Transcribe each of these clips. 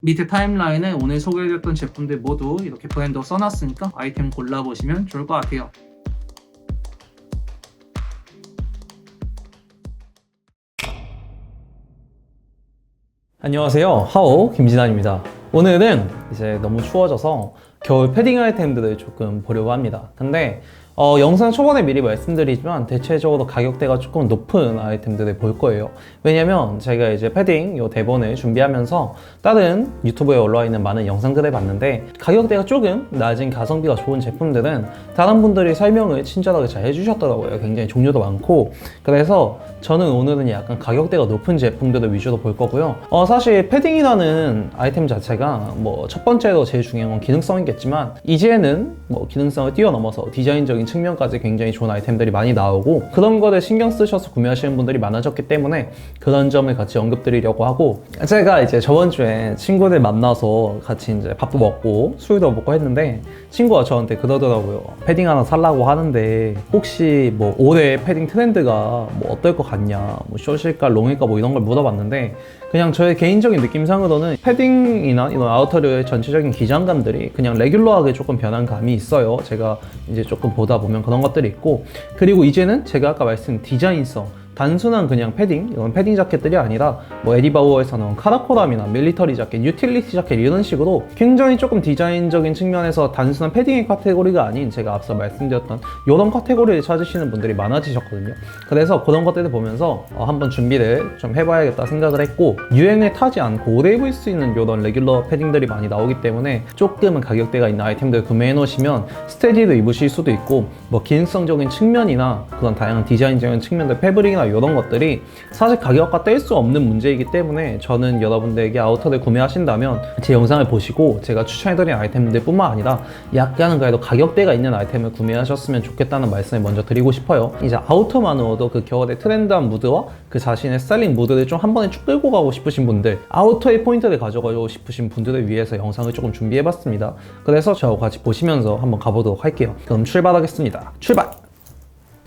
밑에 타임라인에 오늘 소개해드렸던 제품들 모두 이렇게 브랜드로 써놨으니까 아이템 골라보시면 좋을 것 같아요. 안녕하세요, 하오 김진환입니다. 오늘은 이제 너무 추워져서 겨울 패딩 아이템들을 조금 보려고 합니다. 근데 영상 초반에 미리 말씀드리지만 대체적으로 가격대가 조금 높은 아이템들을 볼 거예요. 왜냐면 제가 이제 패딩 요 대본을 준비하면서 다른 유튜브에 올라와 있는 많은 영상들을 봤는데 가격대가 조금 낮은 가성비가 좋은 제품들은 다른 분들이 설명을 친절하게 잘 해주셨더라고요. 굉장히 종류도 많고. 그래서 저는 오늘은 약간 가격대가 높은 제품들을 위주로 볼 거고요. 사실 패딩이라는 아이템 자체가 뭐 첫 번째로 제일 중요한 건 기능성이겠지만 이제는 뭐 기능성을 뛰어넘어서 디자인적인 측면까지 굉장히 좋은 아이템들이 많이 나오고 그런 거를 신경 쓰셔서 구매하시는 분들이 많아졌기 때문에 그런 점을 같이 언급드리려고 하고, 제가 이제 저번 주에 친구들 만나서 같이 이제 밥도 먹고 술도 먹고 했는데 친구가 저한테 그러더라고요. 패딩 하나 살라고 하는데 혹시 뭐 올해 패딩 트렌드가 뭐 어떨 것 같냐, 뭐 숏일까 롱일까 뭐 이런 걸 물어봤는데 그냥 저의 개인적인 느낌상으로는 패딩이나 이런 아우터류의 전체적인 기장감들이 그냥 레귤러하게 조금 변한 감이 있어요. 제가 이제 조금 보다 보면 그런 것들이 있고, 그리고 이제는 제가 아까 말씀드린 디자인성, 단순한 그냥 패딩, 이런 패딩 자켓들이 아니라 뭐 에디바우어에서 나온 카라코람이나 밀리터리 자켓, 유틸리티 자켓 이런 식으로 굉장히 조금 디자인적인 측면에서 단순한 패딩의 카테고리가 아닌 제가 앞서 말씀드렸던 이런 카테고리를 찾으시는 분들이 많아지셨거든요. 그래서 그런 것들을 보면서 한번 준비를 좀 해봐야겠다 생각을 했고, 유행에 타지 않고 오래 입을 수 있는 이런 레귤러 패딩들이 많이 나오기 때문에 조금은 가격대가 있는 아이템들 구매해 놓으시면 스테디도 입으실 수도 있고, 뭐 기능성적인 측면이나 그런 다양한 디자인적인 측면들, 패브릭이나 이런 것들이 사실 가격과 뗄 수 없는 문제이기 때문에 저는 여러분들에게 아우터를 구매하신다면 제 영상을 보시고 제가 추천해드린 아이템들 뿐만 아니라 약간은 그래도 가격대가 있는 아이템을 구매하셨으면 좋겠다는 말씀을 먼저 드리고 싶어요. 이제 아우터만으로도 그 겨울의 트렌드한 무드와 그 자신의 스타일링 무드를 좀 한 번에 쭉 끌고 가고 싶으신 분들, 아우터의 포인트를 가져가고 싶으신 분들을 위해서 영상을 조금 준비해봤습니다. 그래서 저하고 같이 보시면서 한번 가보도록 할게요. 그럼 출발하겠습니다. 출발!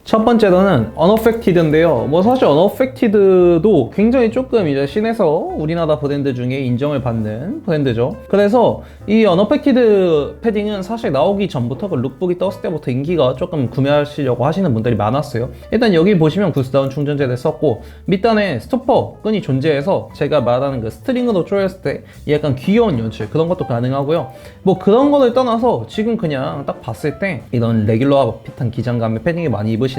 첫 번째로는 어너펙티드인데요. 뭐 사실 어너펙티드도 굉장히 조금 이제 신에서 우리나라 브랜드 중에 인정을 받는 브랜드죠. 그래서 이 어너펙티드 패딩은 사실 나오기 전부터 그 룩북이 떴을 때부터 인기가 조금 구매하시려고 하시는 분들이 많았어요. 일단 여기 보시면 구스다운 충전재를 썼고 밑단에 스토퍼 끈이 존재해서 제가 말하는 그 스트링으로 조였을 때 약간 귀여운 연출, 그런 것도 가능하고요. 뭐 그런 거를 떠나서 지금 그냥 딱 봤을 때 이런 레귤러와 핏한 기장감의 패딩이 많이 입으시는데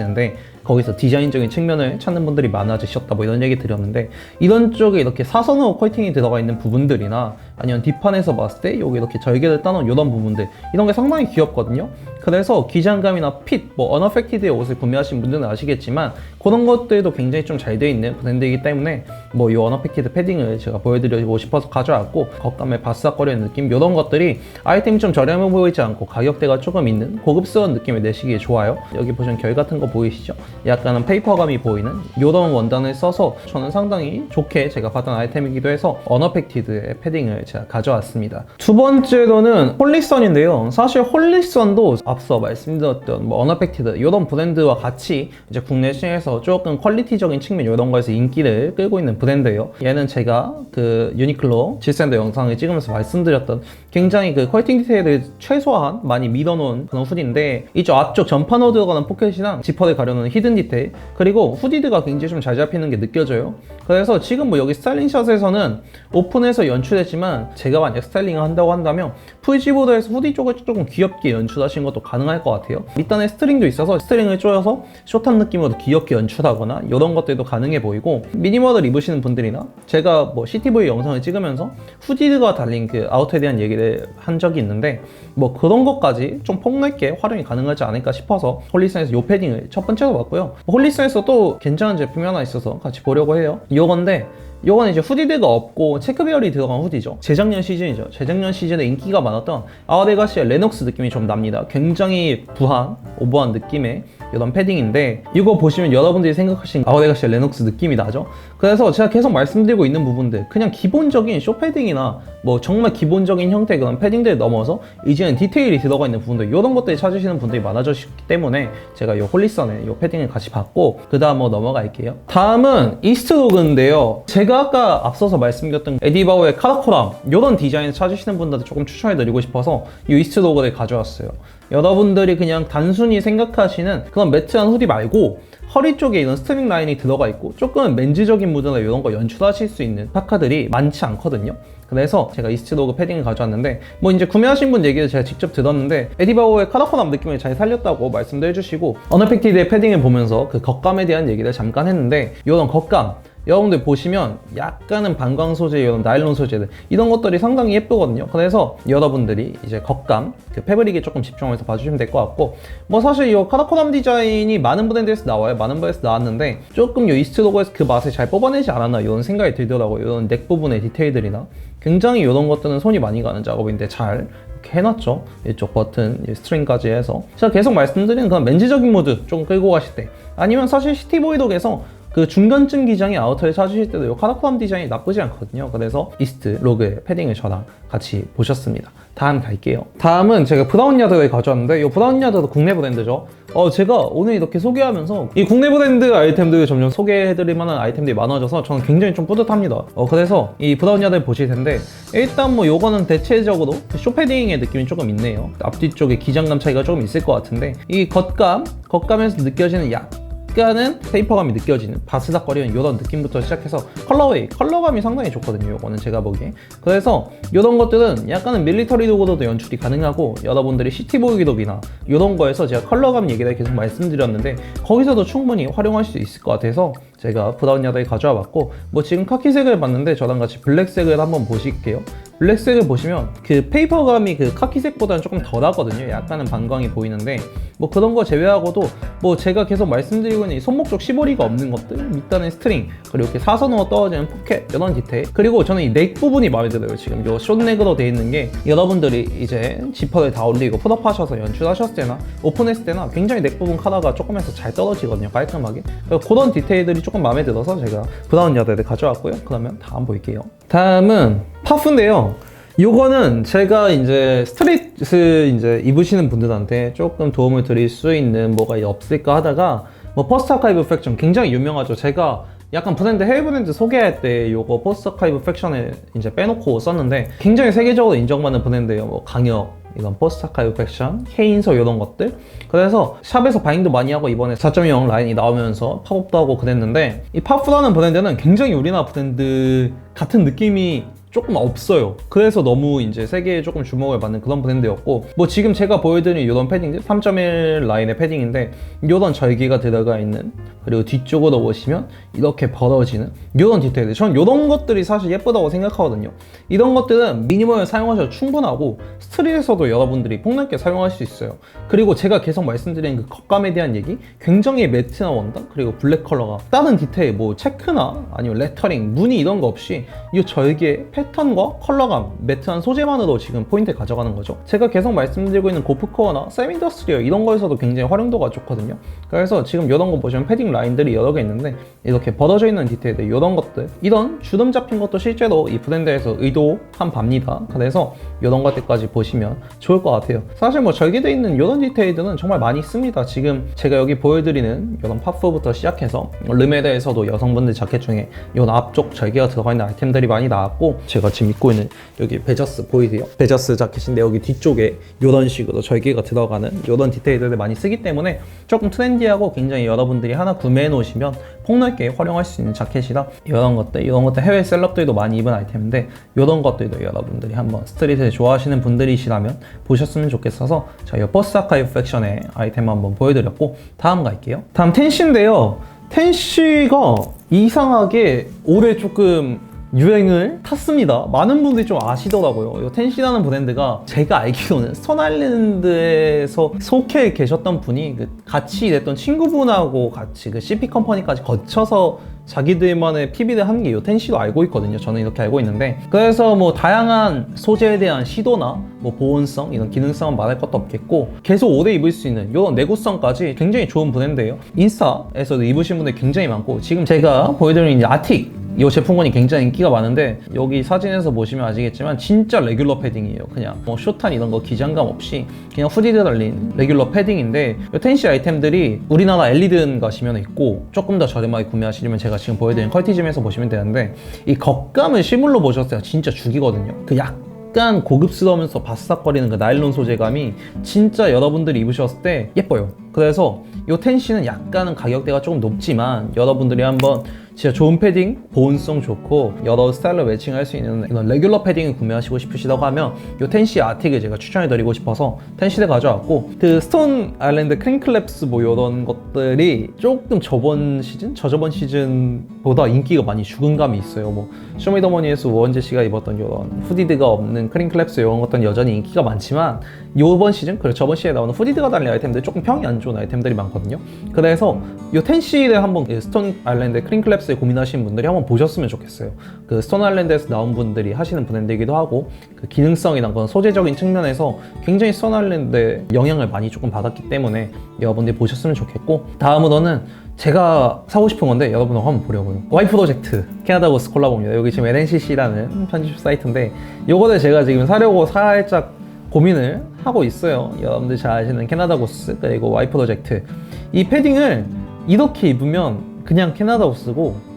거기서 디자인적인 측면을 찾는 분들이 많아지셨다 뭐 이런 얘기 드렸는데, 이런 쪽에 이렇게 사선으로 컬팅이 들어가 있는 부분들이나 아니면 뒷판에서 봤을 때 여기 이렇게 절개를 따놓은 이런 부분들, 이런 게 상당히 귀엽거든요. 그래서 기장감이나 핏, 뭐 어너펙티드의 옷을 구매하신 분들은 아시겠지만 그런 것들도 굉장히 좀 잘 되어 있는 브랜드이기 때문에 뭐 이 어너펙티드 패딩을 제가 보여드리고 싶어서 가져왔고, 겉감에 바스락거리는 느낌, 이런 것들이 아이템이 좀 저렴해 보이지 않고 가격대가 조금 있는 고급스러운 느낌을 내시기에 좋아요. 여기 보시면 결 같은 거 보이시죠? 약간은 페이퍼감이 보이는 이런 원단을 써서 저는 상당히 좋게 제가 받은 아이템이기도 해서 어너펙티드의 패딩을 제가 가져왔습니다. 두 번째로는 홀리선인데요. 사실 홀리선도 앞서 말씀드렸던 뭐 어너펙티드 이런 브랜드와 같이 이제 국내 시장에서 조금 퀄리티적인 측면 이런 거에서 인기를 끌고 있는 브랜드예요. 얘는 제가 그 유니클로 질샌더 영상을 찍으면서 말씀드렸던 굉장히 그 퀄리티 디테일을 최소한 많이 밀어놓은 그런 후디인데, 이쪽 앞쪽 전판으로 들어가는 포켓이랑 지퍼를 가려놓은 히든 디테일, 그리고 후디드가 굉장히 좀 잘 잡히는 게 느껴져요. 그래서 지금 뭐 여기 스타일링샷에서는 오픈해서 연출했지만 제가 만약 스타일링을 한다고 한다면 풀지보드에서 후디 쪽을 조금 귀엽게 연출하시는 것도 가능할 것 같아요. 밑단에 스트링도 있어서 스트링을 조여서 숏한 느낌으로 귀엽게 연출하거나 이런 것들도 가능해 보이고, 미니멀을 입으시는 분들이나 제가 뭐 CTV 영상을 찍으면서 후디드가 달린 그 아우터에 대한 얘기를 한 적이 있는데 뭐 그런 것까지 좀 폭넓게 활용이 가능하지 않을까 싶어서 홀리선에서 이 패딩을 첫 번째로 봤고요. 홀리선에서 또 괜찮은 제품이 하나 있어서 같이 보려고 해요. 이건데 요건 이제 후디드가 없고 체크배열이 들어간 후디죠. 재작년 시즌이죠. 재작년 시즌에 인기가 많았던 아우레가시아 레녹스 느낌이 좀 납니다. 굉장히 부한, 오버한 느낌의 이런 패딩인데 이거 보시면 여러분들이 생각하신 아우레가시아 레녹스 느낌이 나죠. 그래서 제가 계속 말씀드리고 있는 부분들, 그냥 기본적인 쇼 패딩이나 뭐 정말 기본적인 형태의 그런 패딩들 넘어서 이제는 디테일이 들어가 있는 부분들, 이런 것들을 찾으시는 분들이 많아졌기 때문에 제가 이 홀리선의 이 패딩을 같이 봤고, 그 다음 넘어갈게요. 다음은 이스트로그인데요. 제가 제가 아까 앞서서 말씀드렸던 에디바우의 카라코람 이런 디자인을 찾으시는 분들한테 조금 추천해드리고 싶어서 이 이스트 로고를 가져왔어요. 여러분들이 그냥 단순히 생각하시는 그런 매트한 후디 말고 허리 쪽에 이런 스트링 라인이 들어가 있고 조금 맨지적인 무드나 이런 거 연출하실 수 있는 파카들이 많지 않거든요. 그래서 제가 이스트 로고 패딩을 가져왔는데 뭐 이제 구매하신 분 얘기를 제가 직접 들었는데 에디바우의 카라코남 느낌을 잘 살렸다고 말씀도 해주시고 언어펙티드의 패딩을 보면서 그 겉감에 대한 얘기를 잠깐 했는데 이런 겉감 여러분들 보시면 약간은 반광 소재, 이런 나일론 소재들 이런 것들이 상당히 예쁘거든요. 그래서 여러분들이 이제 겉감, 그 패브릭에 조금 집중해서 봐주시면 될 것 같고 뭐 사실 이 카라코남 디자인이 많은 브랜드에서 나와요. 많은 브랜드에서 나왔는데 조금 이 이스트 로고에서 그 맛을 잘 뽑아내지 않았나 이런 생각이 들더라고요. 이런 넥 부분의 디테일들이나 굉장히 이런 것들은 손이 많이 가는 작업인데 잘 이렇게 해놨죠. 이쪽 버튼, 스트링까지 해서 제가 계속 말씀드리는 그런 맨지적인 모드 조금 끌고 가실 때 아니면 사실 시티보이독에서 그 중간쯤 기장의 아우터를 찾으실 때도 이 카라코람 디자인이 나쁘지 않거든요. 그래서 이스트 로그의 패딩을 저랑 같이 보셨습니다. 다음 갈게요. 다음은 제가 브라운 야드를 가져왔는데 이 브라운 야드도 국내 브랜드죠. 제가 오늘 이렇게 소개하면서 이 국내 브랜드 아이템들을 점점 소개해드릴 만한 아이템들이 많아져서 저는 굉장히 좀 뿌듯합니다. 그래서 이 브라운 야드를 보실 텐데 일단 뭐 요거는 대체적으로 그 쇼패딩의 느낌이 조금 있네요. 앞뒤쪽에 기장감 차이가 조금 있을 것 같은데 이 겉감에서 느껴지는 약간은 페이퍼감이 느껴지는 바스닥거리는 이런 느낌부터 시작해서 컬러감이 상당히 좋거든요. 이거는 제가 보기에. 그래서 이런 것들은 약간은 밀리터리 로고도 연출이 가능하고 여러분들이 시티보이독이나 이런 거에서 제가 컬러감 얘기를 계속 말씀드렸는데 거기서도 충분히 활용할 수 있을 것 같아서 제가 브라운 야드를 가져와 봤고 뭐 지금 카키색을 봤는데 저랑 같이 블랙색을 한번 보실게요. 블랙색을 보시면 그 페이퍼감이 그 카키색보다는 조금 덜하거든요. 약간은 반광이 보이는데 뭐 그런 거 제외하고도 뭐 제가 계속 말씀드리고 있는 이 손목 쪽 시보리가 없는 것들, 밑단의 스트링, 그리고 이렇게 사선으로 떨어지는 포켓 이런 디테일, 그리고 저는 이 넥 부분이 마음에 들어요. 지금 요 숏넥으로 되어 있는 게 여러분들이 이제 지퍼를 다 올리고 풋업 하셔서 연출하셨을 때나 오픈했을 때나 굉장히 넥 부분 카라가 조금해서 잘 떨어지거든요. 깔끔하게. 그런 디테일들이 조금 마음에 들어서 제가 브라운 야드를 가져왔고요. 그러면 다음 볼게요. 다음은 파프인데요. 요거는 제가 이제 스트릿을 이제 입으시는 분들한테 조금 도움을 드릴 수 있는 뭐가 없을까 하다가 뭐 퍼스트 아카이브 팩션 굉장히 유명하죠. 제가 약간 해외 브랜드 소개할 때 요거 퍼스트 아카이브 팩션을 이제 빼놓고 썼는데 굉장히 세계적으로 인정받는 브랜드예요. 뭐 강역, 이런 퍼스트 아카이브 팩션, K인서 이런 것들. 그래서 샵에서 바잉도 많이 하고 이번에 4.0 라인이 나오면서 팝업도 하고 그랬는데 이 파프라는 브랜드는 굉장히 우리나라 브랜드 같은 느낌이 조금 없어요. 그래서 너무 이제 세계에 조금 주목을 받는 그런 브랜드였고 뭐 지금 제가 보여드린 이런 패딩들 3.1 라인의 패딩인데 이런 절개가 들어가 있는 그리고 뒤쪽으로 보시면 이렇게 벌어지는 이런 디테일들 전 이런 것들이 사실 예쁘다고 생각하거든요. 이런 것들은 미니멀을 사용하셔도 충분하고 스트릿에서도 여러분들이 폭넓게 사용할 수 있어요. 그리고 제가 계속 말씀드린 그 겉감에 대한 얘기 굉장히 매트한 원단 그리고 블랙 컬러가 다른 디테일 뭐 체크나 아니면 레터링 무늬 이런 거 없이 이 절개 패턴과 컬러감, 매트한 소재만으로 지금 포인트 가져가는 거죠. 제가 계속 말씀드리고 있는 고프코어나 세미인더스트리얼 이런 거에서도 굉장히 활용도가 좋거든요. 그래서 지금 이런 거 보시면 패딩 라인들이 여러 개 있는데 이렇게 벌어져 있는 디테일들 이런 것들 이런 주름 잡힌 것도 실제로 이 브랜드에서 의도한 바입니다. 그래서 이런 것들까지 보시면 좋을 것 같아요. 사실 뭐 절개되어 있는 이런 디테일들은 정말 많이 씁니다. 지금 제가 여기 보여드리는 이런 파프부터 시작해서 르메르에서도 여성분들 자켓 중에 이런 앞쪽 절개가 들어가 있는 아이템들이 많이 나왔고 제가 지금 입고 있는 여기 베저스 보이세요? 베저스 자켓인데 여기 뒤쪽에 이런 식으로 절개가 들어가는 이런 디테일들을 많이 쓰기 때문에 조금 트렌디하고 굉장히 여러분들이 하나 구매해 놓으시면 폭넓게 활용할 수 있는 자켓이라 이런 것들 해외 셀럽들도 많이 입은 아이템인데 이런 것들도 여러분들이 한번 스트릿을 좋아하시는 분들이시라면 보셨으면 좋겠어서 저희 퍼스트 아카이브 팩션의 아이템 한번 보여드렸고 다음 갈게요. 다음 텐시인데요. 텐시가 이상하게 올해 조금 유행을 탔습니다. 많은 분들이 좀 아시더라고요. 이 텐시라는 브랜드가 제가 알기로는 스톤아일랜드에서 속해 계셨던 분이 같이 일했던 친구분하고 같이 그 CP 컴퍼니까지 거쳐서 자기들만의 PB를 한 게 이 텐시로 알고 있거든요. 저는 이렇게 알고 있는데 그래서 뭐 다양한 소재에 대한 시도나 뭐 보온성 이런 기능성은 말할 것도 없겠고 계속 오래 입을 수 있는 이런 내구성까지 굉장히 좋은 브랜드예요. 인스타에서도 입으신 분들 굉장히 많고 지금 제가 보여드리는 이제 아틱 이 제품군이 굉장히 인기가 많은데 여기 사진에서 보시면 아시겠지만 진짜 레귤러 패딩이에요. 그냥 뭐 숏한 이런 거 기장감 없이 그냥 후디드 달린 레귤러 패딩인데 이 텐시 아이템들이 우리나라 엘리든 가시면 있고 조금 더 저렴하게 구매하시려면 제가 지금 보여드린 컬티즘에서 보시면 되는데 이 겉감을 실물로 보셨을 때 진짜 죽이거든요. 그 약간 고급스러우면서 바싹거리는 그 나일론 소재감이 진짜 여러분들이 입으셨을 때 예뻐요. 그래서 이 텐시는 약간은 가격대가 조금 높지만 여러분들이 한번 진짜 좋은 패딩, 보온성 좋고 여러 스타일로 매칭할 수 있는 이런 레귤러 패딩을 구매하시고 싶으시다고 하면 이 텐시 아틱을 제가 추천해드리고 싶어서 텐시를 가져왔고 그 스톤 아일랜드 크링클랩스 뭐 이런 것들이 조금 저번 시즌? 저저번 시즌보다 인기가 많이 죽은 감이 있어요. 뭐 쇼미더머니에서 우원재 씨가 입었던 이런 후디드가 없는 크링클랩스 이런 것들은 여전히 인기가 많지만 이번 시즌, 그리고 저번 시즌에 나오는 후디드가 달린 아이템들 조금 평이 안 좋은 아이템들이 많거든요. 그래서 이 텐시를 한번 스톤 아일랜드 크링클랩스에 고민하시는 분들이 한번 보셨으면 좋겠어요. 그 스톤 아일랜드에서 나온 분들이 하시는 브랜드이기도 하고 그 기능성이나 그런 소재적인 측면에서 굉장히 스톤 아일랜드에 영향을 많이 조금 받았기 때문에 여러분들이 보셨으면 좋겠고, 다음으로는 제가 사고 싶은 건데 여러분 한번 보려고요. Y 프로젝트 캐나다 고스 콜라보입니다. 여기 지금 NNCC라는 편집 사이트인데 요거를 제가 지금 사려고 살짝 고민을 하고 있어요. 여러분들 잘 아시는 캐나다 고스 그리고 Y 프로젝트, 이 패딩을 이렇게 입으면 그냥 캐나다 고스고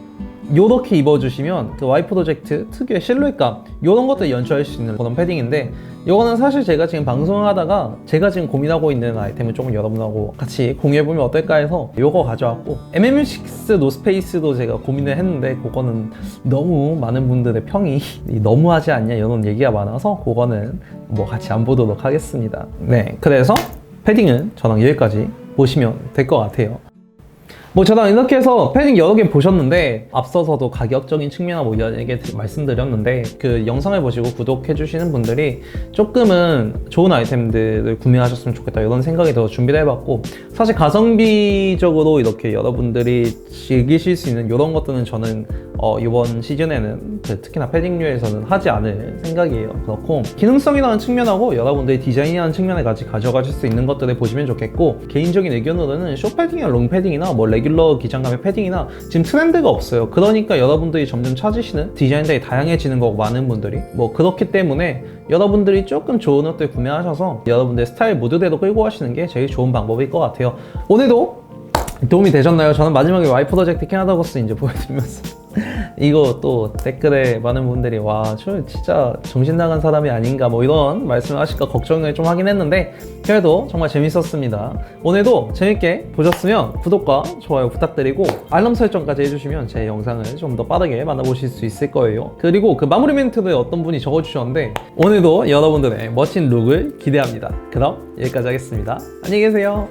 요렇게 입어주시면 그 Y 프로젝트 특유의 실루엣감 요런 것들 연출할 수 있는 그런 패딩인데, 요거는 사실 제가 지금 방송을 하다가 제가 지금 고민하고 있는 아이템을 조금 여러분하고 같이 공유해보면 어떨까 해서 요거 가져왔고, MM6 노스페이스도 제가 고민을 했는데 그거는 너무 많은 분들의 평이 너무하지 않냐 이런 얘기가 많아서 그거는 뭐 같이 안 보도록 하겠습니다. 네, 그래서 패딩은 저랑 여기까지 보시면 될 것 같아요. 뭐 저랑 이렇게 해서 패딩 여러 개 보셨는데 앞서서도 가격적인 측면이나 뭐 이런 얘기 말씀드렸는데 그 영상을 보시고 구독해 주시는 분들이 조금은 좋은 아이템들을 구매하셨으면 좋겠다 이런 생각이 들어서 준비를 해봤고, 사실 가성비적으로 이렇게 여러분들이 즐기실 수 있는 이런 것들은 저는 이번 시즌에는 특히나 패딩류에서는 하지 않을 생각이에요. 그렇고 기능성이라는 측면하고 여러분들이 디자인이라는 측면에 같이 가져가실 수 있는 것들을 보시면 좋겠고, 개인적인 의견으로는 숏패딩이나 롱패딩이나 뭐 레귤러 기장감의 패딩이나 지금 트렌드가 없어요. 그러니까 여러분들이 점점 찾으시는 디자인들이 다양해지는 거고, 많은 분들이 뭐 그렇기 때문에 여러분들이 조금 좋은 옷들 구매하셔서 여러분들의 스타일 무드대로 끌고 가시는 게 제일 좋은 방법일 것 같아요. 오늘도 도움이 되셨나요? 저는 마지막에 Y 프로젝트 캐나다 고스 이제 보여드리면서 이거 또 댓글에 많은 분들이 와, 저 진짜 정신 나간 사람이 아닌가 뭐 이런 말씀을 하실까 걱정을 좀 하긴 했는데 그래도 정말 재밌었습니다. 오늘도 재밌게 보셨으면 구독과 좋아요 부탁드리고 알람 설정까지 해주시면 제 영상을 좀 더 빠르게 만나보실 수 있을 거예요. 그리고 그 마무리 멘트를 어떤 분이 적어주셨는데 오늘도 여러분들의 멋진 룩을 기대합니다. 그럼 여기까지 하겠습니다. 안녕히 계세요.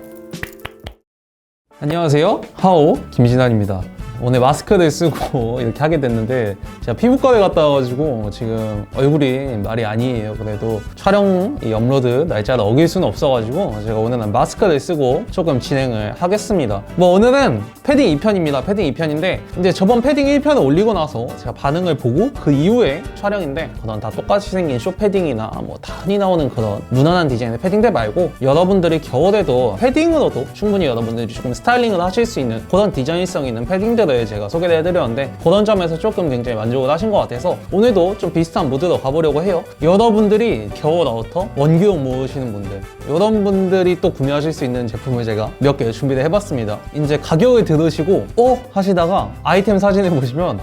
안녕하세요, 하오 김진환입니다. 오늘 마스크를 쓰고 이렇게 하게 됐는데 제가 피부과에 갔다 와가지고 지금 얼굴이 말이 아니에요. 그래도 촬영 이 업로드 날짜를 어길 수는 없어가지고 제가 오늘은 마스크를 쓰고 조금 진행을 하겠습니다. 뭐 오늘은 패딩 2편입니다. 패딩 2편인데 이제 저번 패딩 1편을 올리고 나서 제가 반응을 보고 그 이후에 촬영인데, 그런 다 똑같이 생긴 숏 패딩이나 뭐 다 흔히 나오는 그런 무난한 디자인의 패딩들 말고 여러분들이 겨울에도 패딩으로도 충분히 여러분들이 조금 스타일링을 하실 수 있는 그런 디자인성 있는 패딩들 제가 소개를 해드렸는데 그런 점에서 조금 굉장히 만족을 하신 것 같아서 오늘도 좀 비슷한 무드로 가보려고 해요. 여러분들이 겨울 아우터 원기용 모으시는 분들, 이런 분들이 또 구매하실 수 있는 제품을 제가 몇 개 준비를 해봤습니다. 이제 가격을 들으시고 하시다가 아이템 사진을 보시면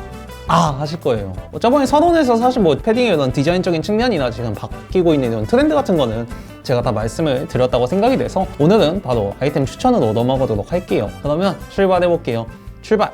하실 거예요. 저번에 선언에서 사실 뭐 패딩의 이런 디자인적인 측면이나 지금 바뀌고 있는 이런 트렌드 같은 거는 제가 다 말씀을 드렸다고 생각이 돼서 오늘은 바로 아이템 추천으로 넘어가도록 할게요. 그러면 출발해 볼게요. 출발!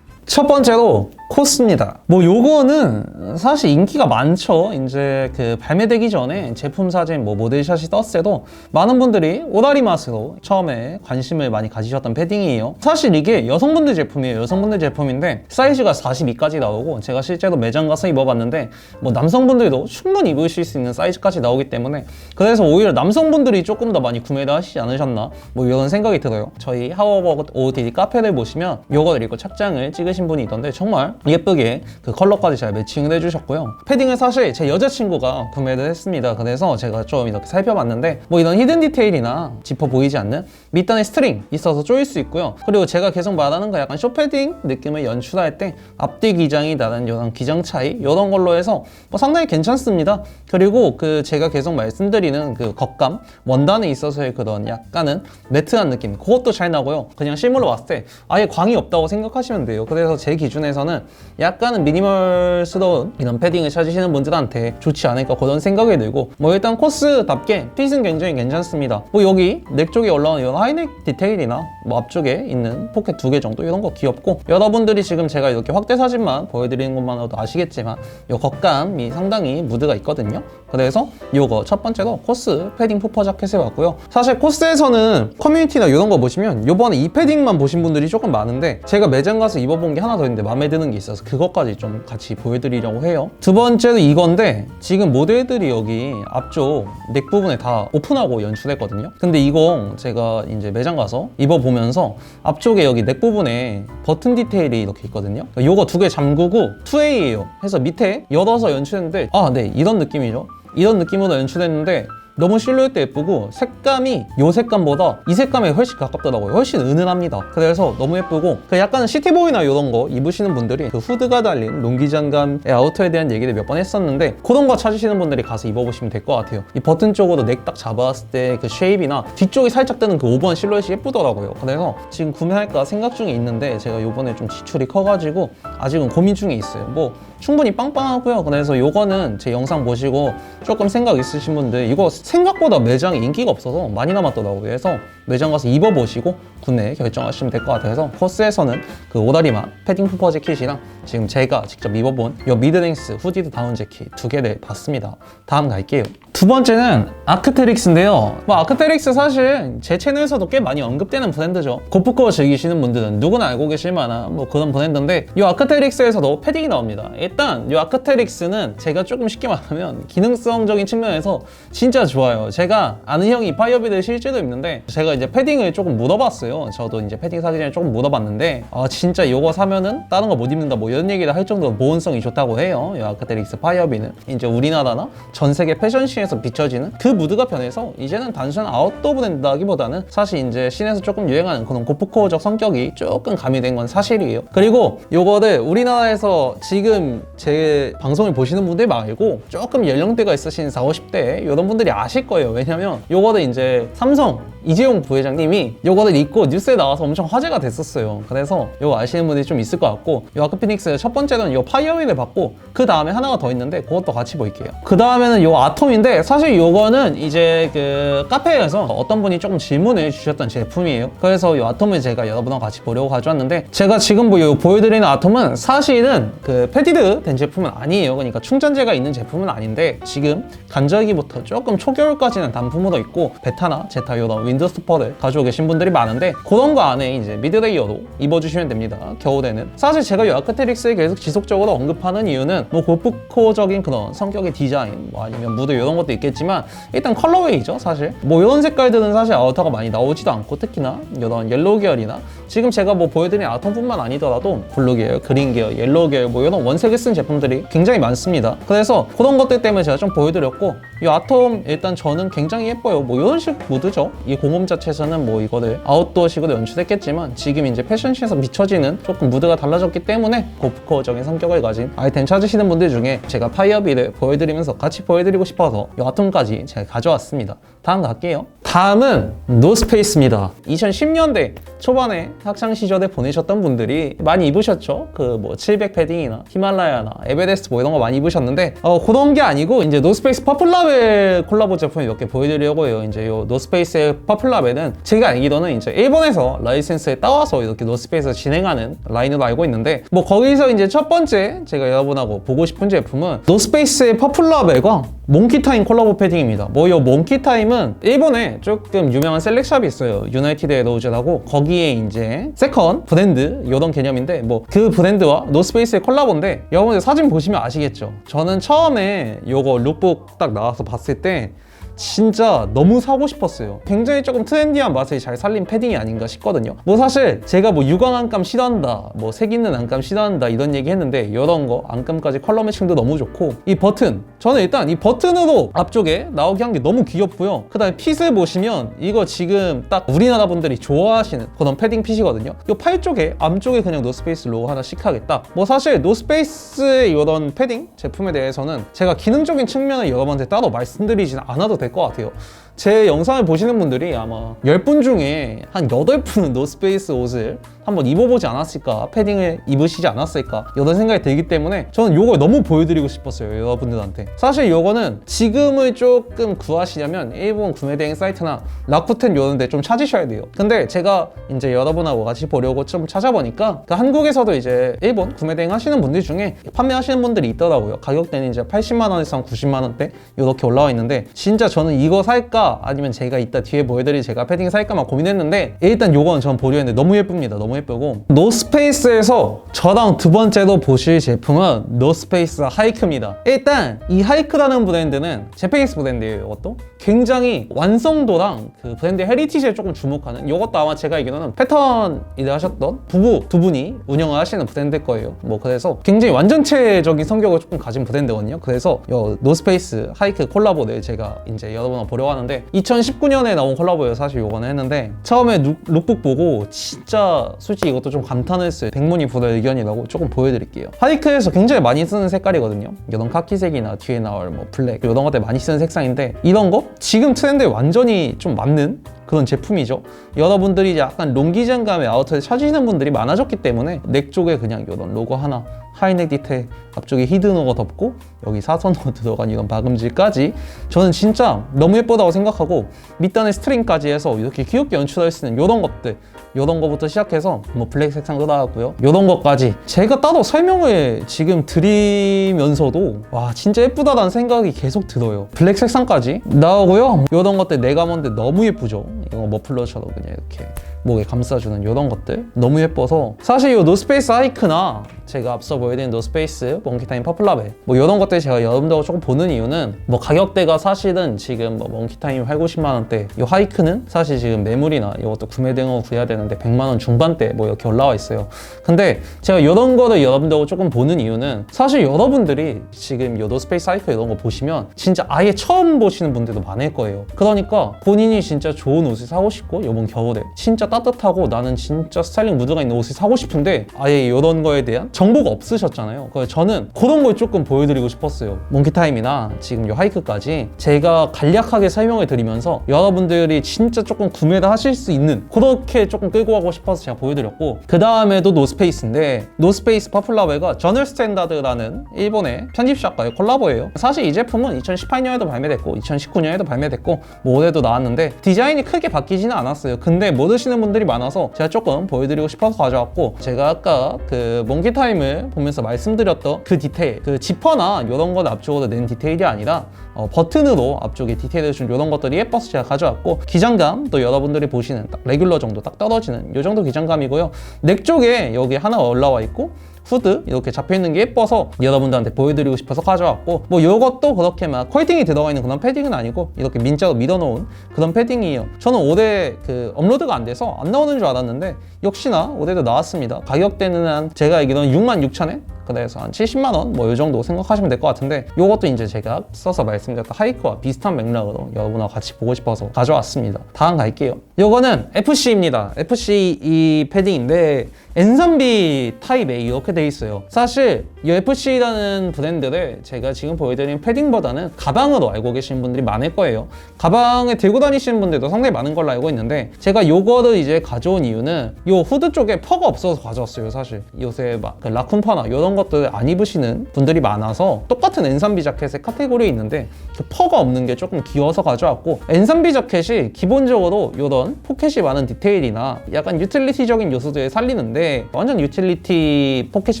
첫 번째로 코스입니다. 뭐 요거는 사실 인기가 많죠. 이제 그 발매되기 전에 제품 사진 뭐 모델샷이 떴어도 많은 분들이 오다리 맛으로 처음에 관심을 많이 가지셨던 패딩이에요. 사실 이게 여성분들 제품이에요. 여성분들 제품인데 사이즈가 42까지 나오고 제가 실제로 매장 가서 입어봤는데 뭐 남성분들도 충분히 입으실 수 있는 사이즈까지 나오기 때문에 그래서 오히려 남성분들이 조금 더 많이 구매를 하시지 않으셨나 뭐 이런 생각이 들어요. 저희 하워버그 OOTD 카페를 보시면 요거를 읽고 착장을 찍으시면 찍으신 분이 있던데 정말 예쁘게 그 컬러까지 잘 매칭을 해주셨고요. 패딩을 사실 제 여자친구가 구매를 했습니다. 그래서 제가 좀 이렇게 살펴봤는데 뭐 이런 히든 디테일이나 지퍼 보이지 않는 밑단에 스트링 있어서 조일 수 있고요. 그리고 제가 계속 말하는 거 약간 쇼패딩 느낌을 연출할 때 앞뒤 기장이 다른 이런 기장 차이 이런 걸로 해서 뭐 상당히 괜찮습니다. 그리고 그 제가 계속 말씀드리는 그 겉감 원단에 있어서의 그런 약간은 매트한 느낌 그것도 잘 나고요. 그냥 실물로 봤을 때 아예 광이 없다고 생각하시면 돼요. 그래서 제 기준에서는 약간은 미니멀스러운 이런 패딩을 찾으시는 분들한테 좋지 않을까 그런 생각이 들고 뭐 일단 코스답게 핏은 굉장히 괜찮습니다. 뭐 여기 넥 쪽에 올라오는 이런 하이넥 디테일이나 뭐 앞쪽에 있는 포켓 2개 정도 이런 거 귀엽고 여러분들이 지금 제가 이렇게 확대 사진만 보여드리는 것만으로도 아시겠지만 이 겉감이 상당히 무드가 있거든요. 그래서 이거 첫 번째로 코스 패딩 푸퍼 자켓을 봤고요. 사실 코스에서는 커뮤니티나 이런 거 보시면 요번에 이 패딩만 보신 분들이 조금 많은데 제가 매장 가서 입어본 게 하나 더 있는데 마음에 드는 게 있어서 그것까지 좀 같이 보여드리려고 해요. 두 번째로 이건데 지금 모델들이 여기 앞쪽 넥 부분에 다 오픈하고 연출했거든요. 근데 이거 제가 이제 매장 가서 입어보면서 앞쪽에 여기 넥 부분에 버튼 디테일이 이렇게 있거든요. 요거 두 개 잠그고 2A예요. 해서 밑에 열어서 연출했는데 네 이런 느낌이죠. 이런 느낌으로 연출했는데 너무 실루엣도 예쁘고 색감이 이 색감보다 이 색감에 훨씬 가깝더라고요. 훨씬 은은합니다. 그래서 너무 예쁘고 그 약간 시티보이나 이런 거 입으시는 분들이 그 후드가 달린 롱기 장감의 아우터에 대한 얘기를 몇 번 했었는데 그런 거 찾으시는 분들이 가서 입어보시면 될 것 같아요. 이 버튼 쪽으로 넥 딱 잡았을 때 그 쉐입이나 뒤쪽이 살짝 뜨는 그 오버한 실루엣이 예쁘더라고요. 그래서 지금 구매할까 생각 중에 있는데 제가 요번에 좀 지출이 커가지고 아직은 고민 중에 있어요. 뭐 충분히 빵빵하고요. 그래서 요거는 제 영상 보시고 조금 생각 있으신 분들 이거 생각보다 매장에 인기가 없어서 많이 남았더라고요. 그래서 매장 가서 입어보시고 구매 결정하시면 될 것 같아서 코스에서는 그 오다리마 패딩 푸퍼 재킷이랑 지금 제가 직접 입어본 요 미드랭스 후디드 다운 재킷 두 개를 봤습니다. 다음 갈게요. 두 번째는 아크테릭스인데요. 뭐 아크테릭스 사실 제 채널에서도 꽤 많이 언급되는 브랜드죠. 고프코어 즐기시는 분들은 누구나 알고 계실 만한 뭐 그런 브랜드인데 이 아크테릭스에서도 패딩이 나옵니다. 일단 이 아크테릭스는 제가 조금 쉽게 말하면 기능성적인 측면에서 진짜 좋아요. 제가 아는 형이 파이어비를 실제로 입는데 제가 이제 패딩을 조금 묻어봤어요. 저도 이제 패딩 사진을 조금 묻어봤는데 진짜 이거 사면은 다른 거 못 입는다 뭐 이런 얘기를 할 정도로 보온성이 좋다고 해요. 이 아크테릭스 파이어비는 이제 우리나라나 전 세계 패션씬에서 비춰지는 그 무드가 변해서 이제는 단순한 아웃도어 브랜드라기보다는 사실 이제 씬에서 조금 유행하는 그런 고프코어적 성격이 조금 가미된 건 사실이에요. 그리고 요거를 우리나라에서 지금 제 방송을 보시는 분들 말고 조금 연령대가 있으신 40, 50대 이런 분들이 아실 거예요. 왜냐면 요거를 이제 삼성 이재용 부회장님이 요거를 입고 뉴스에 나와서 엄청 화제가 됐었어요. 그래서 요거 아시는 분들이 좀 있을 것 같고 요 아크피닉스 첫 번째는 요 파이어윈을 받고 그 다음에 하나가 더 있는데 그것도 같이 볼게요. 그 다음에는 요 아톰인데 사실 요거는 이제 그 카페에서 어떤 분이 조금 질문을 주셨던 제품이에요. 그래서 요 아톰을 제가 여러분과 같이 보려고 가져왔는데 제가 지금 보여드리는 아톰은 사실은 그 패디드 된 제품은 아니에요. 그러니까 충전재가 있는 제품은 아닌데 지금 간절기부터 조금 초겨울까지는 단품으로 있고 베타나 제타 이런 윈드스토퍼를 가지고 계신 분들이 많은데 그런 거 안에 이제 미드레이어로 입어주시면 됩니다. 겨울에는 사실 제가 이 아크테릭스에 계속 지속적으로 언급하는 이유는 뭐 고프코어적인 그런 성격의 디자인 뭐 아니면 무드 이런 것도 있겠지만 일단 컬러웨이죠. 사실 뭐 이런 색깔들은 사실 아우터가 많이 나오지도 않고 특히나 이런 옐로우 계열이나 지금 제가 뭐 보여드린 아톰뿐만 아니더라도 블루 계열, 그린 계열, 옐로우 계열 뭐 이런 원색을 쓴 제품들이 굉장히 많습니다. 그래서 그런 것들 때문에 제가 좀 보여드렸고 이 아톰 일단 저는 굉장히 예뻐요. 뭐 이런 식 무드죠. 이 공홈 자체에서는 뭐 이거를 아웃도어식으로 연출했겠지만 지금 이제 패션시에서 비춰지는 조금 무드가 달라졌기 때문에 고프코어적인 성격을 가진 아이템 찾으시는 분들 중에 제가 파이어비를 보여드리면서 같이 보여드리고 싶어서 이 아톰까지 제가 가져왔습니다. 다음 갈게요. 다음은 노스페이스입니다. 2010년대 초반에 학창 시절에 보내셨던 분들이 많이 입으셨죠. 그 뭐 700 패딩이나 히말라야나 에베레스트 뭐 이런 거 많이 입으셨는데 그런 게 아니고 이제 노스페이스 퍼플라벨 콜라보 제품 몇 개 보여드리려고 해요. 이제 요 노스페이스의 퍼플라벨은 제가 알기로는 이제 일본에서 라이센스에 따와서 이렇게 노스페이스에서 진행하는 라인으로 알고 있는데 뭐 거기서 이제 첫 번째 제가 여러분하고 보고 싶은 제품은 노스페이스의 퍼플라벨과 몽키타임 콜라보 패딩입니다. 뭐 이 몽키타임은 일본에 조금 유명한 셀렉샵이 있어요. 유나이티드 에로우즈라고 거기에 이제 세컨 브랜드 이런 개념인데 뭐 그 브랜드와 노스페이스의 콜라보인데 여러분들 사진 보시면 아시겠죠. 저는 처음에 요거 룩북 딱 나와서 봤을 때 진짜 너무 사고 싶었어요. 굉장히 조금 트렌디한 맛을 잘 살린 패딩이 아닌가 싶거든요. 뭐 사실 제가 뭐 유광 안감 싫어한다, 뭐 색 있는 안감 싫어한다 이런 얘기 했는데 이런 거 안감까지 컬러 매칭도 너무 좋고, 이 버튼, 저는 일단 이 버튼으로 앞쪽에 나오게 한 게 너무 귀엽고요. 그 다음에 핏을 보시면 이거 지금 딱 우리나라 분들이 좋아하시는 그런 패딩 핏이거든요. 이 팔 쪽에 앞쪽에 그냥 노스페이스 로고 하나 시크하겠다. 뭐 사실 노스페이스의 이런 패딩 제품에 대해서는 제가 기능적인 측면을 여러분한테 따로 말씀드리지는 않아도 될 것 같아요. 제 영상을 보시는 분들이 아마 10분 중에 한 8분은 노스페이스 옷을 한번 입어보지 않았을까, 패딩을 입으시지 않았을까 이런 생각이 들기 때문에 저는 이걸 너무 보여드리고 싶었어요, 여러분들한테. 사실 이거는 지금을 조금 구하시려면 일본 구매 대행 사이트나 라쿠텐 이런 데 좀 찾으셔야 돼요. 근데 제가 이제 여러분하고 같이 보려고 좀 찾아보니까 그 한국에서도 이제 일본 구매 대행 하시는 분들 중에 판매하시는 분들이 있더라고요. 가격대는 이제 80만 원에서 90만 원대 이렇게 올라와 있는데, 진짜 저는 이거 살까 아니면 제가 이따 뒤에 보여드릴 제가 패딩 살까만 고민했는데, 일단 요건 전 보류했는데 너무 예쁩니다. 너무 예쁘고, 노스페이스에서 저랑 두 번째로 보실 제품은 노스페이스 하이크입니다. 일단 이 하이크라는 브랜드는 재패니스 브랜드예요. 이것도 굉장히 완성도랑 그 브랜드 헤리티지에 조금 주목하는, 이것도 아마 제가 알기로는 패턴 일을 하셨던 부부 두 분이 운영을 하시는 브랜드일 거예요. 뭐 그래서 굉장히 완전체적인 성격을 조금 가진 브랜드거든요. 그래서 이 노스페이스 하이크 콜라보를 제가 이제 여러분하고 보려고 하는데, 2019년에 나온 콜라보예요. 사실 요거는 했는데 처음에 룩북 보고 진짜 솔직히 이것도 좀 감탄했어요. 백문이 불의 의견이라고 조금 보여드릴게요. 하이크에서 굉장히 많이 쓰는 색깔이거든요. 이런 카키색이나 뒤에 나올 뭐 블랙 이런 것들 많이 쓰는 색상인데, 이런 거 지금 트렌드에 완전히 좀 맞는 그런 제품이죠. 여러분들이 이제 약간 롱기장감의 아우터를 찾으시는 분들이 많아졌기 때문에 넥 쪽에 그냥 이런 로고 하나, 하이넥 디테일, 앞쪽에 히든 로고 덮고 여기 사선으로 들어간 이런 박음질까지 저는 진짜 너무 예쁘다고 생각하고, 밑단에 스트링까지 해서 이렇게 귀엽게 연출할 수 있는 이런 것들, 이런 거부터 시작해서 뭐 블랙 색상도 나왔고요. 이런 것까지 제가 따로 설명을 지금 드리면서도 와 진짜 예쁘다라는 생각이 계속 들어요. 블랙 색상까지 나오고요. 이런 것들 내감원들 너무 예쁘죠. 이거 머플러처럼 그냥 이렇게 목에 감싸주는 이런 것들 너무 예뻐서, 사실 이 노스페이스 하이크나 제가 앞서 보여드린 노스페이스 몽키타임 퍼플라벨 뭐 이런 것들 제가 여러분들하고 조금 보는 이유는, 뭐 가격대가 사실은 지금 뭐 몽키타임 8, 90만 원대, 이 하이크는 사실 지금 매물이나 이것도 구매 대행으로 구해야 되는데 100만 원 중반대 뭐 이렇게 올라와 있어요. 근데 제가 이런 거를 여러분들하고 조금 보는 이유는, 사실 여러분들이 지금 이 노스페이스 하이크 이런 거 보시면 진짜 아예 처음 보시는 분들도 많을 거예요. 그러니까 본인이 진짜 좋은 옷을 사고 싶고 이번 겨울에 진짜 따뜻하고 나는 진짜 스타일링 무드가 있는 옷을 사고 싶은데 아예 이런 거에 대한 정보가 없으셨잖아요. 그래서 저는 그런 걸 조금 보여드리고 싶었어요. 몽키타임이나 지금 이 하이크까지 제가 간략하게 설명을 드리면서 여러분들이 진짜 조금 구매를 하실 수 있는, 그렇게 조금 끌고 가고 싶어서 제가 보여드렸고, 그 다음에도 노스페이스인데, 노스페이스 퍼플라벨과 저널 스탠다드라는 일본의 편집샵과의 콜라보예요. 사실 이 제품은 2018년에도 발매됐고 2019년에도 발매됐고 뭐 올해도 나왔는데 디자인이 크게 바뀌지는 않았어요. 근데 모르시는 분들이 많아서 제가 조금 보여드리고 싶어서 가져왔고, 제가 아까 그 몽키타임을 보면서 말씀드렸던 그 디테일, 그 지퍼나 이런 건 앞쪽으로 낸 디테일이 아니라 버튼으로 앞쪽에 디테일을 준 이런 것들이 예뻐서 제가 가져왔고, 기장감 또 여러분들이 보시는 딱 레귤러 정도 딱 떨어지는 이 정도 기장감이고요. 넥 쪽에 여기 하나 올라와 있고 후드 이렇게 잡혀있는 게 예뻐서 여러분들한테 보여드리고 싶어서 가져왔고, 뭐 이것도 그렇게 막 퀄팅이 들어가 있는 그런 패딩은 아니고 이렇게 민자로 밀어놓은 그런 패딩이에요. 저는 올해 그 업로드가 안 돼서 안 나오는 줄 알았는데 역시나 올해도 나왔습니다. 가격대는 한 제가 알기로는 66,000엔? 그래서 한 70만 원 뭐 이 정도 생각하시면 될 것 같은데, 이것도 이제 제가 써서 말씀드렸던 하이크와 비슷한 맥락으로 여러분하고 같이 보고 싶어서 가져왔습니다. 다음 갈게요. 이거는 FC입니다. FC 이 패딩인데 N3B 타입 A 이렇게 돼 있어요. 사실 이 FC라는 브랜드를 제가 지금 보여드린 패딩보다는 가방으로 알고 계시는 분들이 많을 거예요. 가방에 들고 다니시는 분들도 상당히 많은 걸로 알고 있는데, 제가 요거를 이제 가져온 이유는 요 후드 쪽에 퍼가 없어서 가져왔어요. 사실 요새 막 그 라쿤 퍼나 이런 것들 안 입으시는 분들이 많아서 똑같은 N3B 자켓의 카테고리에 있는데 그 퍼가 없는 게 조금 귀여워서 가져왔고, N3B 자켓이 기본적으로 이런 포켓이 많은 디테일이나 약간 유틸리티적인 요소들을 살리는데 완전 유틸리티 포켓이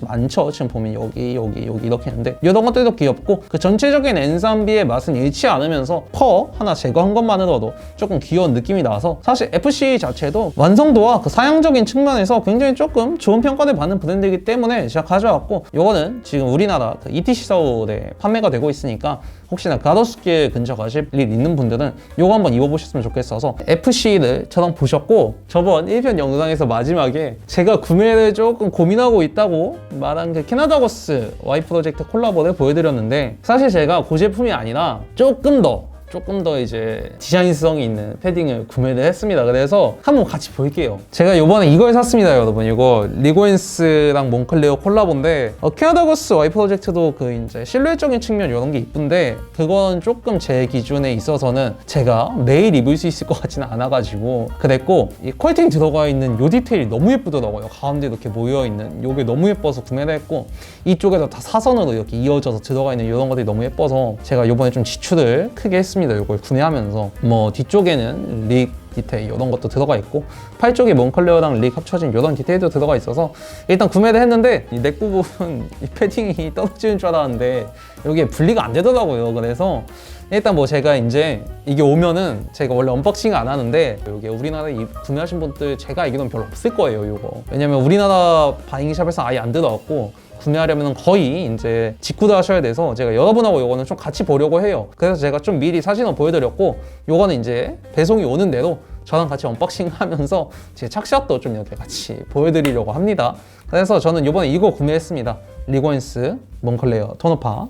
많죠. 지금 보면 여기 이렇게 있는데 이런 것들도 귀엽고, 그 전체적인 N3B의 맛은 잃지 않으면서 퍼 하나 제거한 것만으로도 조금 귀여운 느낌이 나서, 사실 FC 자체도 완성도와 그 사양적인 측면에서 굉장히 조금 좋은 평가를 받는 브랜드이기 때문에 제가 가져왔고, 있고, 요거는 지금 우리나라 그 ETC 서울에 판매가 되고 있으니까 혹시나 가로수길 근처 가실 일 있는 분들은 요거 한번 입어보셨으면 좋겠어서 FC를 저랑 보셨고, 저번 1편 영상에서 마지막에 제가 구매를 조금 고민하고 있다고 말한 그 캐나다거스 Y 프로젝트 콜라보를 보여드렸는데, 사실 제가 그 제품이 아니라 조금 더 이제 디자인성이 있는 패딩을 구매를 했습니다. 그래서 한번 같이 볼게요. 제가 요번에 이걸 샀습니다, 여러분. 이거 리고엔스랑 몽클레어 콜라보인데, 캐나다거스 Y 프로젝트도 그 이제 실루엣적인 측면 이런 게 이쁜데, 그건 조금 제 기준에 있어서는 제가 매일 입을 수 있을 것 같지는 않아가지고 그랬고, 이 퀄팅 들어가 있는 요 디테일이 너무 예쁘더라고요. 가운데 이렇게 모여있는 요게 너무 예뻐서 구매를 했고, 이쪽에서 다 사선으로 이렇게 이어져서 들어가 있는 이런 것들이 너무 예뻐서 제가 요번에 좀 지출을 크게 했습니다. 이걸 구매하면서. 뭐 뒤쪽에는 릭 디테일 이런 것도 들어가 있고, 팔 쪽에 몽클레어랑 릭 합쳐진 이런 디테일도 들어가 있어서 일단 구매를 했는데, 이 넥 부분 이 패딩이 떨어지는 줄 알았는데 여기에 분리가 안 되더라고요. 그래서 일단 뭐 제가 이제 이게 오면은, 제가 원래 언박싱 안 하는데 여기 우리나라에 구매하신 분들 제가 알기로는 별로 없을 거예요, 이거. 왜냐면 우리나라 바잉샵에서 아예 안 들어왔고, 구매하려면 거의 이제 직구도 하셔야 돼서 제가 여러분하고 요거는 좀 같이 보려고 해요. 그래서 제가 좀 미리 사진을 보여드렸고, 요거는 이제 배송이 오는 대로 저랑 같이 언박싱 하면서 제 착샷도 좀 이렇게 같이 보여드리려고 합니다. 그래서 저는 요번에 이거 구매했습니다. 리고엔스 몽클레어 톤오파.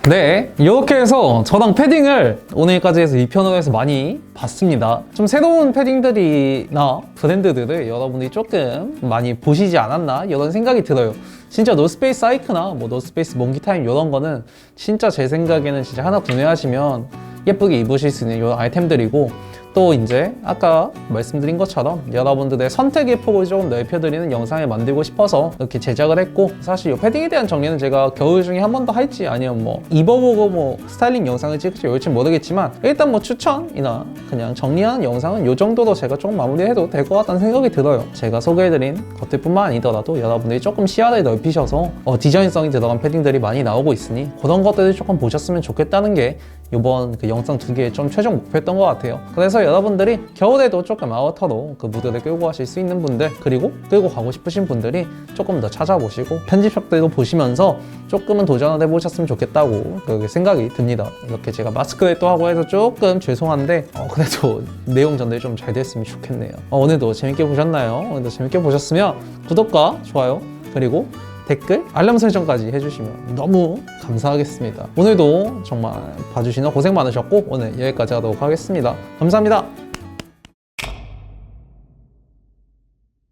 네, 이렇게 해서 저랑 패딩을 오늘까지 해서 2편으로 해서 많이 봤습니다. 좀 새로운 패딩들이나 브랜드들을 여러분들이 조금 많이 보시지 않았나 이런 생각이 들어요. 진짜 노스페이스 하이크나 뭐 노스페이스 몽키타임 이런 거는 진짜 제 생각에는 진짜 하나 구매하시면 예쁘게 입으실 수 있는 이런 아이템들이고, 또 이제 아까 말씀드린 것처럼 여러분들의 선택의 폭을 조금 넓혀드리는 영상을 만들고 싶어서 이렇게 제작을 했고, 사실 이 패딩에 대한 정리는 제가 겨울 중에 한 번 더 할지 아니면 뭐 입어보고 뭐 스타일링 영상을 찍을지 이럴지 모르겠지만, 일단 뭐 추천이나 그냥 정리하는 영상은 이 정도로 제가 조금 마무리해도 될 것 같다는 생각이 들어요. 제가 소개해드린 것들뿐만 아니더라도 여러분들이 조금 시야를 넓히셔서 디자인성이 들어간 패딩들이 많이 나오고 있으니 그런 것들을 조금 보셨으면 좋겠다는 게 이번 그 영상 2개의 좀 최종 목표였던 것 같아요. 그래서 여러분들이 겨울에도 조금 아우터로 그 무드를 끌고 가실 수 있는 분들, 그리고 끌고 가고 싶으신 분들이 조금 더 찾아보시고 편집샵들도 보시면서 조금은 도전을 해보셨으면 좋겠다고 그렇게 생각이 듭니다. 이렇게 제가 마스크를 또 하고 해서 조금 죄송한데 그래도 내용 전달이 좀 잘 됐으면 좋겠네요. 오늘도 재밌게 보셨나요? 오늘도 재밌게 보셨으면 구독과 좋아요, 그리고 댓글, 알람 설정까지 해주시면 너무 감사하겠습니다. 오늘도 정말 봐주시느라 고생 많으셨고, 오늘 여기까지 하도록 하겠습니다. 감사합니다.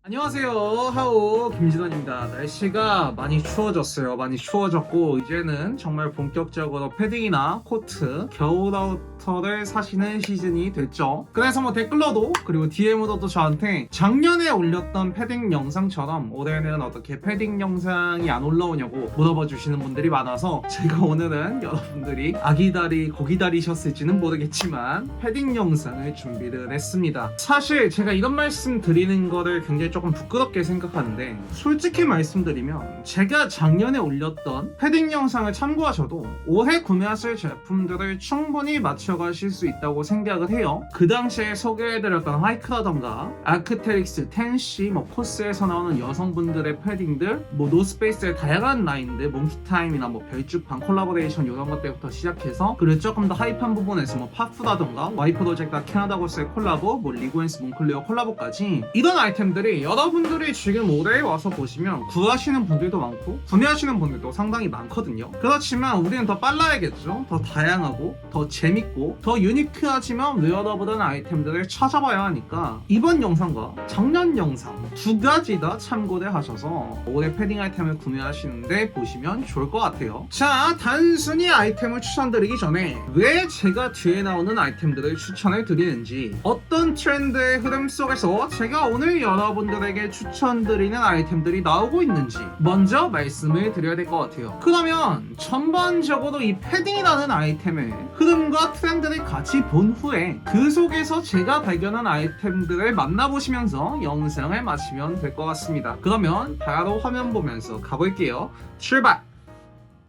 안녕하세요, 하오 김진원입니다. 날씨가 많이 추워졌어요. 많이 추워졌고, 이제는 정말 본격적으로 패딩이나 코트, 겨울 아우터를 사시는 시즌이 됐죠. 그래서 뭐 댓글로도 그리고 DM으로도 저한테 작년에 올렸던 패딩 영상처럼 올해는 어떻게 패딩 영상이 안 올라오냐고 물어봐 주시는 분들이 많아서, 제가 오늘은 여러분들이 아기다리 고기다리셨을지는 모르겠지만 패딩 영상을 준비를 했습니다. 사실 제가 이런 말씀 드리는 거를 굉장히 조금 부끄럽게 생각하는데, 솔직히 말씀드리면 제가 작년에 올렸던 패딩 영상을 참고하셔도 올해 구매하실 제품들을 충분히 맞춰가실 수 있다고 생각을 해요. 그 당시에 소개해드렸던 하이크라던가 아크테릭스, 텐시, 뭐 코스에서 나오는 여성분들의 패딩들, 뭐 노스페이스의 다양한 라인들, 몽키타임이나 뭐 별주판 콜라보레이션 이런 것들부터 시작해서, 그리고 조금 더 하이판 부분에서 뭐 파프라던가 Y 프로젝트와 캐나다거스의 콜라보, 뭐 리고엔스 몽클레어 콜라보까지, 이런 아이템들이 여러분들이 지금 올해 와서 보시면 구하시는 분들도 많고 구매하시는 분들도 상당히 많거든요. 그렇지만 우리는 더 빨라야겠죠. 더 다양하고 더 재밌고 더 유니크하지만 웨어러블한 아이템들을 찾아봐야 하니까, 이번 영상과 작년 영상 두 가지 다 참고를 하셔서 올해 패딩 아이템을 구매하시는데 보시면 좋을 것 같아요. 자, 단순히 아이템을 추천드리기 전에 왜 제가 뒤에 나오는 아이템들을 추천을 드리는지, 어떤 트렌드의 흐름 속에서 제가 오늘 여러분들에게 추천드리는 아이템들이 나오고 있는지 먼저 말씀을 드려야 될 것 같아요. 그러면 전반적으로 이 패딩이라는 아이템의 흐름과 트렌드를 같이 본 후에 그 속에서 제가 발견한 아이템들을 만나보시면서 영상을 마치면 될 것 같습니다. 그러면 바로 화면 보면서 가볼게요. 출발!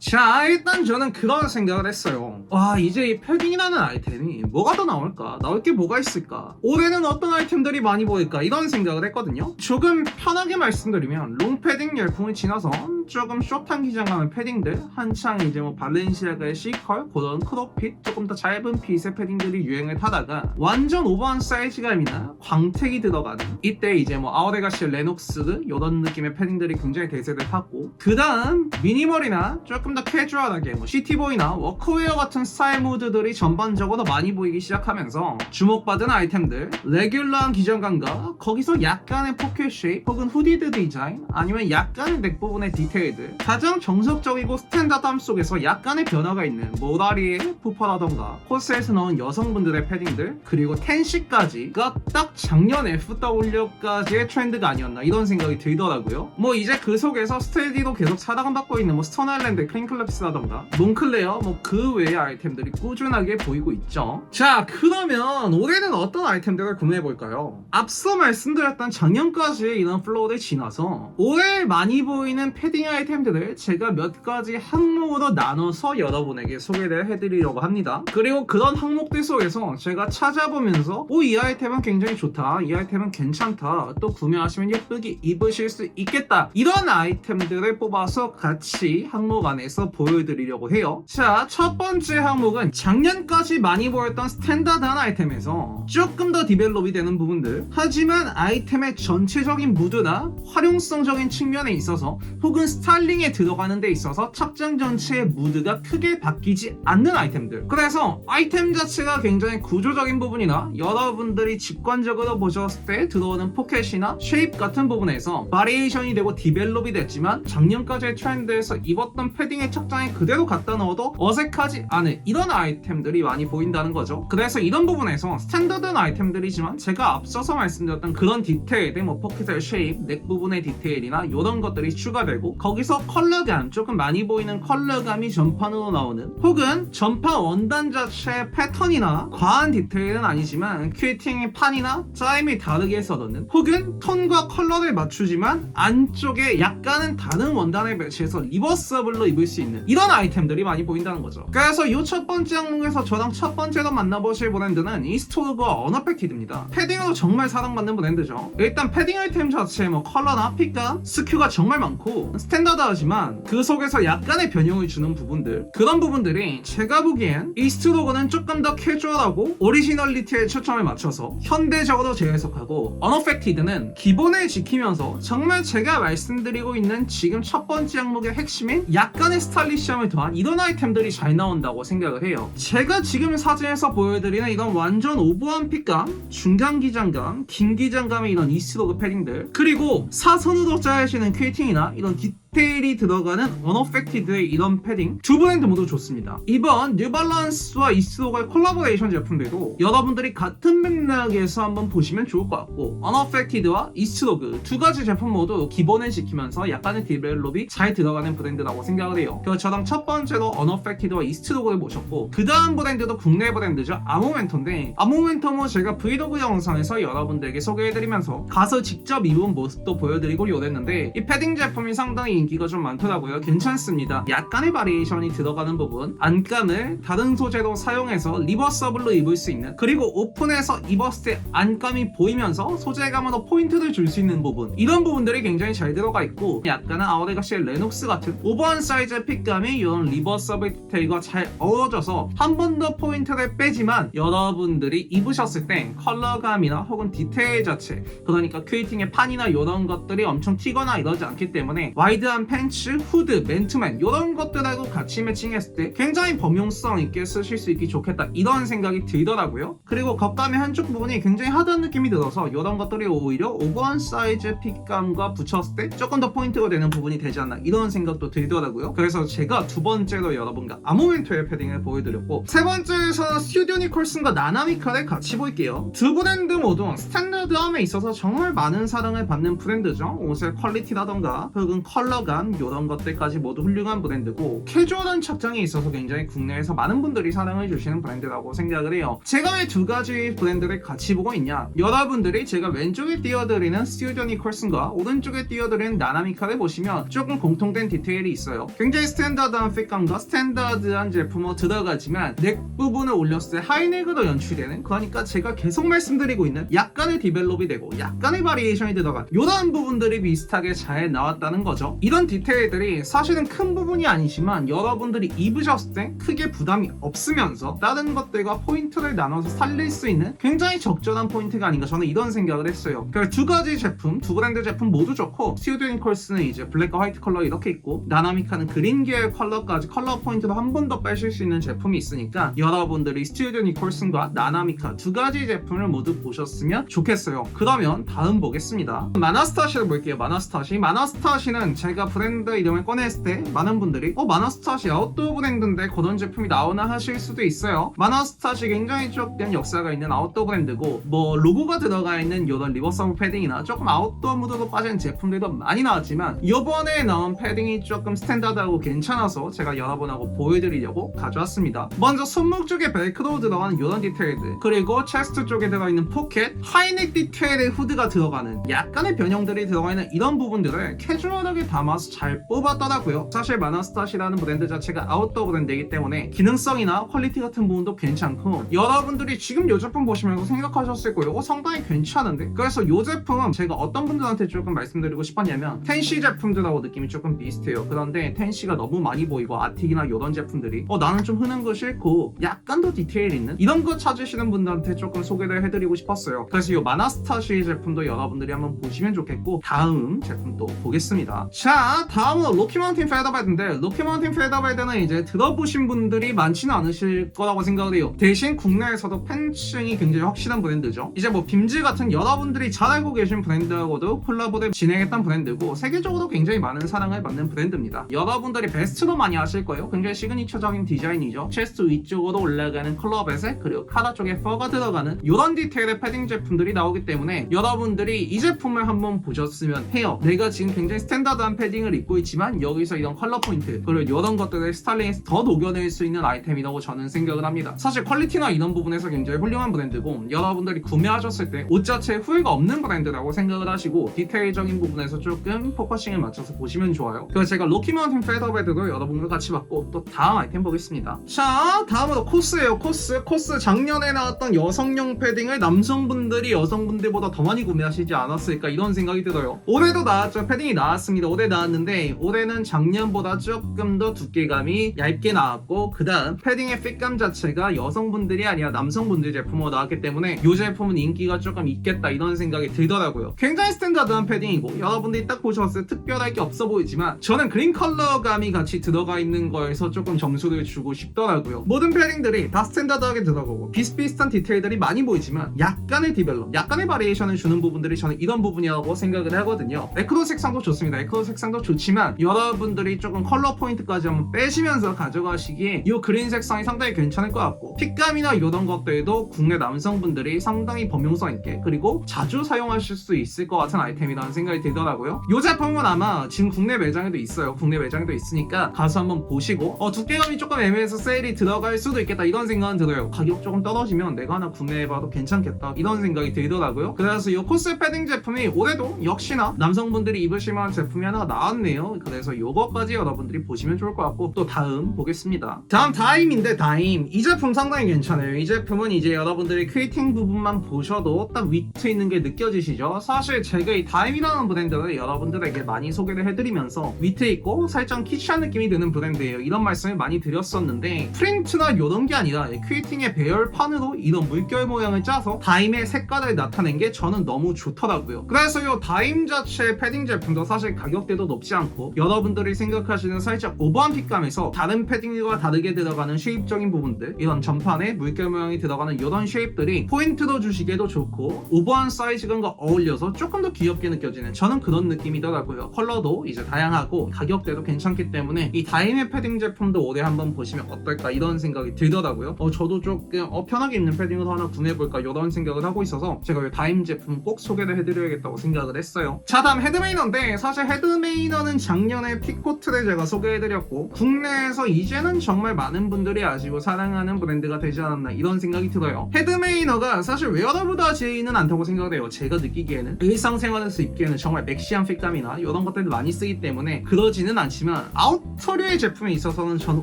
자, 일단 저는 그런 생각을 했어요. 와, 이제 이 패딩이라는 아이템이 뭐가 더 나올까? 나올 게 뭐가 있을까? 올해는 어떤 아이템들이 많이 보일까? 이런 생각을 했거든요. 조금 편하게 말씀드리면 롱패딩 열풍이 지나서 조금 숏한 기장감의 패딩들, 한창 이제 뭐 발렌시아가의 C컬, 그런 크롭핏, 조금 더 짧은 핏의 패딩들이 유행을 타다가 완전 오버한 사이즈감이나 광택이 들어가는 이때 이제 뭐 아우레가시 레녹스 이런 느낌의 패딩들이 굉장히 대세를 탔고, 그 다음 미니멀이나 조금 더 캐주얼하게 뭐 시티보이나 워크웨어 같은 스타일 무드들이 전반적으로 많이 보이기 시작하면서 주목받은 아이템들, 레귤러한 기장감과 거기서 약간의 포켓 쉐입 혹은 후디드 디자인, 아니면 약간의 넥 부분의 디테일들, 가장 정석적이고 스탠다드함 속에서 약간의 변화가 있는 모다리의 푸퍼라던가 코스에서 넣은 여성분들의 패딩들, 그리고 텐시까지가 딱 작년 FW까지의 트렌드가 아니었나 이런 생각이 들더라고요. 뭐 이제 그 속에서 스테디도 계속 사랑받고 있는 뭐 스톤 아일랜드 클린클럽스라던가 몽클레어 뭐 그 외의 아이템들이 꾸준하게 보이고 있죠. 자, 그러면 올해는 어떤 아이템들을 구매해볼까요? 앞서 말씀드렸던 작년까지의 이런 플로우를 지나서 올해 많이 보이는 패딩 아이템들을 제가 몇 가지 항목으로 나눠서 여러분에게 소개를 해드리려고 합니다. 그리고 그런 항목들 속에서 제가 찾아보면서 이 아이템은 굉장히 좋다, 이 아이템은 괜찮다, 또 구매하시면 예쁘게 입으실 수 있겠다, 이런 아이템들을 뽑아서 같이 항목 안에서 보여드리려고 해요. 자, 첫 번째 항목은 작년까지 많이 보였던 스탠다드한 아이템에서 조금 더 디벨롭이 되는 부분들, 하지만 아이템의 전체적인 무드나 활용성적인 측면에 있어서 혹은 스타일링에 들어가는 데 있어서 착장 전체의 무드가 크게 바뀌지 않는 아이템들. 그래서 아이템 자체가 굉장히 구조적인 부분이나 여러분들이 직관적으로 보셨을 때 들어오는 포켓이나 쉐입 같은 부분에서 바리에이션이 되고 디벨롭이 됐지만 작년까지의 트렌드에서 입었던 패딩의 착장에 그대로 갖다 넣어도 어색하지 않은 이런 아이템들이 많이 보인다는 거죠. 그래서 이런 부분에서 스탠더드한 아이템들이지만 제가 앞서서 말씀드렸던 그런 디테일들, 뭐 포켓의 쉐입, 넥 부분의 디테일이나 이런 것들이 추가되고, 거기서 컬러감, 조금 많이 보이는 컬러감이 전판으로 나오는, 혹은 전판 원단 자체의 패턴이나 과한 디테일은 아니지만 큐팅의 판이나 짜임이 다르게 써놓는, 혹은 톤과 컬러를 맞추지만 안쪽에 약간은 다른 원단을 배치해서 리버서블로 입을 수 있는 이런 아이템들이 많이 보인다는 거죠. 그래서 이 첫 번째 항목에서 저랑 첫 번째로 만나보실 브랜드는 이스토르그와 언어팩티드입니다. 패딩으로 정말 사랑받는 브랜드죠. 일단 패딩 아이템 자체 뭐 컬러나 핏감, 스큐가 정말 많고 스탠다드하지만 그 속에서 약간의 변형을 주는 부분들, 그런 부분들이 제가 보기엔 이스토르그는 조금 더 캐주얼하고 오리지널리티에 초점을 맞춰서 현대적으로 재해석하고, 언어팩티드는 기본을 지키면서 정말 제가 말씀드리고 있는 지금 첫 번째 항목의 핵심인 약간의 스타일리시함을 더한 이런 아이템들이 잘 나온다고 생각을 해요. 제가 지금 사진에서 보여드리는 이런 완전 오버한 핏감, 중간 기장감, 긴 기장감의 이런 이스토르그 패딩들, 그리고 사선으로 짜여지는 퀘팅이나 이런 디테일이 들어가는 언어팩티드의 이런 패딩, 두 브랜드 모두 좋습니다. 이번 뉴발란스와 이스토르그의 콜라보레이션 제품들도 여러분들이 같은 맥락에서 한번 보시면 좋을 것 같고, 언어팩티드와 이스토르그 두 가지 제품 모두 기본을 지키면서 약간의 디벨롭이 잘 들어가는 브랜드라고 생각을 해요. 그래서 저랑 첫 번째로 언어팩티드와 이스토르그를 모셨고, 그 다음 브랜드도 국내 브랜드죠. 아모멘토인데, 아모멘토는 제가 브이로그 영상에서 여러분들에게 소개해드리면서 가서 직접 입은 모습도 보여드리고 이랬는데, 이 패딩 제품이 상당히 인기가 좀 많더라고요. 괜찮습니다. 약간의 바리에이션이 들어가는 부분, 안감을 다른 소재로 사용해서 리버서블로 입을 수 있는, 그리고 오픈해서 입었을 때 안감이 보이면서 소재감으로 포인트를 줄 수 있는 부분, 이런 부분들이 굉장히 잘 들어가 있고, 약간은 아우레가시의 레녹스 같은 오버한 사이즈의 핏감이 이런 리버서블 디테일과 잘 어우러져서 한 번 더 포인트를 빼지만 여러분들이 입으셨을 때 컬러감이나 혹은 디테일 자체, 그러니까 큐이팅의 판이나 이런 것들이 엄청 튀거나 이러지 않기 때문에 와이드한 팬츠, 후드, 맨투맨 이런 것들하고 같이 매칭했을 때 굉장히 범용성 있게 쓰실 수 있기 좋겠다, 이런 생각이 들더라고요. 그리고 겉감의 한쪽 부분이 굉장히 하드한 느낌이 들어서 이런 것들이 오히려 오버한 사이즈 핏감과 붙였을 때 조금 더 포인트가 되는 부분이 되지 않나, 이런 생각도 들더라고요. 그래서 제가 두 번째로 여러분과 아모멘토의 패딩을 보여드렸고, 세 번째에서 스튜디오 니콜슨과 나나미카를 같이 볼게요. 두 브랜드 모두 스탠다드함에 있어서 정말 많은 사랑을 받는 브랜드죠. 옷의 퀄리티라던가 혹은 컬러 컬러감 이런 것들까지 모두 훌륭한 브랜드고 캐주얼한 착장에 있어서 굉장히 국내에서 많은 분들이 사랑을 주시는 브랜드라고 생각을 해요. 제가 왜 두 가지 브랜드를 같이 보고 있냐, 여러분들이 제가 왼쪽에 띄워드리는 스튜디오 니콜슨과 오른쪽에 띄워드리는 나나미카를 보시면 조금 공통된 디테일이 있어요. 굉장히 스탠다드한 핏감과 스탠다드한 제품으로 들어가지만 넥 부분을 올렸을 때 하이넥으로 연출되는, 그러니까 제가 계속 말씀드리고 있는 약간의 디벨롭이 되고 약간의 바리에이션이 들어간 이런 부분들이 비슷하게 잘 나왔다는 거죠. 이런 디테일들이 사실은 큰 부분이 아니지만 여러분들이 입으셨을 때 크게 부담이 없으면서 다른 것들과 포인트를 나눠서 살릴 수 있는 굉장히 적절한 포인트가 아닌가, 저는 이런 생각을 했어요. 그래서 두 가지 제품, 두 브랜드 제품 모두 좋고, 스튜디오 니콜스는 이제 블랙과 화이트 컬러 이렇게 있고, 나나미카는 그린 계열 컬러까지 컬러 포인트로 한 번 더 빼실 수 있는 제품이 있으니까 여러분들이 스튜디오 니콜슨과 나나미카 두 가지 제품을 모두 보셨으면 좋겠어요. 그러면 다음 보겠습니다. 마나스타시를 볼게요. 마나스타시는 제가 브랜드 이름을 꺼냈을 때 많은 분들이 마나스타시 아웃도어 브랜드인데 그런 제품이 나오나 하실 수도 있어요. 마나스타시 굉장히 조금 역사가 있는 아웃도어 브랜드고, 뭐 로고가 들어가 있는 이런 리버서브 패딩이나 조금 아웃도어 무드로 빠진 제품들도 많이 나왔지만 이번에 나온 패딩이 조금 스탠다드하고 괜찮아서 제가 여러분하고 보여드리려고 가져왔습니다. 먼저 손목 쪽에 벨크로 들어가는 이런 디테일들, 그리고 체스트 쪽에 들어있는 포켓, 하이넥 디테일의 후드가 들어가는 약간의 변형들이 들어가 있는 이런 부분들을 캐주얼하게 담아서 잘 뽑았더라고요. 사실 마나스타시라는 브랜드 자체가 아웃도어 브랜드이기 때문에 기능성이나 퀄리티 같은 부분도 괜찮고, 여러분들이 지금 이 제품 보시면서 생각하셨을 거예요. 상당히 괜찮은데? 그래서 이 제품 제가 어떤 분들한테 조금 말씀드리고 싶었냐면, 텐시 제품들하고 느낌이 조금 비슷해요. 그런데 텐시가 너무 많이 보이고 아틱이나 이런 제품들이 나는 좀 흐는 거 싫고 약간 더 디테일 있는 이런 거 찾으시는 분들한테 조금 소개를 해드리고 싶었어요. 그래서 이 마나스타시 제품도 여러분들이 한번 보시면 좋겠고, 다음 제품도 보겠습니다. 자, 다음은 로키마운틴 페더베드인데, 로키마운틴 페더베드는 이제 들어보신 분들이 많지는 않으실 거라고 생각을 해요. 대신 국내에서도 팬층이 굉장히 확실한 브랜드죠. 이제 뭐 빔즈 같은 여러분들이 잘 알고 계신 브랜드하고도 콜라보를 진행했던 브랜드고, 세계적으로 굉장히 많은 사랑을 받는 브랜드입니다. 여러분들이 베스트로 많이 아실 거예요. 굉장히 시그니처적인 디자인이죠. 체스트 위쪽으로 올라가는 컬러 베색, 그리고 카라 쪽에 퍼가 들어가는 이런 디테일의 패딩 제품들이 나오기 때문에 여러분들이 이 제품을 한번 보셨으면 해요. 내가 지금 굉장히 스탠다드한 패딩을 입고 있지만 여기서 이런 컬러 포인트, 그리고 이런 것들을 스타일링에서 더 녹여낼 수 있는 아이템이라고 저는 생각을 합니다. 사실 퀄리티나 이런 부분에서 굉장히 훌륭한 브랜드고, 여러분들이 구매하셨을 때 옷 자체에 후회가 없는 브랜드라고 생각을 하시고, 디테일적인 부분에서 조금 포커싱을 맞춰서 보시면 좋아요. 그래서 제가 로키마운틴 페더베드도 여러분과 같이 봤고, 또 다음 아이템 보겠습니다. 자, 다음으로 코스예요. 코스 작년에 나왔던 여성용 패딩을 남성분들이 여성분들보다 더 많이 구매하시지 않았을까, 이런 생각이 들어요. 올해도 나왔죠. 패딩이 나왔습니다. 올해 나왔는데 올해는 작년보다 조금 더 두께감이 얇게 나왔고, 그 다음 패딩의 핏감 자체가 여성분들이 아니라 남성분들 제품으로 나왔기 때문에 이 제품은 인기가 조금 있겠다, 이런 생각이 들더라고요. 굉장히 스탠다드한 패딩이고, 여러분들이 딱 보셨을 때 특별할 게 없어 보이지만 저는 그린 컬러감이 같이 들어가 있는 거에서 조금 점수를 주고 싶더라고요. 모든 패딩들이 다 스탠다드하게 들어가고 비슷비슷한 디테일들이 많이 보이지만 약간의 디벨롭, 약간의 바리에이션을 주는 부분들이 저는 이런 부분이라고 생각을 하거든요. 에크로 색상도 좋습니다. 에크로 색상도 좋지만 여러분들이 조금 컬러 포인트까지 한번 빼시면서 가져가시기에 이 그린 색상이 상당히 괜찮을 것 같고, 핏감이나 이런 것들도 국내 남성분들이 상당히 범용성 있게 그리고 자주 사용하실 수 있을 것 같은 아이템이라는 생각이 들더라고요. 이 제품은 아마 지금 국내 매장에도 있어요. 국내 매장에도 있으니까 가서 한번 보시고, 두께감이 조금 애매해서 세일이 들어갈 수도 있겠다, 이런 생각은 들어요. 가격 조금 떨어지면 내가 하나 구매해봐도 괜찮겠다, 이런 생각이 들더라고요. 그래서 이 코스 패딩 제품이 올해도 역시나 남성분들이 입으실 만한 제품이 하나 나왔네요. 그래서 이거까지 여러분들이 보시면 좋을 것 같고, 또 다음 보겠습니다. 다음 다임인데, 다임 이 제품 상당히 괜찮아요. 이 제품은 이제 여러분들이 퀘이팅 부분만 보셔도 딱 위트 있는 게 느껴지시죠? 사실 제가 이 다임이라는 브랜드를 여러분들에게 많이 소개를 해드리면서 위트 있고 살짝 키치한 느낌이 드는 브랜드예요, 이런 말씀을 많이 드렸었는데, 프린트나 이런 게 아니라 퀘이팅의 배열판으로 이런 물결 모양을 짜서 다임의 색깔을 나타낸 게 저는 너무 좋더라고요. 그래서 이 다임 자체의 패딩 제품도 사실 가격대도 높지 않고, 여러분들이 생각하시는 살짝 오버한 핏감에서 다른 패딩과 다르게 들어가는 쉐입적인 부분들, 이런 전판에 물결 모양이 들어가는 이런 쉐입들이 포인트로 주시기에도 좋고, 오버한 사이즈감과 어울려서 조금 더 귀엽게 느껴지는, 저는 그런 느낌이더라고요. 컬러도 이제 다양하고 가격대도 괜찮기 때문에 이 다임의 패딩 제품도 올해 한번 보시면 어떨까, 이런 생각이 들더라고요. 저도 조금 편하게 입는 패딩을 하나 구매해볼까, 이런 생각을 하고 있어서 제가 이 다임 제품 꼭 소개를 해드려야겠다고 생각을 했어요. 자, 다음 헤드메이너인데, 사실 헤드메이너 헤드메이너는 작년에 피코트를 제가 소개해드렸고 국내에서 이제는 정말 많은 분들이 아시고 사랑하는 브랜드가 되지 않았나 이런 생각이 들어요. 헤드메이너가 사실 웨어러블하지는 않다고 생각해요. 제가 느끼기에는 일상생활에서 입기에는 정말 맥시한 핏감이나 이런 것들을 많이 쓰기 때문에 그러지는 않지만 아우터류의 제품에 있어서는 전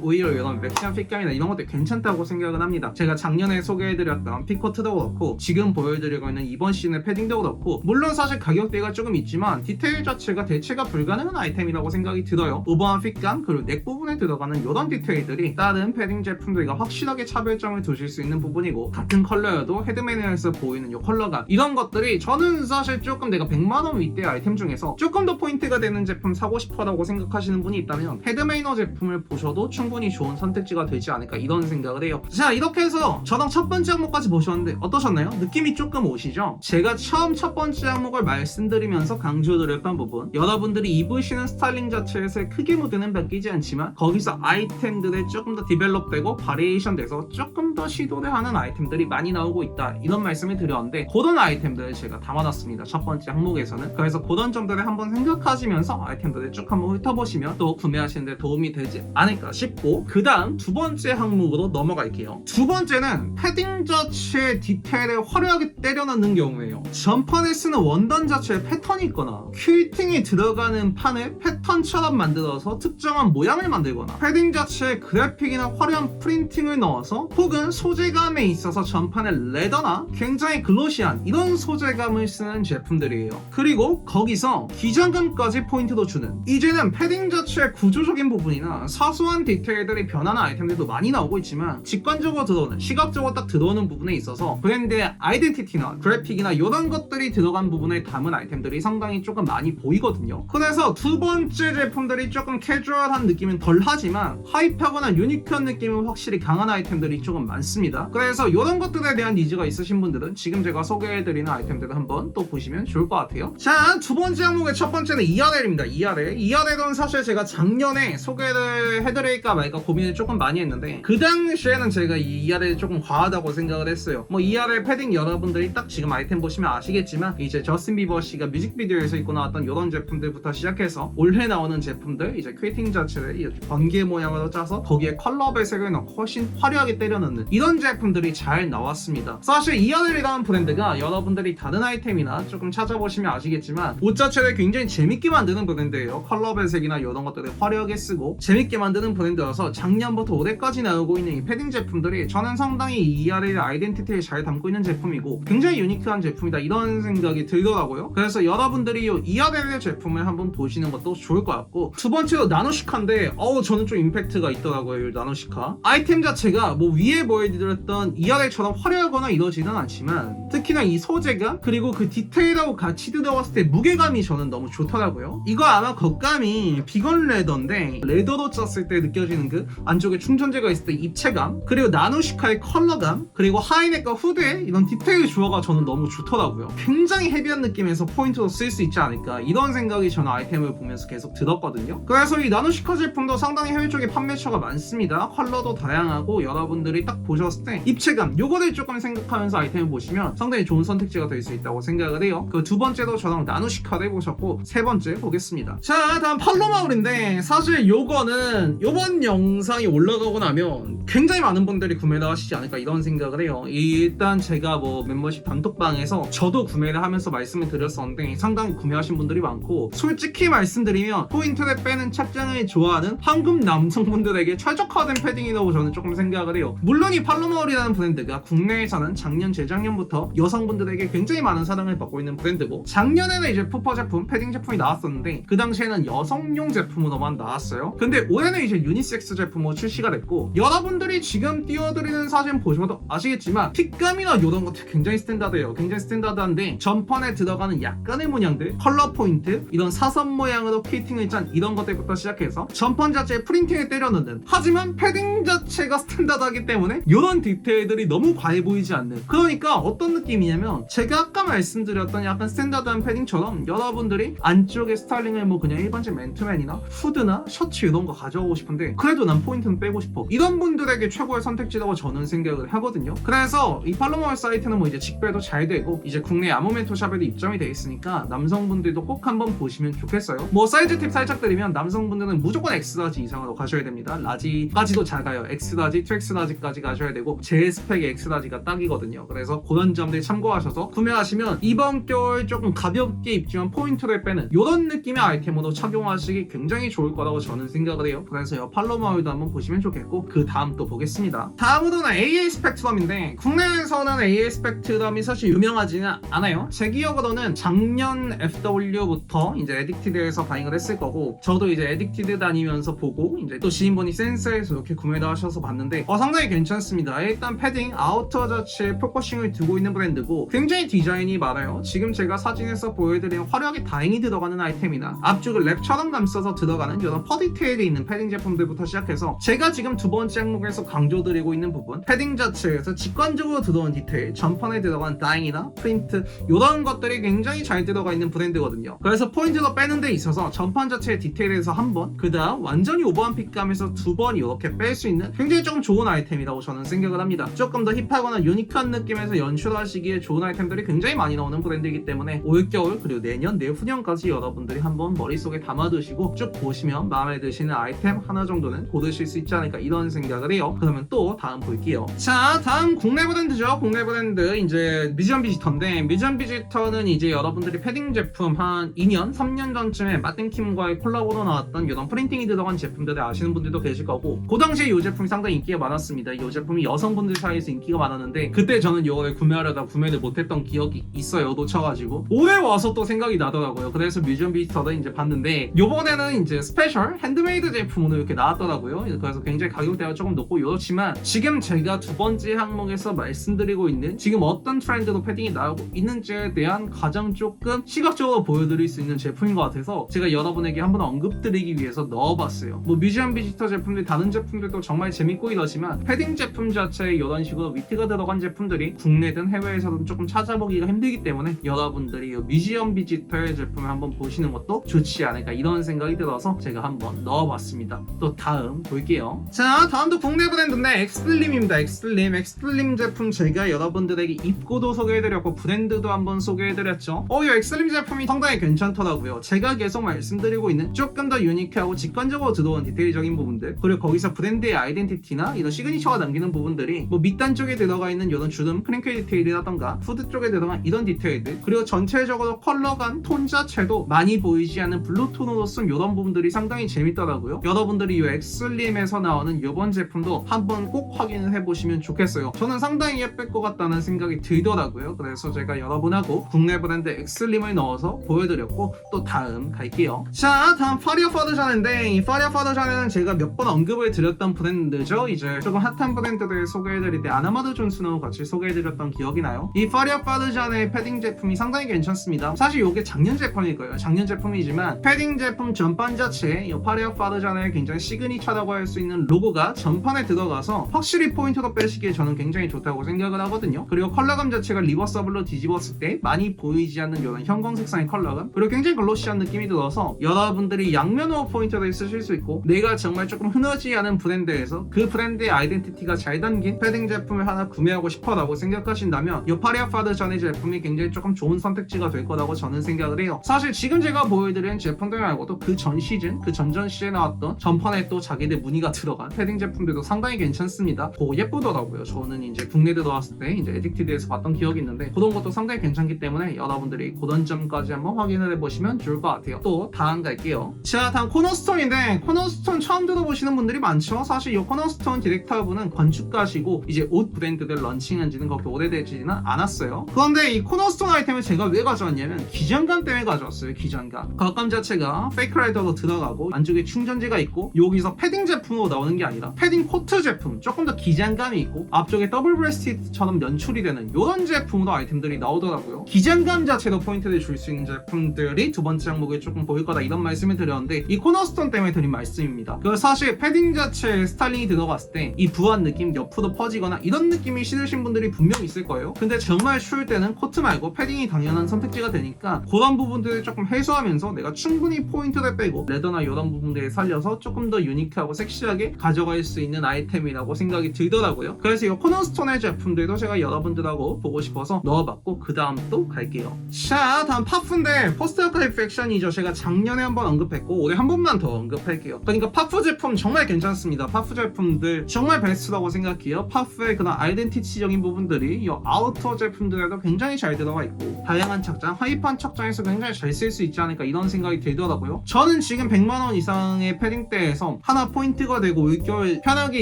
오히려 이런 맥시한 핏감이나 이런 것들 괜찮다고 생각을 합니다. 제가 작년에 소개해드렸던 피코트도 그렇고 지금 보여드리고 있는 이번 시즌의 패딩도 그렇고 물론 사실 가격대가 조금 있지만 디테일 자체가 대체가 불가능한 아이템이라고 생각이 들어요. 오버한 핏감 그리고 넥 부분에 들어가는 이런 디테일들이 다른 패딩 제품들과 확실하게 차별점을 두실 수 있는 부분이고 같은 컬러여도 헤드메이너에서 보이는 이 컬러감 이런 것들이 저는 사실 조금 내가 100만원 윗대 아이템 중에서 조금 더 포인트가 되는 제품 사고 싶어라고 생각하시는 분이 있다면 헤드메이너 제품을 보셔도 충분히 좋은 선택지가 되지 않을까 이런 생각을 해요. 자 이렇게 해서 저랑 첫 번째 항목까지 보셨는데 어떠셨나요? 느낌이 조금 오시죠? 제가 처음 첫 번째 항목을 말씀드리면서 강조드렸던 부분 여러분들이 입으시는 스타일링 자체에서 크게 무드는 바뀌지 않지만 거기서 아이템들이 조금 더 디벨롭되고 바리에이션 돼서 조금 더 시도를 하는 아이템들이 많이 나오고 있다 이런 말씀을 드렸는데 그런 아이템들을 제가 담아놨습니다. 첫 번째 항목에서는 그래서 그런 점들을 한번 생각하시면서 아이템들을 쭉 한번 훑어보시면 또 구매하시는 데 도움이 되지 않을까 싶고 그 다음 두 번째 항목으로 넘어갈게요. 두 번째는 패딩 자체의 디테일을 화려하게 때려 넣는 경우에요. 전판에 쓰는 원단 자체에 패턴이 있거나 퀼팅이 들어가는 판을 패턴처럼 만들어서 특정한 모양을 만들거나 패딩 자체에 그래픽이나 화려한 프린팅을 넣어서 혹은 소재감에 있어서 전판에 레더나 굉장히 글로시한 이런 소재감을 쓰는 제품들이에요. 그리고 거기서 기장감까지 포인트도 주는 이제는 패딩 자체의 구조적인 부분이나 사소한 디테일들이 변하는 아이템들도 많이 나오고 있지만 직관적으로 들어오는 시각적으로 딱 들어오는 부분에 있어서 브랜드의 아이덴티티나 그래픽이나 이런 것들이 들어간 부분을 담은 아이템들이 상당히 조금 많이 보이거든요. 그래서 두 번째 제품들이 조금 캐주얼한 느낌은 덜 하지만 하이파거나 유니크한 느낌은 확실히 강한 아이템들이 조금 많습니다. 그래서 이런 것들에 대한 니즈가 있으신 분들은 지금 제가 소개해드리는 아이템들을 한번 또 보시면 좋을 것 같아요. 자, 두 번째 항목의 첫 번째는 ERL입니다. ERL은 사실 제가 작년에 소개를 해드릴까 말까 고민을 조금 많이 했는데 그 당시에는 제가 이 ERL이 조금 과하다고 생각을 했어요. 뭐 ERL 패딩 여러분들이 딱 지금 아이템 보시면 아시겠지만 이제 저스틴 비버 씨가 뮤직비디오에서 입고 나왔던 이런 제품들부터 시작해서 올해 나오는 제품들 이제 퀘팅 자체를 이렇게 번개 모양으로 짜서 거기에 컬러 배색을 넣고 훨씬 화려하게 때려 넣는 이런 제품들이 잘 나왔습니다. 사실 ERL이라는 브랜드가 여러분들이 다른 아이템이나 조금 찾아보시면 아시겠지만 옷 자체를 굉장히 재밌게 만드는 브랜드예요. 컬러 배색이나 이런 것들을 화려하게 쓰고 재밌게 만드는 브랜드여서 작년부터 올해까지 나오고 있는 이 패딩 제품들이 저는 상당히 이 ERL의 아이덴티티를 잘 담고 있는 제품이고 굉장히 유니크한 제품이다 이런 생각이 들더라고요. 그래서 여러분들이 이 ERL의 제품을 한번 보시는 것도 좋을 것 같고 두 번째로 나노시카인데 저는 좀 임팩트가 있더라고요. 이 나노시카 아이템 자체가 뭐 위에 보여드렸던 ERL처럼 화려하거나 이러지는 않지만 특히나 이 소재가 그리고 그 디테일하고 같이 들어갔을 때 무게감이 저는 너무 좋더라고요. 이거 아마 겉감이 비건 레더인데 레더로 짰을 때 느껴지는 그 안쪽에 충전재가 있을 때 입체감 그리고 나노시카의 컬러감 그리고 하이넥과 후드의 이런 디테일 조화가 저는 너무 좋더라고요. 굉장히 헤비한 느낌에서 포인트로 쓸 수 있지 않을까 이런 생각이 저는 아이템을 보면서 계속 들었거든요. 그래서 이 나노시카 제품도 상당히 해외 쪽에 판매처가 많습니다. 컬러도 다양하고 여러분들이 딱 보셨을 때 입체감 요거를 조금 생각하면서 아이템을 보시면 상당히 좋은 선택지가 될 수 있다고 생각을 해요. 그 두 번째도 저랑 나노시카를 해보셨고 세 번째 보겠습니다. 자 다음 팔로마울인데 사실 요거는 요번 영상이 올라가고 나면 굉장히 많은 분들이 구매를 하시지 않을까 이런 생각을 해요. 일단 제가 뭐 멤버십 단톡방에서 저도 구매를 하면서 말씀을 드렸었는데 상당히 구매하신 분들이 많고 솔직히 말씀드리면 포인트를 빼는 착장을 좋아하는 황금 남성분들에게 최적화된 패딩이라고 저는 조금 생각을 해요. 물론 이 팔로마울이라는 브랜드가 국내에서는 작년 재작년부터 여성분들에게 굉장히 많은 사랑을 받고 있는 브랜드고 작년에는 이제 푸퍼 제품 패딩 제품이 나왔었는데 그 당시에는 여성용 제품으로만 나왔어요. 근데 올해는 이제 유니섹스 제품으로 출시가 됐고 여러분들이 지금 띄워드리는 사진 보셔도 아시겠지만 핏감이나 이런 것들 굉장히 스탠다드예요. 굉장히 스탠다드한데 전판에 들어가는 약간의 문양들 컬러 포인트 이런 사선 모양으로 피팅을 짠 이런 것들부터 시작해서 전판 자체에 프린팅을 때려 넣는 하지만 패딩 자체가 스탠다드하기 때문에 이런 디테일들이 너무 과해 보이지 않는 그러니까 어떤 느낌이냐면 제가 아까 말씀드렸던 약간 스탠다드한 패딩처럼 여러분들이 안쪽에 스타일링을 뭐 그냥 일반적 맨투맨이나 후드나 셔츠 이런 거 가져오고 싶은데 그래도 난 포인트는 빼고 싶어 이런 분들에게 최고의 선택지라고 저는 생각을 하거든요. 그래서 이 팔로마울 사이트는 뭐 이제 직배도 잘 되고 이제 국내 아모멘토 샵에도 입점이 돼 있으니까 남성분들도 꼭 한번 보시면 좋겠어요. 좋겠어요. 뭐 사이즈 팁 살짝 드리면 남성분들은 무조건 X라지 이상으로 가셔야 됩니다. 라지까지도 작아요. X라지, 2X라지까지 가셔야 되고 제 스펙의 X라지가 딱이거든요. 그래서 그런 점들 참고하셔서 구매하시면 이번 겨울 조금 가볍게 입지만 포인트를 빼는 이런 느낌의 아이템으로 착용하시기 굉장히 좋을 거라고 저는 생각을 해요. 그래서 팔로마울도 한번 보시면 좋겠고 그 다음 또 보겠습니다. 다음으로는 AA 스펙트럼인데 국내에서는 AA 스펙트럼이 사실 유명하지는 않아요. 제 기억으로는 작년 FW부터 이제 에딕티드에서 발행을 했을 거고 저도 이제 에딕티드 다니면서 보고 이제 또 지인분이 센스에서 이렇게 구매를 하셔서 봤는데 상당히 괜찮습니다. 일단 패딩 아우터 자체에 포커싱을 두고 있는 브랜드고 굉장히 디자인이 많아요. 지금 제가 사진에서 보여드린 화려하게 다행히 들어가는 아이템이나 앞쪽을 랩처럼 감싸서 들어가는 이런 퍼 디테일이 있는 패딩 제품들부터 시작해서 제가 지금 두 번째 항목에서 강조드리고 있는 부분 패딩 자체에서 직관적으로 들어온 디테일 전판에 들어간 다잉이나 프린트 이런 것들이 굉장히 잘 들어가 있는 브랜드거든요. 그래서 포인트로 빼는 데 있어서 전판 자체의 디테일에서 한 번 그 다음 완전히 오버한 핏감에서 두 번 이렇게 뺄 수 있는 굉장히 조금 좋은 아이템이라고 저는 생각을 합니다. 조금 더 힙하거나 유니크한 느낌에서 연출하시기에 좋은 아이템들이 굉장히 많이 나오는 브랜드이기 때문에 올겨울 그리고 내년 내후년까지 여러분들이 한번 머릿속에 담아두시고 쭉 보시면 마음에 드시는 아이템 하나 정도는 고르실 수 있지 않을까 이런 생각을 해요. 그러면 또 다음 볼게요. 자 다음 국내 브랜드죠. 국내 브랜드 이제 뮤지엄 비지터인데 뮤지엄 비지터는 이제 여러분들이 패딩 제품 한 2년 3년 전쯤에 마틴킴과의 콜라보로 나왔던 이런 프린팅이 들어간 제품들을 아시는 분들도 계실 거고 그 당시에 이 제품이 상당히 인기가 많았습니다. 이 제품이 여성분들 사이에서 인기가 많았는데 그때 저는 이거를 구매하려다 구매를 못했던 기억이 있어요. 놓쳐가지고 올해 와서 또 생각이 나더라고요. 그래서 뮤지엄 비지터를 이제 봤는데 요번에는 이제 스페셜 핸드메이드 제품으로 이렇게 나왔더라고요. 그래서 굉장히 가격대가 조금 높고 이렇지만 지금 제가 두 번째 항목에서 말씀드리고 있는 지금 어떤 트렌드로 패딩이 나오고 있는지에 대한 가장 조금 시각적으로 보여드릴 수 있는 제품인 것 같아서 제가 여러분에게 한번 언급드리기 위해서 넣어봤어요. 뭐 뮤지엄 비지터 제품들 다른 제품들도 정말 재밌고 이러지만 패딩 제품 자체에 이런 식으로 위트가 들어간 제품들이 국내든 해외에서든 조금 찾아보기가 힘들기 때문에 여러분들이 이 뮤지엄 비지터의 제품을 한번 보시는 것도 좋지 않을까 이런 생각이 들어서 제가 한번 넣어봤습니다. 또 다음 볼게요. 자 다음도 국내 브랜드인데 엑스플림입니다. 엑스플림 제품 제가 여러분들에게 입고도 소개해드렸고 브랜드도 한번 소개해드렸죠. 이 엑스플림 제품이 상당히 괜찮더라고요. 제가 계속 말씀드리고 있는 조금 더 유니크하고 직관적으로 들어온 디테일적인 부분들 그리고 거기서 브랜드의 아이덴티티나 이런 시그니처가 남기는 부분들이 뭐 밑단 쪽에 들어가 있는 이런 주름 크링클 디테일이라던가 후드 쪽에 들어간 이런 디테일들 그리고 전체적으로 컬러감 톤 자체도 많이 보이지 않는 블루톤으로 쓴 이런 부분들이 상당히 재밌더라고요. 여러분들이 이 엑슬림에서 나오는 이번 제품도 한번 꼭 확인을 해보시면 좋겠어요. 저는 상당히 예쁠 것 같다는 생각이 들더라고요. 그래서 제가 여러분하고 국내 브랜드 엑슬림을 넣어서 보여드렸고 또 다음 갈게요. 자 다음 파리어 파드잔인데 이 파리어 파드잔은 제가 몇 번 언급을 드렸던 브랜드죠. 이제 조금 핫한 브랜드들 소개해드릴 때 아나마드 존슨하고 같이 소개해드렸던 기억이 나요. 이 파리어 파드잔의 패딩 제품이 상당히 괜찮습니다. 사실 이게 작년 제품일 거예요. 작년 제품이지만 패딩 제품 전판 자체에 이 파리어 파드잔의 굉장히 시그니처라고 할 수 있는 로고가 전판에 들어가서 확실히 포인트로 빼시기에 저는 굉장히 좋다고 생각을 하거든요. 그리고 컬러감 자체가 리버서블로 뒤집었을 때 많이 보이지 않는 이런 형광 색상의 컬러감 그리고 굉장히 글로시한 느낌이 들어서 여러분들이 양면으로 포인트를 쓰실 수 있고 내가 정말 조금 흔하지 않은 브랜드에서 그 브랜드의 아이덴티티가 잘 담긴 패딩 제품을 하나 구매하고 싶어라고 생각하신다면 이 파리어 파드잔의 제품이 굉장히 조금 좋은 선택지가 될 거라고 저는 생각을 해요. 사실 지금 제가 보여드린 제품들 말고도 그 전 시즌, 그 전전 시즌에 나왔던 전판에 또 자기들 무늬가 들어간 패딩 제품들도 상당히 괜찮습니다. 예쁘더라고요. 저는 이제 국내 들어왔을 때 이제 에딕티드에서 봤던 기억이 있는데 그런 것도 상당히 괜찮기 때문에 여러분들이 그런 점까지 한번 확인을 해보시면 좋을 것 같아요. 또 다음 갈게요. 자 다음 코너스톤인데 코너스톤 처음 들어보시는 분들이 많죠. 사실 이 코너스톤 디렉터분은 건축가시고 이제 옷 브랜드들 런칭한 지는 그렇게 오래되지는 않았어요. 그런데 이 코너스톤 아이템을 제가 왜 가져왔냐면 기장감 때문에 가져왔어요. 기장감. 겉감 자체가 페이크 라이더로 들어가고 안쪽에 충전지가 있고 여기서 패딩 제품으로 나오는 게 아니라 패딩 코트 제품 조금 더 기장감이 있고 앞쪽에 더블 브레스트처럼 연출이 되는 이런 제품으로 아이템들이 나오더라고요. 기장감 자체로 포인트를 줄 수 있는 제품들이 두 번째 항목에 조금 보일 거다 이런 말씀을 드렸는데 이 코너스톤 때문에 드린 말씀입니다. 그 사실 패딩 자체에 스타일링이 들어갔을 때 이 부한 느낌 옆으로 퍼지거나 이런 느낌이 싫으신 분들이 분명 있을 거예요. 근데 정말 추울 때는 코트 말고 패딩이 당연한 선택지가 되니까 그런 부분들을 조금 해소하면서 내가 충분히 포인트를 빼고 레더나 이런 부분들을 살려서 조금 더 유니크하고 섹시하게 가져갈 수 있는 아이템이라고 생각이 들더라고요. 그래서 이 코너스톤의 제품들도 제가 여러분들하고 보고 싶어서 넣어봤고 그 다음 또 갈게요. 자 다음 파프인데 포스트 아카이프 컬렉션이죠. 제가 작년에 한번 언급했고 올해 한 번만 더 언급할게요. 그러니까 파프 제품 정말 괜찮습니다. 파프 제품들 정말 베스트라고 생각해요. 파프의 그런 아이덴티티적인 부분들이 이 아우터 제품들에도 굉장히 잘 들어가 있고 다양한 착장, 하이판 착장에서 굉장히 잘 쓸 수 있지 않을까 이런 생각이 들더라고요. 저는 지금 100만원 이상의 패딩대에서 하나 포인트가 되고 올겨울 편하게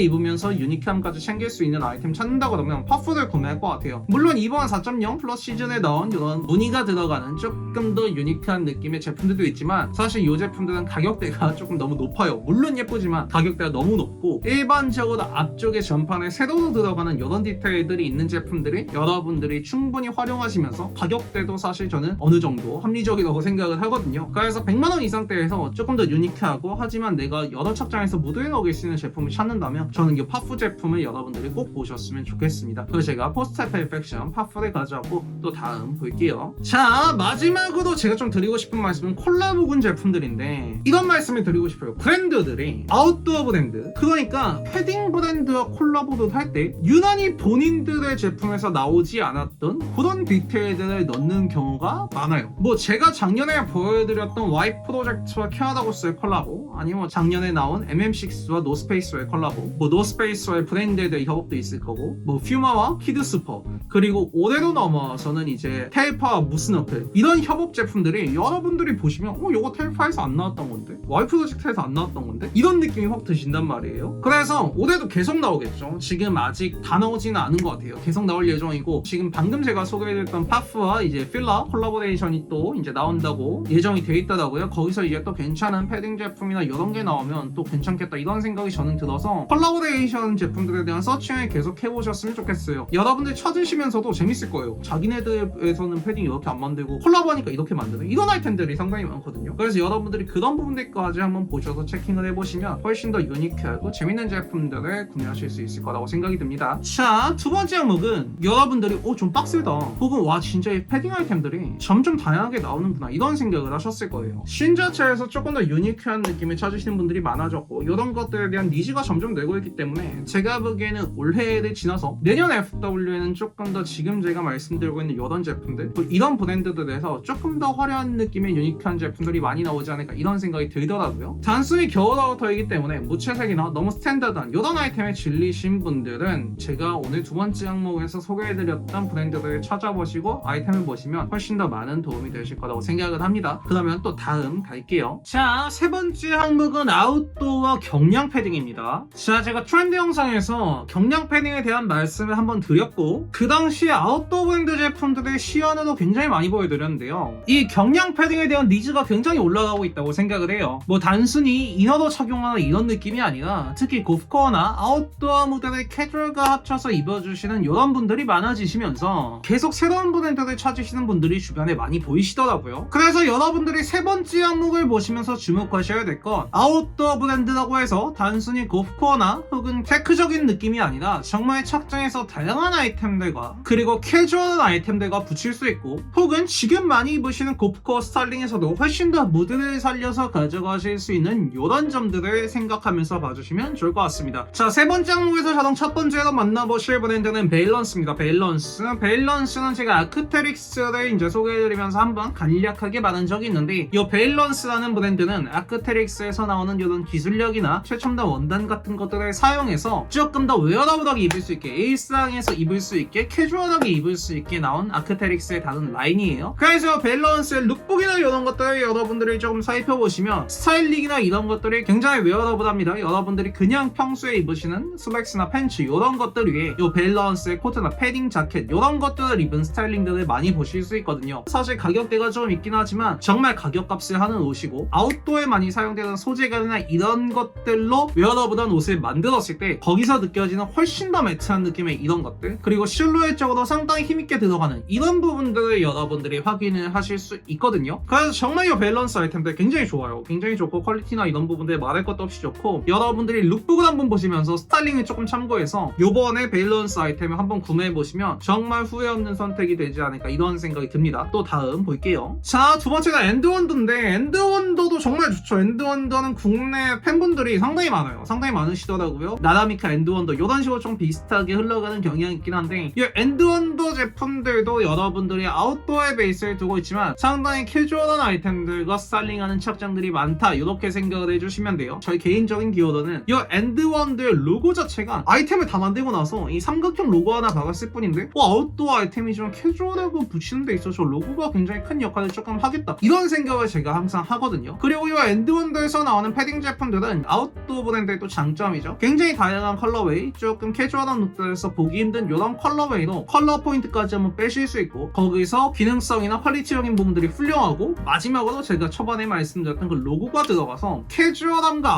입으면서 유니크함까지 챙길 수 있는 아이템 찾는다 그러면 파프를 구매할 것 같아요. 물론 이번 4.0 플러스 시즌에 나온 이런 무늬가 들어가는 조금 더 유니크한 느낌의 제품들도 있지만 사실 이 제품들은 가격대가 조금 너무 높아요. 물론 예쁘지만 가격대가 너무 높고 일반적으로 앞쪽에 전판에 세로로 들어가는 이런 디테일들이 있는 제품들이 여러분들이 충분히 활용하시면서 가격대도 사실 저는 어느 정도 합리적이라고 생각을 하거든요. 그래서 100만원 이상대에서 조금 더 유니크하고 하지만 내가 여러 착장에서 무드에 넣을 수 있는 제품을 찾는다면 저는 이 파프 제품을 여러분들이 꼭 보셨으면 좋겠습니다. 그래서 제가 포스트 퍼펙션 파프를 가져왔고 또 다음 볼게요. 자, 마지막으로 제가 좀 드리고 싶은 말씀은 콜라보군 제품들인데 이런 말씀을 드리고 싶어요. 브랜드들이 아웃도어 브랜드, 그러니까 패딩 브랜드와 콜라보를 할 때 유난히 본인들의 제품에서 나오지 않았던 그런 디테일들을 넣는 경우가 많아요. 뭐 제가 작년에 보여드렸던 Y 프로젝트와 캐나다고스의 콜라보, 아니면 작년에 나온 MM6와 노스페이스와의 콜라보, 뭐 노스페이스와의 브랜드에 대한 협업도 있을 거고, 뭐 퓨마와 키드스퍼, 그리고 올해로 넘어서는 이제 텔파와 무스너클, 이런 협업 제품들이 여러분들이 보시면 이거 텔파에서 안 나왔던 건데, Y 프로젝트에서 안 나왔던 건데, 이런 느낌이 확 드신단 말이에요. 그래서 올해도 계속 나오겠죠. 지금 아직 다 나오지는 않은 것 같아요. 계속 나올 예정이고, 지금 방금 제가 소개해드렸던 파프와 이제 필라 콜라보레이션이 또 이제 나온다고 예정이 돼 있더라고요. 거기서 이제 또 괜찮은 패딩 제품이나 이런 게 나오면 또 괜찮겠다 이런 생각이 저는 들어서 콜라보레이션 제품들에 대한 서칭을 계속 해보셨으면 좋겠어요. 여러분들 찾으시면서도 재밌을 거예요. 자기네들에서는 패딩 이렇게 안 만들고 콜라보하니까 이렇게 만드는 이런 아이템들이 상당히 많거든요. 그래서 여러분들이 그런 부분들까지 한번 보셔서 체킹을 해보시면 훨씬 더 유니크하고 재밌는 제품들을 구매하실 수 있을 거라고 생각이 듭니다. 자, 두 번째 항목은 여러분들이 좀 빡세다, 혹은 와 진짜 이 패딩 아이템들이 점점 다양하게 나오는구나 이런 생각을 하셨을 거예요. 신 자체에서 조금 더 유니크한 느낌을 찾으시는 분들이 많아졌고 이런 것들에 대한 니즈가 점점 늘고 있기 때문에 제가 보기에는 올해를 지나서 내년 FW에는 조금 더 지금 제가 말씀드리고 있는 이런 제품들, 이런 브랜드들에서 조금 더 화려한 느낌의 유니크한 제품들이 많이 나오지 않을까 이런 생각이 들더라고요. 단순히 겨울 아우터이기 때문에 무채색이나 너무 스탠다드한 이런 아이템에 질리신 분들은 제가 오늘 두 번째 항목에서 소개해드렸던 브랜드들을 찾아보시고 아이템을 보시면 훨씬 더 많은 도움이 되실 거라고 생각을 합니다. 그러면 또 다음 갈게요. 자, 세 번째 항목은 아웃도어 경량 패딩입니다. 자, 제가 트렌드 영상에서 경량 패딩에 대한 말씀을 한번 드렸고 그 당시에 아웃도어 브랜드 제품들의 시연으로 굉장히 많이 보여드렸는데요. 이 경량 패딩에 대한 니즈가 굉장히 올라가고 있다고 생각을 해요. 뭐 단순히 이너로 착용하는 이런 느낌이 아니라 특히 고프코어나 아웃도어 무대를 캐주얼과 합쳐서 입어주시는 이런 분들이 많아지시면서 계속 새로운 브랜드를 찾으시는 분들이 주변에 많이 보이시더라고요. 그래서 여러분들이 세 번째 항목을 보시면서 주목하셔야 될 건 아웃도어 브랜드라고 해서 단순히 고프코어나 혹은 테크적인 느낌이 아니라 정말 착장에서 다양한 아이템들과 그리고 캐주얼한 아이템들과 붙일 수 있고, 혹은 지금 많이 입으시는 고프코어 스타일링에서도 훨씬 더 무드를 살려서 가져가실 수 있는 이런 점들을 생각하면서 봐주시면 좋을 것 같습니다. 자, 세 번째 항목에서 자동 첫 번째로 만나보실 브랜드는 베일런스입니다. 베일런스는 제가 아크테릭스를 이제 소개해드리면서 한번 간략하게 말한 적이 있는데, 이 베일런스라는 브랜드는 아크테릭스에서 나오는 이런 기술력이나 최첨단 원단 같은 것들을 사용해서 조금 더 웨어러블하게 입을 수 있게, 일상에서 입을 수 있게, 캐주얼하게 입을 수 있게 나온 아크테릭스의 다른 라인이에요. 그래서 벨런스의 룩북이나 이런 것들을 여러분들이 조금 살펴보시면 스타일링이나 이런 것들이 굉장히 웨어러블합니다. 여러분들이 그냥 평소에 입으시는 슬랙스나 팬츠 이런 것들 위에 이 밸런스의 코트나 패딩 자켓 이런 것들을 입은 스타일링들을 많이 보실 수 있거든요. 사실 가격대가 좀 있긴 하지만 정말 가격값을 하는 옷이고, 아웃도어에 많이 사용되는 소재감이나 이런 것들로 웨어러블한 옷을 만들었을 때 거기서 느껴지는 훨씬 더 매트한 느낌의 이런 것들, 그리고 실루엣적으로 상당히 힘있게 들어가는 이런 부분들을 여러분들이 확인을 하실 수 있거든요. 그래서 정말 이 밸런스 아이템들 굉장히 좋아요. 굉장히 좋고 퀄리티나 이런 부분들 말할 것도 없이 좋고, 여러분들이 룩북을 한번 보시면서 스타일링을 조금 참고해서 요번에 밸런스 아이템을 한번 구매해보시면 정말 후회 없는 선택이 되지 않을까 이런 생각이 듭니다. 또 다음 볼게요. 자, 두 번째가 엔드원더인데, 엔드원더도 정말 좋죠. 엔드원더는 국내 팬분들이 상당히 많아요. 상당히 많으시더라고요. 나라미카 엔드원더 이런 식으로 좀 비슷하게 흘러가는 경향이 있긴 한데, 이 엔드원더 제품들도 여러분들이 아웃도어에 베이스를 두고 있지만 상당히 캐주얼 캐주얼한 아이템들과 스타일링하는 착장들이 많다 이렇게 생각을 해주시면 돼요. 저희 개인적인 기어도는 이 엔드원드의 로고 자체가 아이템을 다 만들고 나서 이 삼각형 로고 하나 박았을 뿐인데 아웃도어 아이템이지만 캐주얼하고 붙이는 데 있어서 로고가 굉장히 큰 역할을 조금 하겠다 이런 생각을 제가 항상 하거든요. 그리고 이 엔드원드에서 나오는 패딩 제품들은 아웃도어 브랜드의 또 장점이죠. 굉장히 다양한 컬러웨이, 조금 캐주얼한 룩들에서 보기 힘든 이런 컬러웨이로 컬러 포인트까지 한번 빼실 수 있고 거기서 기능성이나 퀄리티적인 부분들이 훌륭하고 마지막으로 제가 초반에 말씀드렸던 그 로고가 들어가서 캐주얼함과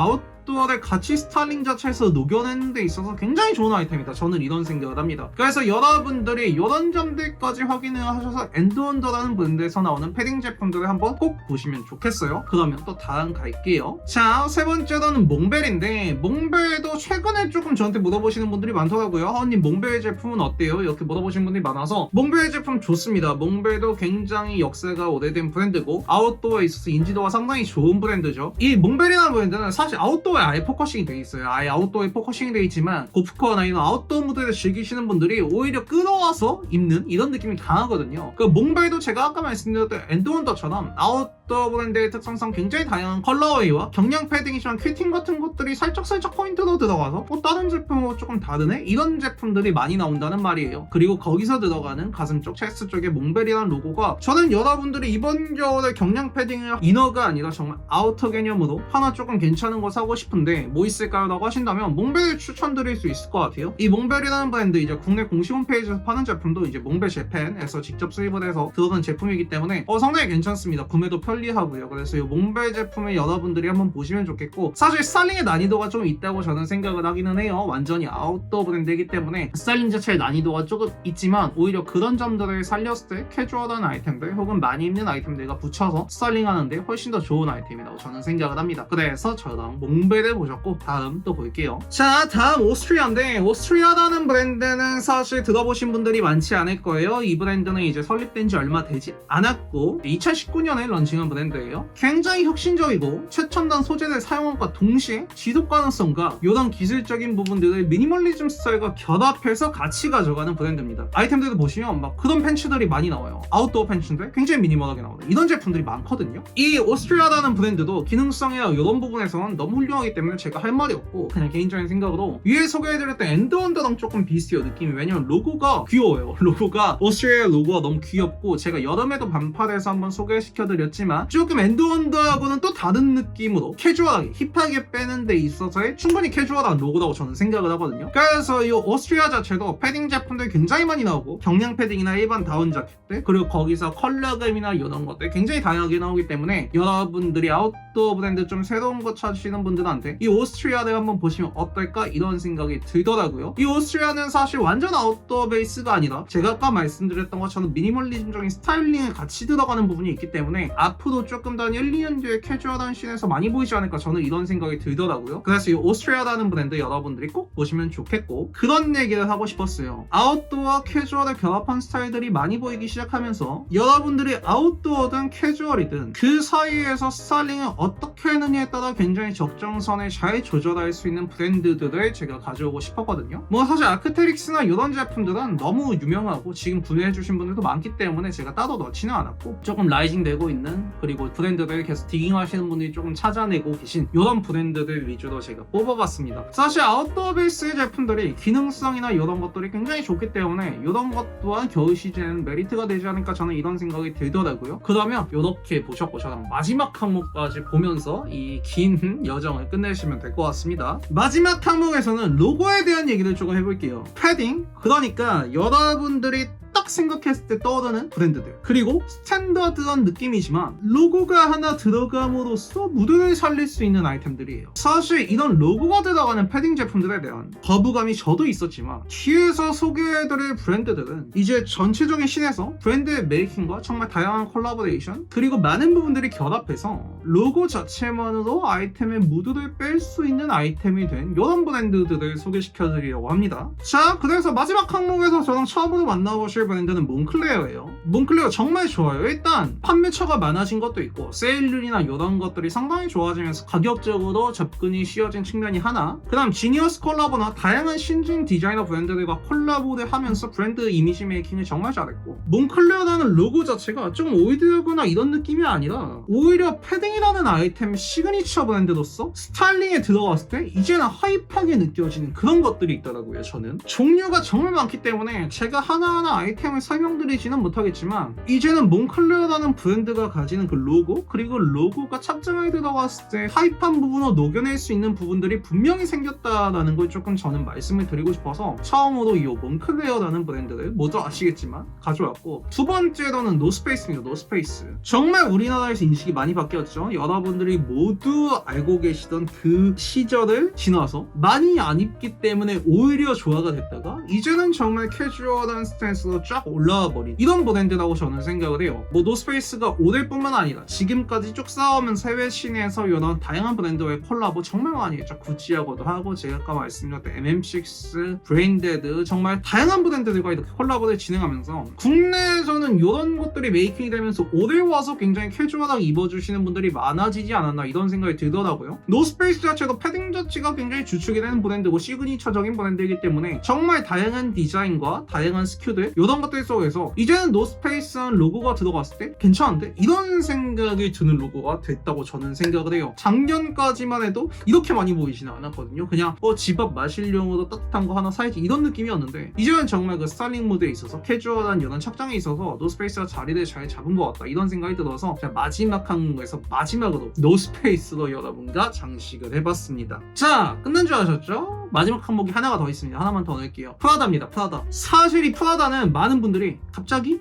아웃도어를 같이 스타일링 자체에서 녹여내는 데 있어서 굉장히 좋은 아이템이다. 저는 이런 생각을 합니다. 그래서 여러분들이 이런 점들까지 확인을 하셔서 엔드원더라는 브랜드에서 나오는 패딩 제품들을 한번 꼭 보시면 좋겠어요. 그러면 또 다음 갈게요. 자, 세 번째로는 몽벨인데 몽벨도 최근에 조금 저한테 물어보시는 분들이 많더라고요. 하원님 몽벨 제품은 어때요? 이렇게 물어보시는 분들이 많아서 몽벨 제품 좋습니다. 몽벨도 굉장히 역사가 오래된 브랜드고 아웃도어에 있어서 인지도가 상당히 좋은 브랜드죠. 이 몽벨이라는 브랜드는 사실 아웃도어에 아예 포커싱이 되어 있어요. 아예 아웃도어에 포커싱이 되어 있지만 고프코어나 이런 아웃도어 무대를 즐기시는 분들이 오히려 끌어와서 입는 이런 느낌이 강하거든요. 그 몽벨도 제가 아까 말씀드렸던 엔드원더처럼 아웃도어 브랜드의 특성상 굉장히 다양한 컬러웨이와 경량 패딩이지만 퀼팅 같은 것들이 살짝 포인트로 들어가서 다른 제품하고 조금 다르네? 이런 제품들이 많이 나온다는 말이에요. 그리고 거기서 들어가는 가슴 쪽, 체스트 쪽에 몽벨이라는 로고가 저는 여러분들이 이번 겨울에 경량 패딩을 이너가 아니라 정말 아우터 개념으로 하나 조금 괜찮은 거 사고 싶은데 뭐 있을까요? 라고 하신다면 몽벨을 추천드릴 수 있을 것 같아요. 이 몽벨이라는 브랜드 이제 국내 공식 홈페이지에서 파는 제품도 이제 몽벨 재팬에서 직접 수입을 해서 들어간 제품이기 때문에 상당히 괜찮습니다. 구매도 편리하고요. 그래서 이 몽벨 제품을 여러분들이 한번 보시면 좋겠고 사실 스타일링의 난이도가 좀 있다고 저는 생각을 하기는 해요. 완전히 아웃도어 브랜드이기 때문에 스타일링 자체의 난이도가 조금 있지만 오히려 그런 점들을 살렸을 때 캐주얼한 아이템들 혹은 많이 입는 아이템들과 붙여서 스타일링하는데 훨씬 더 좋은 아이템이라고 저는 생각을 합니다. 그래서 저랑 몽벨을 보셨고 다음 또 볼게요. 자, 다음 오스트리아인데 오스트리아라는 브랜드는 사실 들어보신 분들이 많지 않을 거예요. 이 브랜드는 이제 설립된 지 얼마 되지 않았고 2019년에 런칭한 브랜드예요. 굉장히 혁신적이고 최첨단 소재를 사용함과 동시에 지속 가능성과 이런 기술적인 부분들을 미니멀리즘 스타일과 결합해서 같이 가져가는 브랜드입니다. 아이템들도 보시면 막 그런 팬츠들이 많이 나와요. 아웃도어 팬츠인데 굉장히 미니멀하게 나오는 이런 제품들이 많거든요. 이 오스트리아라는 브랜드도 기능성이나 이런 부분에서는 너무 훌륭하기 때문에 제가 할 말이 없고 그냥 개인적인 생각으로 위에 소개해드렸던 엔드원더랑 조금 비슷해요 느낌이. 왜냐면 로고가 귀여워요. 로고가 오스트리아 로고가 너무 귀엽고 제가 여름에도 반팔에서 한번 소개시켜드렸지만 조금 엔드원더하고는 또 다른 느낌으로 캐주얼하게 힙하게 빼는 데 있어서의 충분히 캐주얼한 로고라고 저는 생각을 하거든요. 그래서 이 오스트리아 자체도 패딩 제품들 굉장히 많이 나오고 경량 패딩이나 일반 다운 자켓들 그리고 거기서 컬러감이나 이런 것들 굉장히 다양하게 나오기 때문에 여러분들이 아웃도어 브랜드 좀 새로운 거 찾으시는 분들한테 이 오스트리아를 한번 보시면 어떨까 이런 생각이 들더라고요. 이 오스트리아는 사실 완전 아웃도어 베이스가 아니라 제가 아까 말씀드렸던 것처럼 미니멀리즘적인 스타일링에 같이 들어가는 부분이 있기 때문에 앞으로 조금 더 1, 2년 뒤에 캐주얼한 씬에서 많이 보이지 않을까 저는 이런 생각이 들더라고요. 그래서 이 오스트리아라는 브랜드 여러분들이 꼭 보시면 좋겠고 그런 얘기를 하고 싶었어요. 아웃도어와 캐주얼을 결합한 스타일들이 많이 보이기 시작하면서 여러분들이 아웃도어든 캐주얼이든 그 사이에서 스타일링을 어떻게 하느냐에 따라 굉장히 적정선을 잘 조절할 수 있는 브랜드들을 제가 가져오고 싶었거든요. 뭐 사실 아크테릭스나 이런 제품들은 너무 유명하고 지금 구매해주신 분들도 많기 때문에 제가 따로 넣지는 않았고 조금 라이징 되고 있는 그리고 브랜드들 계속 디깅 하시는 분들이 조금 찾아내고 계신 이런 브랜드들 위주로 제가 뽑아봤습니다. 사실 아웃도어 베이스의 제품들이 기능성이나 이런 것들이 굉장히 좋기 때문에 이런 것 또한 겨울 시즌에는 메리트가 되지 않을까 저는 이런 생각이 들더라고요. 그러면 이렇게 보셨고 저랑 마지막 항목까지 보면서 이 긴 여정을 끝내시면 될 것 같습니다. 마지막 항목에서는 로고에 대한 얘기를 조금 해볼게요. 패딩, 그러니까 여러분들이 딱 생각했을 때 떠오르는 브랜드들 그리고 스탠다드한 느낌이지만 로고가 하나 들어감으로써 무드를 살릴 수 있는 아이템들이에요. 사실 이런 로고가 들어가는 패딩 제품들에 대한 거부감이 저도 있었지만 뒤에서 소개해드릴 브랜드들은 이제 전체적인 씬에서 브랜드의 메이킹과 정말 다양한 콜라보레이션 그리고 많은 부분들이 결합해서 로고 자체만으로 아이템의 무드를 뺄 수 있는 아이템이 된 이런 브랜드들을 소개시켜드리려고 합니다. 자, 그래서 마지막 항목에서 저랑 처음으로 만나보실 브랜드 브랜드는 몬클레어예요. 몬클레어 정말 좋아요. 일단 판매처가 많아진 것도 있고 세일률이나 이런 것들이 상당히 좋아지면서 가격적으로 접근이 쉬워진 측면이 하나, 그 다음 지니어스 콜라보나 다양한 신진 디자이너 브랜드들과 콜라보를 하면서 브랜드 이미지 메이킹을 정말 잘했고, 몬클레어라는 로고 자체가 좀 올드하거나 이런 느낌이 아니라 오히려 패딩이라는 아이템 시그니처 브랜드로서 스타일링에 들어갔을 때 이제는 하이파게 느껴지는 그런 것들이 있더라고요. 저는 종류가 정말 많기 때문에 제가 하나하나 아이템을 설명드리지는 못하겠지만, 이제는 몬클레어라는 브랜드가 가지는 그 로고, 그리고 로고가 착장에 들어갔을 때 하이판 부분을 녹여낼 수 있는 부분들이 분명히 생겼다라는 걸 조금 저는 말씀을 드리고 싶어서 처음으로 이 몬클레어라는 브랜드를 모두 아시겠지만 가져왔고, 두 번째로는 노스페이스입니다. 노스페이스 정말 우리나라에서 인식이 많이 바뀌었죠. 여러분들이 모두 알고 계시던 그 시절을 지나서 많이 안 입기 때문에 오히려 조화가 됐다가 이제는 정말 캐주얼한 스탠스로 쫙 올라와 버린 이런 브랜드라고 저는 생각을 해요. 뭐 노스페이스가 올해뿐만 아니라 지금까지 쭉 쌓아오면서 해외 시내에서 이런 다양한 브랜드와의 콜라보 정말 많이 했죠. 구찌하고도 하고, 제가 아까 말씀드렸던 MM6, 브레인데드, 정말 다양한 브랜드들과 이렇게 콜라보를 진행하면서 국내에서는 이런 것들이 메이킹이 되면서 올해 와서 굉장히 캐주얼하게 입어주시는 분들이 많아지지 않았나 이런 생각이 들더라고요. 노스페이스 자체도 패딩 자체가 굉장히 주축이 되는 브랜드고 시그니처적인 브랜드이기 때문에 정말 다양한 디자인과 다양한 스큐들 이런 것들 속에서 이제는 노스페이스한 로고가 들어갔을 때 괜찮은데? 이런 생각이 드는 로고가 됐다고 저는 생각을 해요. 작년까지만 해도 이렇게 많이 보이지는 않았거든요. 그냥 집 앞 마실용으로 따뜻한 거 하나 사야지 이런 느낌이었는데, 이제는 정말 그 스타일링 무드에 있어서 캐주얼한 이런 착장에 있어서 노스페이스가 자리를 잘 잡은 것 같다 이런 생각이 들어서 제가 마지막 항목에서 마지막으로 노스페이스로 여러분과 장식을 해봤습니다. 자, 끝난 줄 아셨죠? 마지막 항목이 하나가 더 있습니다. 하나만 더 넣을게요. 프라다입니다. 프라다. 사실 이 프라다는 많은 분들이 갑자기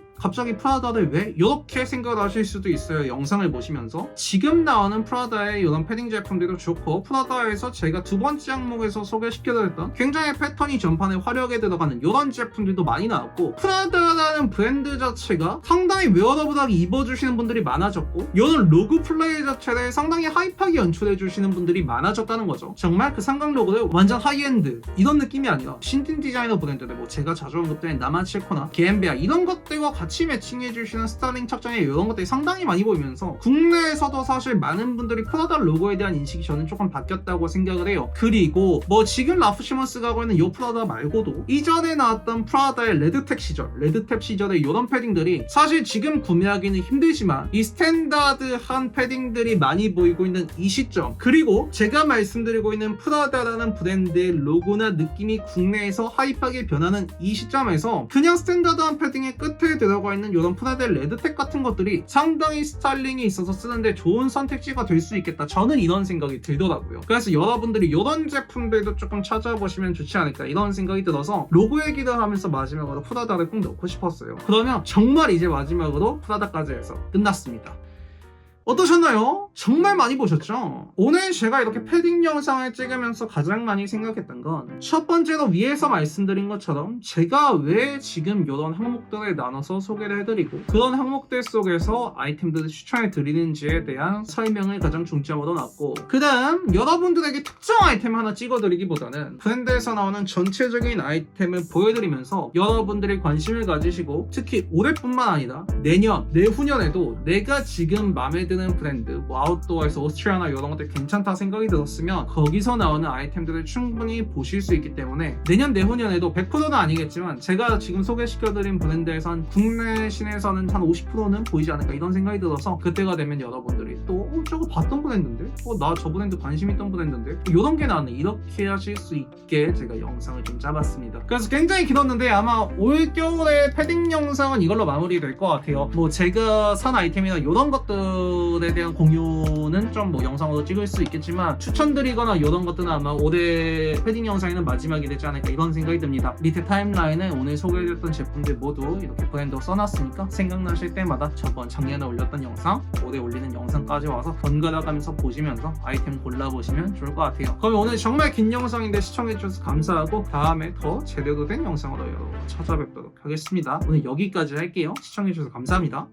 프라다를 왜? 이렇게 생각을 하실 수도 있어요. 영상을 보시면서. 지금 나오는 프라다의 이런 패딩 제품들도 좋고, 프라다에서 제가 두 번째 항목에서 소개시켜드렸던 굉장히 패턴이 전판에 화려하게 들어가는 이런 제품들도 많이 나왔고, 프라다라는 브랜드 자체가 상당히 웨어러블하게 입어주시는 분들이 많아졌고, 이런 로고 플레이 자체를 상당히 하이파게 연출해주시는 분들이 많아졌다는 거죠. 정말 그 삼각 로고를 완전 하이엔드 이런 느낌이 아니라 신진 디자이너 브랜드들, 뭐 제가 자주 언급된 나마칠코나 게엠베아 이런 것들과 같이 매칭해주시는 스타일링 착장에 이런 것들이 상당히 많이 보이면서 국내에서도 사실 많은 분들이 프라다 로고에 대한 인식이 저는 조금 바뀌었다고 생각을 해요. 그리고 뭐 지금 라프 시몬스가 하고 있는 이 프라다 말고도 이전에 나왔던 프라다의 레드탭 시절의 이런 패딩들이 사실 지금 구매하기는 힘들지만 이 스탠다드한 패딩들이 많이 보이고 있는 이 시점, 그리고 제가 말씀드리고 있는 프라다라는 브랜드의 로고나 느낌이 국내에서 하이파게 변하는 이 시점에서 그냥 스탠다드한 패딩의 끝에 들어가 있는 이런 프라다의 레드탭 같은 것들이 상당히 스타일링이 있어서 쓰는데 좋은 선택지가 될 수 있겠다, 저는 이런 생각이 들더라고요. 그래서 여러분들이 이런 제품들도 조금 찾아보시면 좋지 않을까 이런 생각이 들어서 로고 얘기를 하면서 마지막으로 프라다를 꼭 넣고 싶었어요. 그러면 정말 이제 마지막으로 프라다까지 해서 끝났습니다. 어떠셨나요? 정말 많이 보셨죠? 오늘 제가 이렇게 패딩 영상을 찍으면서 가장 많이 생각했던 건, 첫 번째로 위에서 말씀드린 것처럼 제가 왜 지금 이런 항목들을 나눠서 소개를 해드리고 그런 항목들 속에서 아이템들을 추천해 드리는지에 대한 설명을 가장 중점으로 놨고, 그 다음 여러분들에게 특정 아이템 하나 찍어드리기보다는 브랜드에서 나오는 전체적인 아이템을 보여드리면서 여러분들이 관심을 가지시고, 특히 올해뿐만 아니라 내년, 내후년에도 내가 지금 마음에 드는 브랜드, 뭐 아웃도어에서 오스트리아나 이런 것들 괜찮다 생각이 들었으면 거기서 나오는 아이템들을 충분히 보실 수 있기 때문에 내년 내후년에도 100%는 아니겠지만 제가 지금 소개시켜드린 브랜드에서 한 국내 시내에서는 한 50%는 보이지 않을까 이런 생각이 들어서, 그때가 되면 여러분들이 또 저거 봤던 브랜드인데? 나 저 브랜드 관심 있던 브랜드인데? 이런 게 나왔네, 이렇게 하실 수 있게 제가 영상을 좀 짜봤습니다. 그래서 굉장히 길었는데 아마 올 겨울에 패딩 영상은 이걸로 마무리될 것 같아요. 뭐 제가 산 아이템이나 이런 것들에 대한 공유는 좀 뭐 영상으로 찍을 수 있겠지만 추천드리거나 이런 것들은 아마 올해 패딩 영상에는 마지막이 되지 않을까 이런 생각이 듭니다. 밑에 타임라인에 오늘 소개해드렸던 제품들 모두 이렇게 브랜드 써놨으니까 생각나실 때마다 작년에 올렸던 영상, 올해 올리는 영상까지 와서 번갈아가면서 보시면서 아이템 골라보시면 좋을 것 같아요. 그럼 오늘 정말 긴 영상인데 시청해주셔서 감사하고 다음에 더 제대로 된 영상으로 여러분 찾아뵙도록 하겠습니다. 오늘 여기까지 할게요. 시청해주셔서 감사합니다.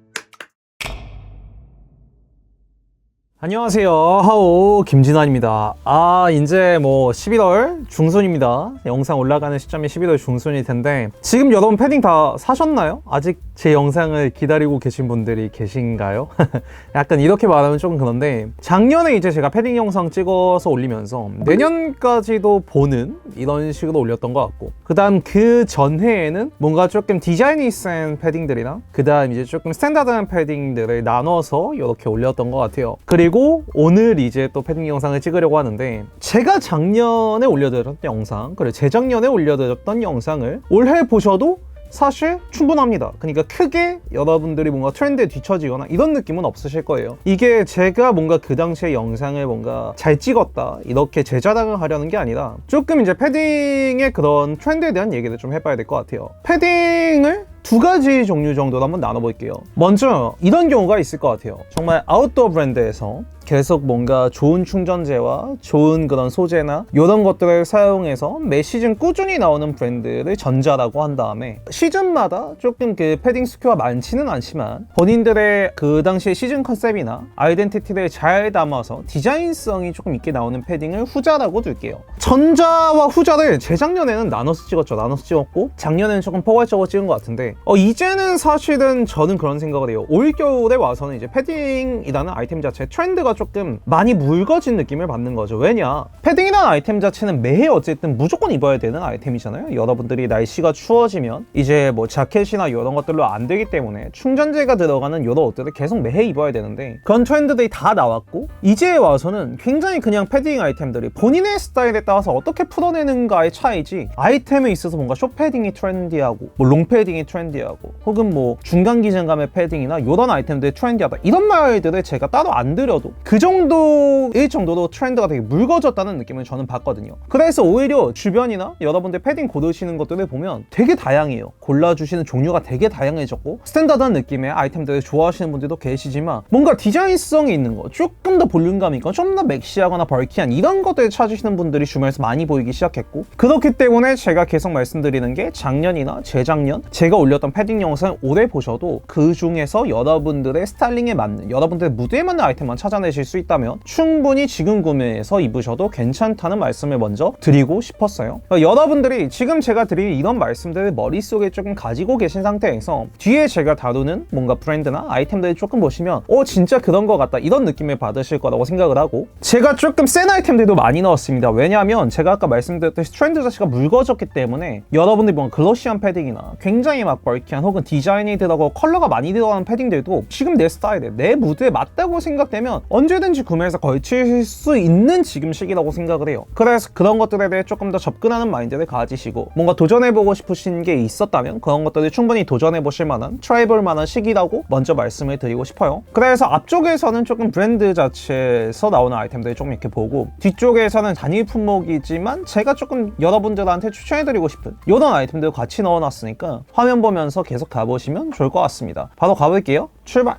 안녕하세요. 하오 김진환입니다. 이제 뭐 11월 중순입니다. 영상 올라가는 시점이 11월 중순일 텐데 지금 여러분 패딩 다 사셨나요? 아직 제 영상을 기다리고 계신 분들이 계신가요? 약간 이렇게 말하면 조금 그런데 작년에 이제 제가 패딩 영상 찍어서 올리면서 내년까지도 보는 이런 식으로 올렸던 것 같고 그 다음 그 전해에는 뭔가 조금 디자인이 센 패딩들이나 그 다음 이제 조금 스탠다드한 패딩들을 나눠서 이렇게 올렸던 것 같아요. 그리고 오늘 이제 또 패딩 영상을 찍으려고 하는데 제가 작년에 올려드렸던 영상 그리고 재작년에 올려드렸던 영상을 올해 보셔도 사실 충분합니다. 그러니까 크게 여러분들이 뭔가 트렌드에 뒤처지거나 이런 느낌은 없으실 거예요. 이게 제가 뭔가 그 당시에 영상을 뭔가 잘 찍었다 이렇게 재자랑을 하려는 게 아니라 조금 이제 패딩의 그런 트렌드에 대한 얘기를 좀 해봐야 될 것 같아요. 패딩을 두 가지 종류 정도로 한번 나눠볼게요. 먼저 이런 경우가 있을 것 같아요. 정말 아웃도어 브랜드에서 계속 뭔가 좋은 충전재와 좋은 그런 소재나 이런 것들을 사용해서 매 시즌 꾸준히 나오는 브랜드를 전자라고 한 다음에 시즌마다 조금 그 패딩 스큐가 많지는 않지만 본인들의 그 당시의 시즌 컨셉이나 아이덴티티를 잘 담아서 디자인성이 조금 있게 나오는 패딩을 후자라고 둘게요. 전자와 후자를 재작년에는 나눠서 찍었죠. 나눠서 찍었고 작년에는 조금 포괄적으로 찍은 것 같은데 이제는 사실은 저는 그런 생각을 해요. 올겨울에 와서는 이제 패딩이라는 아이템 자체 트렌드가 조금 많이 묽어진 느낌을 받는 거죠. 왜냐? 패딩이라는 아이템 자체는 매해 어쨌든 무조건 입어야 되는 아이템이잖아요. 여러분들이 날씨가 추워지면 이제 뭐 자켓이나 이런 것들로 안 되기 때문에 충전재가 들어가는 이런 옷들을 계속 매해 입어야 되는데 그런 트렌드들이 다 나왔고 이제 와서는 굉장히 그냥 패딩 아이템들이 본인의 스타일에 따라서 어떻게 풀어내는가의 차이지 아이템에 있어서 뭔가 숏패딩이 트렌디하고 뭐 롱패딩이 트렌디하고 혹은 뭐 중간 기장감의 패딩이나 이런 아이템들이 트렌디하다 이런 말들을 제가 따로 안 드려도 그 정도일 정도로 트렌드가 되게 묽어졌다는 느낌을 저는 받거든요. 그래서 오히려 주변이나 여러분들 패딩 고르시는 것들을 보면 되게 다양해요. 골라주시는 종류가 되게 다양해졌고 스탠다드한 느낌의 아이템들을 좋아하시는 분들도 계시지만 뭔가 디자인성이 있는 거 조금 더 볼륨감 있거나 좀 더 맥시하거나 벌키한 이런 것들을 찾으시는 분들이 주변에서 많이 보이기 시작했고 그렇기 때문에 제가 계속 말씀드리는 게 작년이나 재작년 제가 올렸던 패딩 영상 오래 보셔도 그 중에서 여러분들의 스타일링에 맞는 여러분들의 무드에 맞는 아이템만 찾아내실 수 있다면 충분히 지금 구매해서 입으셔도 괜찮다는 말씀을 먼저 드리고 싶었어요. 여러분들이 지금 제가 드린 이런 말씀들을 머릿속에 조금 가지고 계신 상태에서 뒤에 제가 다루는 뭔가 브랜드나 아이템들을 조금 보시면 진짜 그런 것 같다 이런 느낌을 받으실 거라고 생각을 하고 제가 조금 센 아이템들도 많이 넣었습니다. 왜냐하면 제가 아까 말씀드렸듯이 트렌드 자체가 묽어졌기 때문에 여러분들이 뭔가 글로시한 패딩이나 굉장히 막 벌키한 혹은 디자인이 들어가고 컬러가 많이 들어가는 패딩들도 지금 내 스타일에 내 무드에 맞다고 생각되면 언제든지 구매해서 걸칠 수 있는 지금 시기라고 생각을 해요. 그래서 그런 것들에 대해 조금 더 접근하는 마인드를 가지시고 뭔가 도전해보고 싶으신 게 있었다면 그런 것들을 충분히 도전해보실 만한 트라이볼 만한 시기라고 먼저 말씀을 드리고 싶어요. 그래서 앞쪽에서는 조금 브랜드 자체에서 나오는 아이템들을 조금 이렇게 보고 뒤쪽에서는 단일 품목이지만 제가 조금 여러분들한테 추천해드리고 싶은 이런 아이템들 같이 넣어놨으니까 화면 보면서 계속 가보시면 좋을 것 같습니다. 바로 가볼게요. 출발!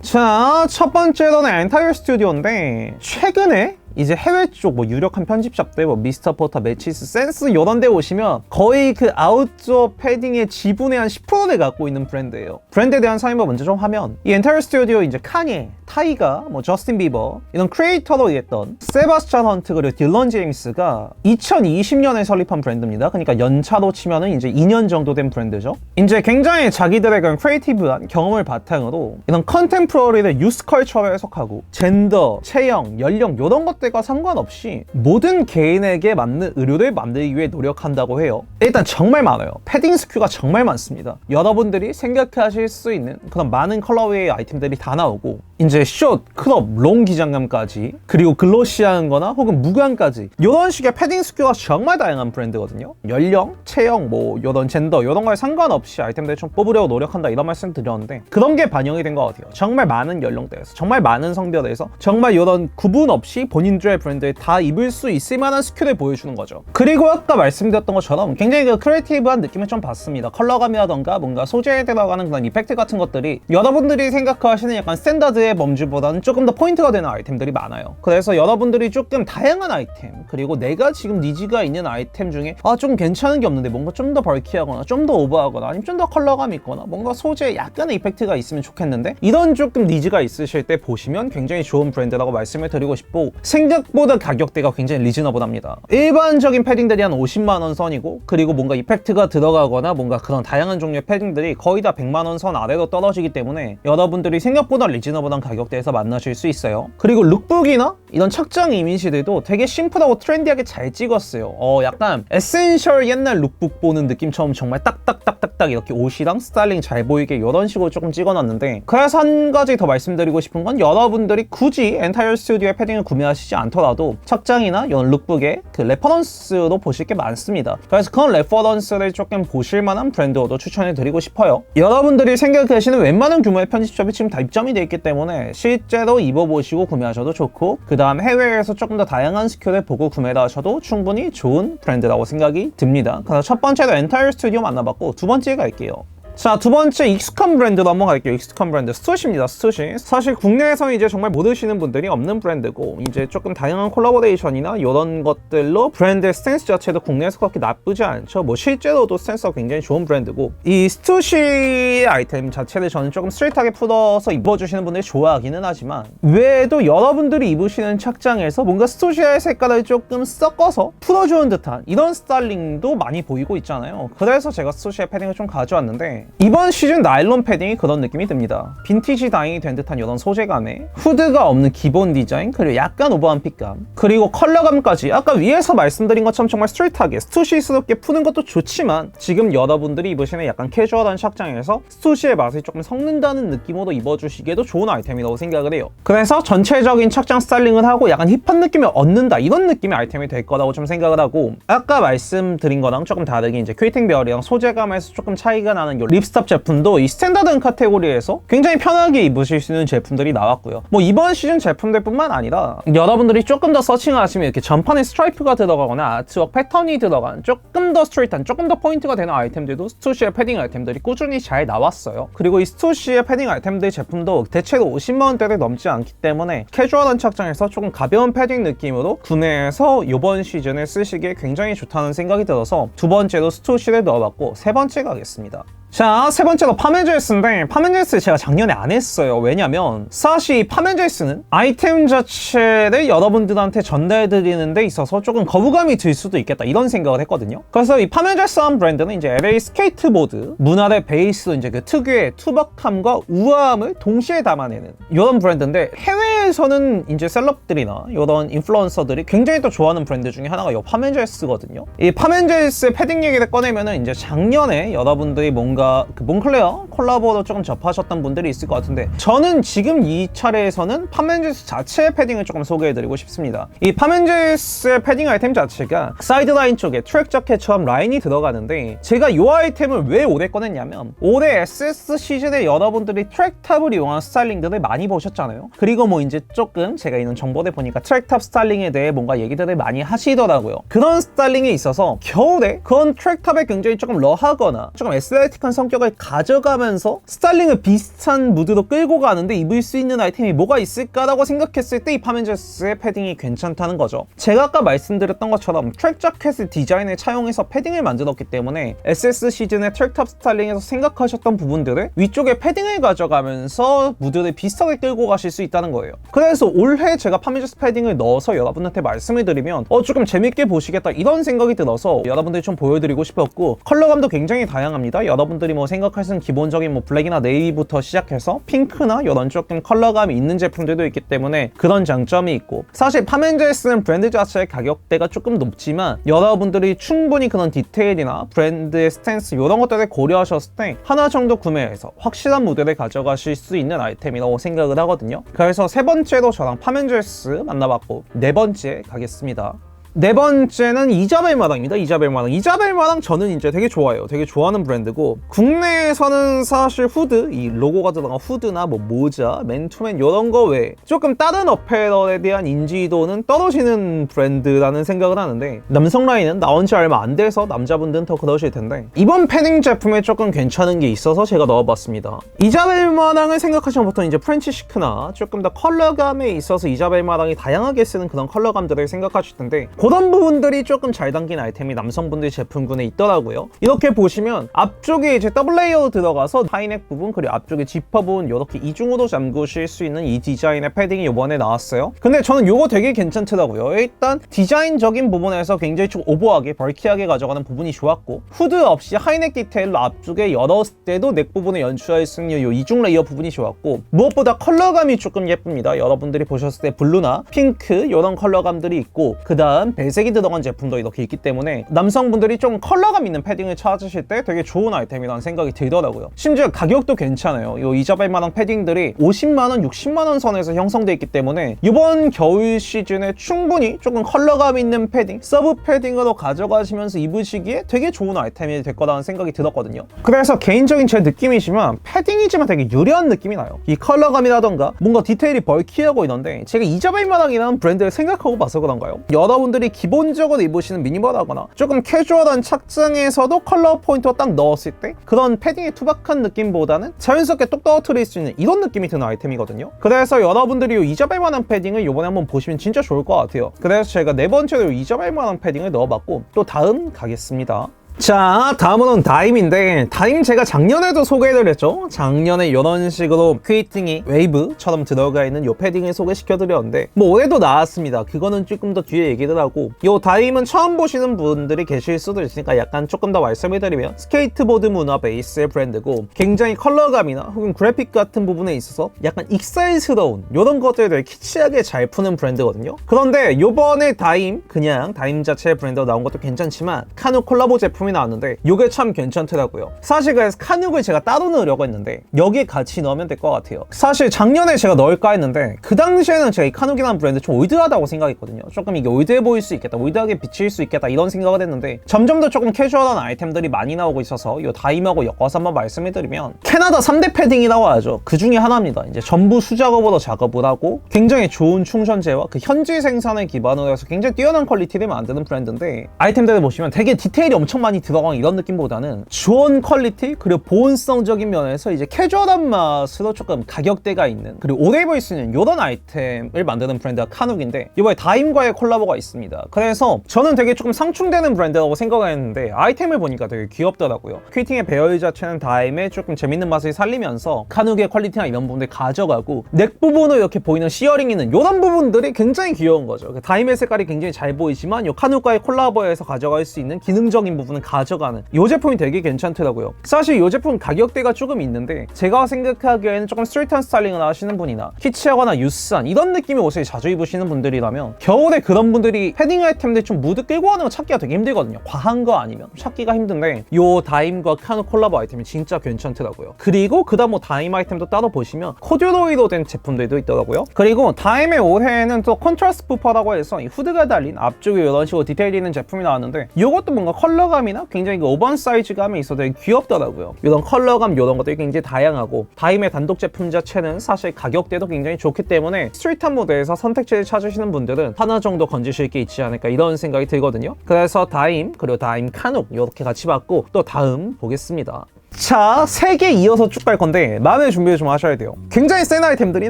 자, 첫 번째로는 엔타이어 스튜디오인데 최근에 이제 해외 쪽 뭐 유력한 편집샵들 뭐 미스터 포터, 매치스, 센스 이런 데 오시면 거의 그 아웃도어 패딩의 지분의 한 10%를 갖고 있는 브랜드예요. 브랜드에 대한 설명 먼저 좀 하면 이 엔타이어 스튜디오 이제 카니에, 타이가, 뭐 저스틴 비버 이런 크리에이터로 일했던 세바스찬 헌트 그리고 딜런 제임스가 2020년에 설립한 브랜드입니다. 그러니까 연차로 치면은 이제 2년 정도 된 브랜드죠. 이제 굉장히 자기들의 그런 크리에이티브한 경험을 바탕으로 이런 컨템포러리를 유스 컬처로 해석하고 젠더, 체형, 연령 이런 것들과 상관없이 모든 개인에게 맞는 의류를 만들기 위해 노력한다고 해요. 일단 정말 많아요. 패딩 스큐가 정말 많습니다. 여러분들이 생각하실 수 있는 그런 많은 컬러웨이 아이템들이 다 나오고 이제 숏, 크롭, 롱 기장감까지 그리고 글로시한 거나 혹은 무광까지 이런 식의 패딩 스큐가 정말 다양한 브랜드거든요. 연령, 체형, 뭐 이런 젠더 이런 거에 상관없이 아이템들을 좀 뽑으려고 노력한다 이런 말씀 드렸는데 그런 게 반영이 된 것 같아요. 정말 많은 연령대에서 정말 많은 성별에서 정말 이런 구분 없이 본인 고민주의 브랜드에 다 입을 수 있을 만한 스킬을 보여주는 거죠. 그리고 아까 말씀드렸던 것처럼 굉장히 그 크리에이티브한 느낌을 좀 받습니다. 컬러감이라던가 뭔가 소재에 들어가는 그런 이펙트 같은 것들이 여러분들이 생각하시는 약간 스탠다드의 범주보다는 조금 더 포인트가 되는 아이템들이 많아요. 그래서 여러분들이 조금 다양한 아이템, 그리고 내가 지금 니즈가 있는 아이템 중에 좀 괜찮은 게 없는데 뭔가 좀 더 벌키하거나 좀 더 오버하거나 아니면 좀 더 컬러감 있거나 뭔가 소재에 약간의 이펙트가 있으면 좋겠는데, 이런 조금 니즈가 있으실 때 보시면 굉장히 좋은 브랜드라고 말씀을 드리고 싶고, 생각보다 가격대가 굉장히 리즈너블합니다. 일반적인 패딩들이 한 50만원 선이고, 그리고 뭔가 이펙트가 들어가거나 뭔가 그런 다양한 종류의 패딩들이 거의 다 100만원 선 아래로 떨어지기 때문에 여러분들이 생각보다 리즈너블한 가격대에서 만나실 수 있어요. 그리고 룩북이나 이런 착장 이미지들도 되게 심플하고 트렌디하게 잘 찍었어요. 약간 에센셜 옛날 룩북 보는 느낌처럼 정말 딱딱딱딱딱 이렇게 옷이랑 스타일링 잘 보이게 이런 식으로 조금 찍어놨는데, 그래서 한 가지 더 말씀드리고 싶은 건 여러분들이 굳이 엔타이어 스튜디오의 패딩을 구매하시지 않더라도 착장이나 이런 룩북의 그 레퍼런스로 보실 게 많습니다. 그래서 그런 레퍼런스를 조금 보실 만한 브랜드로도 추천해 드리고 싶어요. 여러분들이 생각하시는 웬만한 규모의 편집점이 지금 다 입점이 되어 있기 때문에 실제로 입어보시고 구매하셔도 좋고, 그 다음 해외에서 조금 더 다양한 스킬을 보고 구매를 하셔도 충분히 좋은 브랜드라고 생각이 듭니다. 그래서 첫 번째로 엔타이어 스튜디오 만나봤고, 두 번째 갈게요. 자, 두 번째 익숙한 브랜드로 한번 갈게요. 익숙한 브랜드 스투시입니다. 스투시. 사실 국내에서 이제 정말 모르시는 분들이 없는 브랜드고, 이제 조금 다양한 콜라보레이션이나 이런 것들로 브랜드의 스탠스 자체도 국내에서 그렇게 나쁘지 않죠. 뭐 실제로도 스탠스가 굉장히 좋은 브랜드고, 이 스투시 아이템 자체를 저는 조금 스트레이트하게 풀어서 입어주시는 분들이 좋아하기는 하지만, 외에도 여러분들이 입으시는 착장에서 뭔가 스투시의 색깔을 조금 섞어서 풀어주는 듯한 이런 스타일링도 많이 보이고 있잖아요. 그래서 제가 스투시의 패딩을 좀 가져왔는데, 이번 시즌 나일론 패딩이 그런 느낌이 듭니다. 빈티지 다잉이 된 듯한 이런 소재감에 후드가 없는 기본 디자인, 그리고 약간 오버한 핏감, 그리고 컬러감까지 아까 위에서 말씀드린 것처럼 정말 스트레이트하게 스투시스럽게 푸는 것도 좋지만, 지금 여러분들이 입으시는 약간 캐주얼한 착장에서 스투시의 맛이 조금 섞는다는 느낌으로 입어주시기에도 좋은 아이템이라고 생각을 해요. 그래서 전체적인 착장 스타일링을 하고 약간 힙한 느낌을 얻는다, 이런 느낌의 아이템이 될 거라고 좀 생각을 하고, 아까 말씀드린 거랑 조금 다르게 이제 퀘이팅 베어리랑 소재감에서 조금 차이가 나는 요 립스탑 제품도 이 스탠다드 카테고리에서 굉장히 편하게 입으실 수 있는 제품들이 나왔고요. 뭐 이번 시즌 제품들 뿐만 아니라 여러분들이 조금 더 서칭을 하시면 이렇게 전판에 스트라이프가 들어가거나 아트웍 패턴이 들어간 조금 더 스트레이트한, 조금 더 포인트가 되는 아이템들도 스투시의 패딩 아이템들이 꾸준히 잘 나왔어요. 그리고 이 스투시의 패딩 아이템들 제품도 대체로 50만원대를 넘지 않기 때문에 캐주얼한 착장에서 조금 가벼운 패딩 느낌으로 구매해서 이번 시즌에 쓰시기에 굉장히 좋다는 생각이 들어서 두 번째로 스투시를 넣어봤고, 세 번째 가겠습니다. 자, 세 번째로 파멘젤스인데, 파멘젤스 제가 작년에 안 했어요. 왜냐면 사실 파멘젤스는 아이템 자체를 여러분들한테 전달해드리는 데 있어서 조금 거부감이 들 수도 있겠다, 이런 생각을 했거든요. 그래서 이 파멘젤스한 브랜드는 이제 LA 스케이트보드 문화를 베이스로 이제 그 특유의 투박함과 우아함을 동시에 담아내는 이런 브랜드인데, 해외에서는 이제 셀럽들이나 이런 인플루언서들이 굉장히 또 좋아하는 브랜드 중에 하나가 이 파멘젤스거든요. 이 파멘젤스 패딩 얘기를 꺼내면은 이제 작년에 여러분들이 뭔가 그 몽클레어 콜라보로 조금 접하셨던 분들이 있을 것 같은데, 저는 지금 이 차례에서는 파멘젤스 자체의 패딩을 조금 소개해드리고 싶습니다. 이 파멘젤스의 패딩 아이템 자체가 사이드 라인 쪽에 트랙 자켓처럼 라인이 들어가는데, 제가 이 아이템을 왜 올해 꺼냈냐면, 올해 SS 시즌에 여러분들이 트랙탑을 이용한 스타일링들을 많이 보셨잖아요. 그리고 뭐 이제 조금 제가 있는 정보를 보니까 트랙탑 스타일링에 대해 뭔가 얘기들을 많이 하시더라고요. 그런 스타일링에 있어서 겨울에 그런 트랙탑에 굉장히 조금 러하거나 조금 에스테틱한 성격을 가져가면서 스타일링을 비슷한 무드로 끌고 가는데 입을 수 있는 아이템이 뭐가 있을까라고 생각했을 때 이 파멘젤스의 패딩이 괜찮다는 거죠. 제가 아까 말씀드렸던 것처럼 트랙 자켓을 디자인에 차용해서 패딩을 만들었기 때문에 SS 시즌의 트랙탑 스타일링에서 생각하셨던 부분들을 위쪽에 패딩을 가져가면서 무드를 비슷하게 끌고 가실 수 있다는 거예요. 그래서 올해 제가 파멘젤스 패딩을 넣어서 여러분한테 말씀을 드리면 조금 재밌게 보시겠다, 이런 생각이 들어서 여러분들이 좀 보여드리고 싶었고, 컬러감도 굉장히 다양합니다. 여러분들이 뭐 생각하시는 기본적인 뭐 블랙이나 네이비부터 시작해서 핑크나 이런 조금 컬러감이 있는 제품들도 있기 때문에 그런 장점이 있고, 사실 파멘젤스는 브랜드 자체의 가격대가 조금 높지만 여러분들이 충분히 그런 디테일이나 브랜드의 스탠스 이런 것들을 고려하셨을 때 하나 정도 구매해서 확실한 무드를 가져가실 수 있는 아이템이라고 생각을 하거든요. 그래서 세 번째로 저랑 파멘젤스 만나봤고, 네 번째 가겠습니다. 네 번째는 이자벨 마당입니다. 이자벨 마당. 이자벨 마당 저는 이제 되게 좋아해요. 되게 좋아하는 브랜드고, 국내에서는 사실 후드, 이 로고가 들어간 후드나 뭐 모자, 맨투맨 이런 거 외에 조금 다른 어페럴에 대한 인지도는 떨어지는 브랜드라는 생각을 하는데, 남성 라인은 나온 지 얼마 안 돼서 남자분들은 더 그러실 텐데, 이번 패딩 제품에 조금 괜찮은 게 있어서 제가 넣어봤습니다. 이자벨 마당을 생각하시면 보통 이제 프렌치 시크나 조금 더 컬러감에 있어서 이자벨 마당이 다양하게 쓰는 그런 컬러감들을 생각하실 텐데, 그런 부분들이 조금 잘 담긴 아이템이 남성분들 제품군에 있더라고요. 이렇게 보시면 앞쪽에 이제 더블 레이어 들어가서 하이넥 부분, 그리고 앞쪽에 지퍼 부분 이렇게 이중으로 잠그실 수 있는 이 디자인의 패딩이 이번에 나왔어요. 근데 저는 이거 되게 괜찮더라고요. 일단 디자인적인 부분에서 굉장히 좀 오버하게 벌키하게 가져가는 부분이 좋았고, 후드 없이 하이넥 디테일로 앞쪽에 열었을 때도 넥 부분에 연출할 수 있는 이 이중 레이어 부분이 좋았고, 무엇보다 컬러감이 조금 예쁩니다. 여러분들이 보셨을 때 블루나 핑크 이런 컬러감들이 있고, 그 다음 배색이 들어간 제품도 이렇게 있기 때문에 남성분들이 좀 컬러감 있는 패딩을 찾으실 때 되게 좋은 아이템이라는 생각이 들더라고요. 심지어 가격도 괜찮아요. 이 이자벨 마당 패딩들이 50만원, 60만원 선에서 형성되어 있기 때문에 이번 겨울 시즌에 충분히 조금 컬러감 있는 패딩, 서브 패딩으로 가져가시면서 입으시기에 되게 좋은 아이템이 될 거라는 생각이 들었거든요. 그래서 개인적인 제 느낌이지만 패딩이지만 되게 유려한 느낌이 나요. 이 컬러감이라던가 뭔가 디테일이 벌키하고 이런데, 제가 이자벨 마당이라는 브랜드를 생각하고 봐서 그런가요? 여러분들이 기본적으로 입으시는 미니멀하거나 조금 캐주얼한 착장에서도 컬러 포인트を딱 넣었을 때 그런 패딩의 투박한 느낌보다는 자연스럽게 똑 떨어뜨릴 수 있는 이런 느낌이 드는 아이템이거든요. 그래서 여러분들이 이 이자벨 마당 패딩을 이번에 한번 보시면 진짜 좋을 것 같아요. 그래서 제가 네 번째로 이자벨 마당 패딩을 넣어봤고, 또 다음 가겠습니다. 자, 다음은 다임인데, 다임 제가 작년에도 소개를 했죠. 작년에 이런 식으로 퀴팅이 웨이브처럼 들어가 있는 이 패딩을 소개시켜드렸는데, 뭐 올해도 나왔습니다. 그거는 조금 더 뒤에 얘기를 하고, 이 다임은 처음 보시는 분들이 계실 수도 있으니까 약간 조금 더 말씀을 드리면, 스케이트보드 문화 베이스의 브랜드고, 굉장히 컬러감이나 혹은 그래픽 같은 부분에 있어서 약간 익살스러운 이런 것들을 키치하게 잘 푸는 브랜드거든요. 그런데 요번에 다임, 그냥 다임 자체의 브랜드로 나온 것도 괜찮지만 카누 콜라보 제품이 나왔는데 이게 참 괜찮더라고요. 사실 그래서 카누를 제가 따로 넣으려고 했는데 여기에 같이 넣으면 될 것 같아요. 사실 작년에 제가 넣을까 했는데 그 당시에는 제가 이 카누기라는 브랜드 좀 올드하다고 생각했거든요. 조금 이게 올드해 보일 수 있겠다, 올드하게 비칠 수 있겠다 이런 생각을 했는데, 점점 더 조금 캐주얼한 아이템들이 많이 나오고 있어서 이 다임하고 엮어서 한번 말씀을 드리면, 캐나다 3대 패딩이라고 하죠. 그 중에 하나입니다. 이제 전부 수작업으로 작업을 하고 굉장히 좋은 충전재와 그 현지 생산을 기반으로 해서 굉장히 뛰어난 퀄리티를 만드는 브랜드인데, 아이템들을 보시면 되게 디테일이 엄청 많이 들어간 이런 느낌보다는 주원 퀄리티 그리고 보온성적인 면에서 이제 캐주얼한 맛으로 조금 가격대가 있는, 그리고 오래 입을 수 있는 이런 아이템을 만드는 브랜드가 카누기인데, 이번에 다임과의 콜라보가 있습니다. 그래서 저는 되게 조금 상충되는 브랜드라고 생각을 했는데 아이템을 보니까 되게 귀엽더라고요. 퀴팅의 배열 자체는 다임의 조금 재밌는 맛을 살리면서 카누기의 퀄리티나 이런 부분들 가져가고, 넥 부분으로 이렇게 보이는 시어링 있는 이런 부분들이 굉장히 귀여운 거죠. 다임의 색깔이 굉장히 잘 보이지만 이 카누과의 콜라보에서 가져갈 수 있는 기능적인 부분은 가져가는 이 제품이 되게 괜찮더라고요. 사실 이 제품 가격대가 조금 있는데, 제가 생각하기에는 조금 스트리트한 스타일링을 하시는 분이나 키치하거나 유스한 이런 느낌의 옷을 자주 입으시는 분들이라면, 겨울에 그런 분들이 패딩 아이템들 좀 무드 끌고 가는 거 찾기가 되게 힘들거든요. 과한 거 아니면 찾기가 힘든데 이 다임과 카누 콜라보 아이템이 진짜 괜찮더라고요. 그리고 그 다음 뭐 다임 아이템도 따로 보시면 코듀로이로 된 제품들도 있더라고요. 그리고 다임의 올해에는 또 컨트라스트 부퍼라고 해서 이 후드가 달린 앞쪽에 이런 식으로 디테일 있는 제품이 나왔는데, 이것도 뭔가 컬러감이나 굉장히 오버한 사이즈감이 있어서 되게 귀엽더라고요. 이런 컬러감 이런 것들이 굉장히 다양하고, 다임의 단독 제품 자체는 사실 가격대도 굉장히 좋기 때문에 스트리트한 모드에서 선택지를 찾으시는 분들은 하나 정도 건지실 게 있지 않을까 이런 생각이 들거든요. 그래서 다임 그리고 다임 카누 이렇게 같이 봤고, 또 다음 보겠습니다. 자, 3개 이어서 쭉 갈 건데 마음의 준비를 좀 하셔야 돼요. 굉장히 센 아이템들이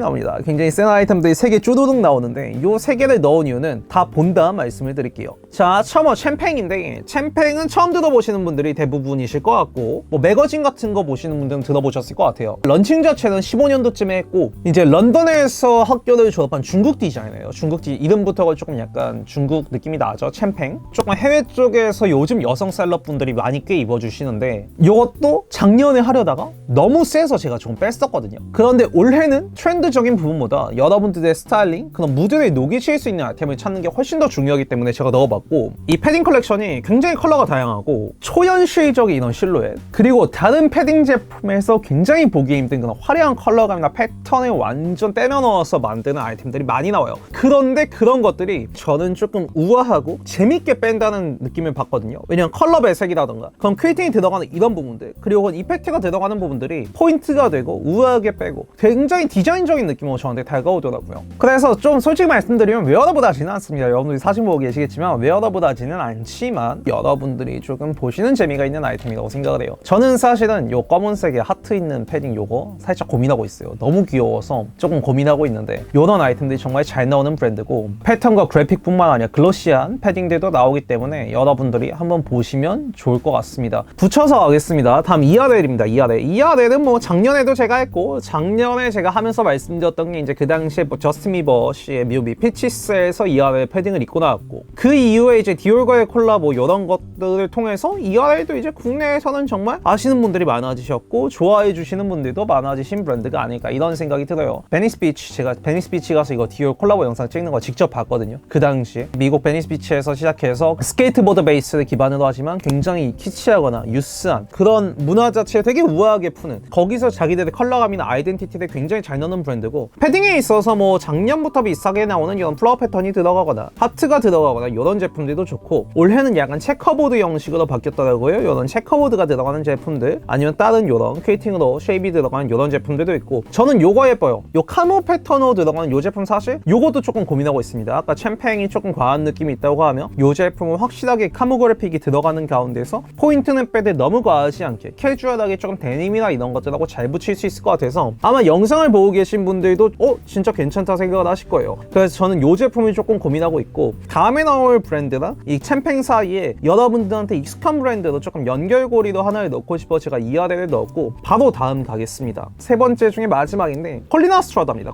나옵니다. 굉장히 센 아이템들이 3개 쪼도둑 나오는데, 이 3개를 넣은 이유는 다 본다 말씀을 드릴게요. 자, 처음 챔팽인데, 챔팽은 처음 들어보시는 분들이 대부분이실 것 같고, 뭐 매거진 같은 거 보시는 분들은 들어보셨을 것 같아요. 런칭 자체는 15년도쯤에 했고, 이제 런던에서 학교를 졸업한 중국 디자이너예요. 중국 이름부터가 조금 약간 중국 느낌이 나죠. 챔팽. 조금 해외 쪽에서 요즘 여성 셀럽분들이 많이 꽤 입어주시는데, 이것도 작년에 하려다가 너무 세서 제가 조금 뺐었거든요. 그런데 올해는 트렌드적인 부분보다 여러분들의 스타일링, 그런 무드에 녹이실 수 있는 아이템을 찾는 게 훨씬 더 중요하기 때문에 제가 넣어봤고, 이 패딩 컬렉션이 굉장히 컬러가 다양하고 초현실적인 이런 실루엣, 그리고 다른 패딩 제품에서 굉장히 보기 힘든 그런 화려한 컬러감이나 패턴을 완전 때려 넣어서 만드는 아이템들이 많이 나와요. 그런데 그런 것들이 저는 조금 우아하고 재밌게 뺀다는 느낌을 받거든요. 왜냐면 컬러 배색이라던가 그런 퀼팅이 들어가는 이런 부분들, 그리고 이펙트가 들어가는 부분들이 포인트가 되고 우아하게 빼고 굉장히 디자인적인 느낌으로 저한테 다가오더라고요. 그래서 좀 솔직히 말씀드리면 웨어러블하지는 않습니다. 여러분들이 사진 보고 계시겠지만 웨어러블하지는 않지만 여러분들이 조금 보시는 재미가 있는 아이템이라고 생각을 해요. 저는 사실은 요 검은색에 하트 있는 패딩 요거 살짝 고민하고 있어요. 너무 귀여워서 조금 고민하고 있는데, 요런 아이템들이 정말 잘 나오는 브랜드고 패턴과 그래픽뿐만 아니라 글로시한 패딩들도 나오기 때문에 여러분들이 한번 보시면 좋을 것 같습니다. 붙여서 가겠습니다. 다음 ERL입니다. ERL은 뭐 작년에도 제가 했고, 작년에 제가 하면서 말씀드렸던 게 이제 그 당시에 뭐 저스틴 비버 씨의 뮤비 피치스에서 ERL 패딩을 입고 나왔고, 그 이후에 이제 디올과의 콜라보 이런 것들을 통해서 ERL도 이제 국내에서는 정말 아시는 분들이 많아지셨고 좋아해 주시는 분들도 많아지신 브랜드가 아닐까, 이런 생각이 들어요. 베니스 비치, 제가 베니스 비치 가서 이거 디올 콜라보 영상 찍는 거 직접 봤거든요. 그 당시에 미국 베니스 비치에서 시작해서 스케이트보드 베이스를 기반으로 하지만 굉장히 키치하거나 유스한 그런 문화 자체에 되게 우아하게 푸는, 거기서 자기들의 컬러감이나 아이덴티티를 굉장히 잘 넣는 브랜드고, 패딩에 있어서 뭐 작년부터 비싸게 나오는 이런 플라워 패턴이 들어가거나 하트가 들어가거나 이런 제품들도 좋고, 올해는 약간 체커보드 형식으로 바뀌었더라고요. 이런 체커보드가 들어가는 제품들, 아니면 다른 이런 퀘이팅으로 쉐입이 들어가는 이런 제품들도 있고, 저는 요거 예뻐요. 요 카모 패턴으로 들어가는 요 제품, 사실 요것도 조금 고민하고 있습니다. 아까 챔팽이 조금 과한 느낌이 있다고 하면 요 제품은 확실하게 카모 그래픽이 들어가는 가운데서 포인트는 빼되 너무 과하지 않게 캐주얼하게 조금 데님이나 이런 것들하고 잘 붙일 수 있을 것 같아서 아마 영상을 보고 계신 분들도 진짜 괜찮다 생각을 하실 거예요. 그래서 저는 요 제품을 조금 고민하고 있고, 다음에 나올 브랜드랑 이 챔팽 사이에 여러분들한테 익숙한 브랜드로 조금 연결고리로 하나를 넣고 싶어 제가 ERL을 넣었고, 바로 다음 가겠습니다. 세 번째 중에 마지막인데 콜리나 스트라다입니다.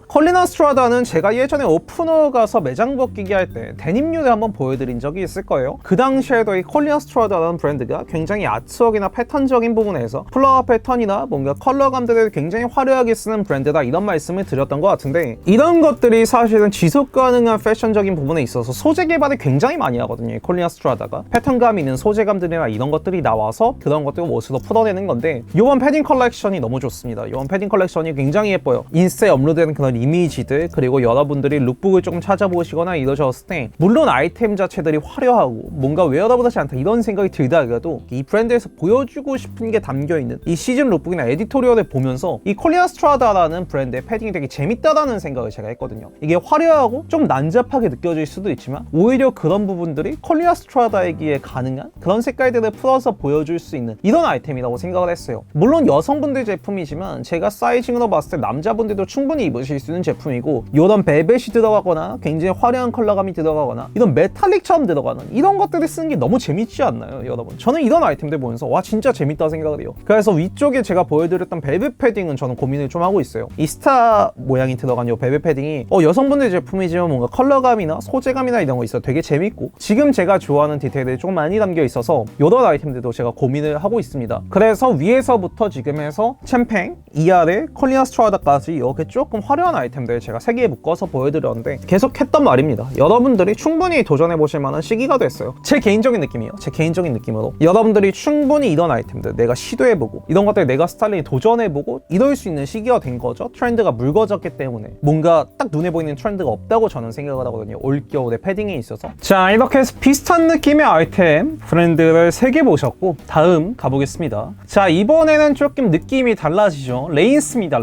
콜리나 스트라다는 제가 예전에 오프너 가서 매장 벗기기 할 때 데님류를 한번 보여드린 적이 있을 거예요. 그 당시에도 이 콜리나 스트라다라는 브랜드가 굉장히 아트웍이나 패턴적인 부분에서 플라워 패턴이나 뭔가 컬러감들을 굉장히 화려하게 쓰는 브랜드다, 이런 말씀을 드렸던 것 같은데, 이런 것들이 사실은 지속 가능한 패션적인 부분에 있어서 소재 개발을 굉장히 많이 하거든요. 콜리나 스트라다가 패턴감 있는 소재감들이나 이런 것들이 나와서 그런 것들을 옷으로 풀어내는 건데, 이번 패딩 컬렉션이 너무 좋습니다. 이번 패딩 컬렉션이 굉장히 예뻐요. 인스타에 업로드되는 그런 이미지들, 그리고 여러분들이 룩북을 조금 찾아보시거나 이러셨을 때 물론 아이템 자체들이 화려하고 뭔가 웨어러블하지 않다 이런 생각이 들다가도 이 브랜드에서 보여주고 싶은 게 담겨있는 이 시즌 룩북이나 에디토리얼을 보면서 이 콜리나 스트라다라는 브랜드의 패딩이 되게 재밌다라는 생각을 제가 했거든요. 이게 화려하고 좀 난잡하게 느껴질 수도 있지만 오히려 그런 부분들이 콜리나 스트라다에게 가능한 그런 색깔들을 풀어서 보여줄 수 있는 이런 아이템이라고 생각을 했어요. 물론 여성분들 제품이지만 제가 사이징으로 봤을 때 남자분들도 충분히 입으실 수 있는 제품이고, 이런 벨벳이 들어가거나 굉장히 화려한 컬러감이 들어가거나 이런 메탈릭처럼 들어가는 이런 것들을 쓰는 게 너무 재밌지 않나요, 여러분? 저는 이런 아이템들 보면서 와 진짜 재밌다 생각을 해요. 그래서 위쪽에 제가 보여드렸던 벨벳 패딩은 저는 고민을 좀 하고 있어요. 이 스타 모양이 들어간 이 벨벳 패딩이 여성분들 제품이지만 뭔가 컬러감이나 소재감이나 이런 거 있어 되게 재밌고, 지금 제가 좋아하는 디테일들이 좀 많이 담겨 있어서 이런 아이템들도 제가 고민을 하고 있습니다. 그래서 위에서부터 지금 해서 챔팽, ERL, 콜리나 스트라다까지 이렇게 조금 화려한 아이템들 제가 3개에 묶어서 보여드렸는데, 계속 했던 말입니다. 여러분들이 충분히 도전해보실 만한 시기가 됐어요. 제 개인적인 느낌이에요. 제 개인적인 느낌으로 여러분들이 충분히 이런 아이템들 내가 시도해보고 이런 것들 내가 스타일링에 도전해보고 이럴 수 있는 시기가 된 거죠. 트렌드가 묽어졌기 때문에 뭔가 딱 눈에 보이는 트렌드가 없다고 저는 생각을 하거든요. 올겨울의 패딩에 있어서. 자, 이렇게 해서 비슷한 느낌의 아이템 브랜드를 3개 보셨고, 다음 가보겠습니다. 자, 이번에는 조금 느낌이 달라지죠. 레인스입니다.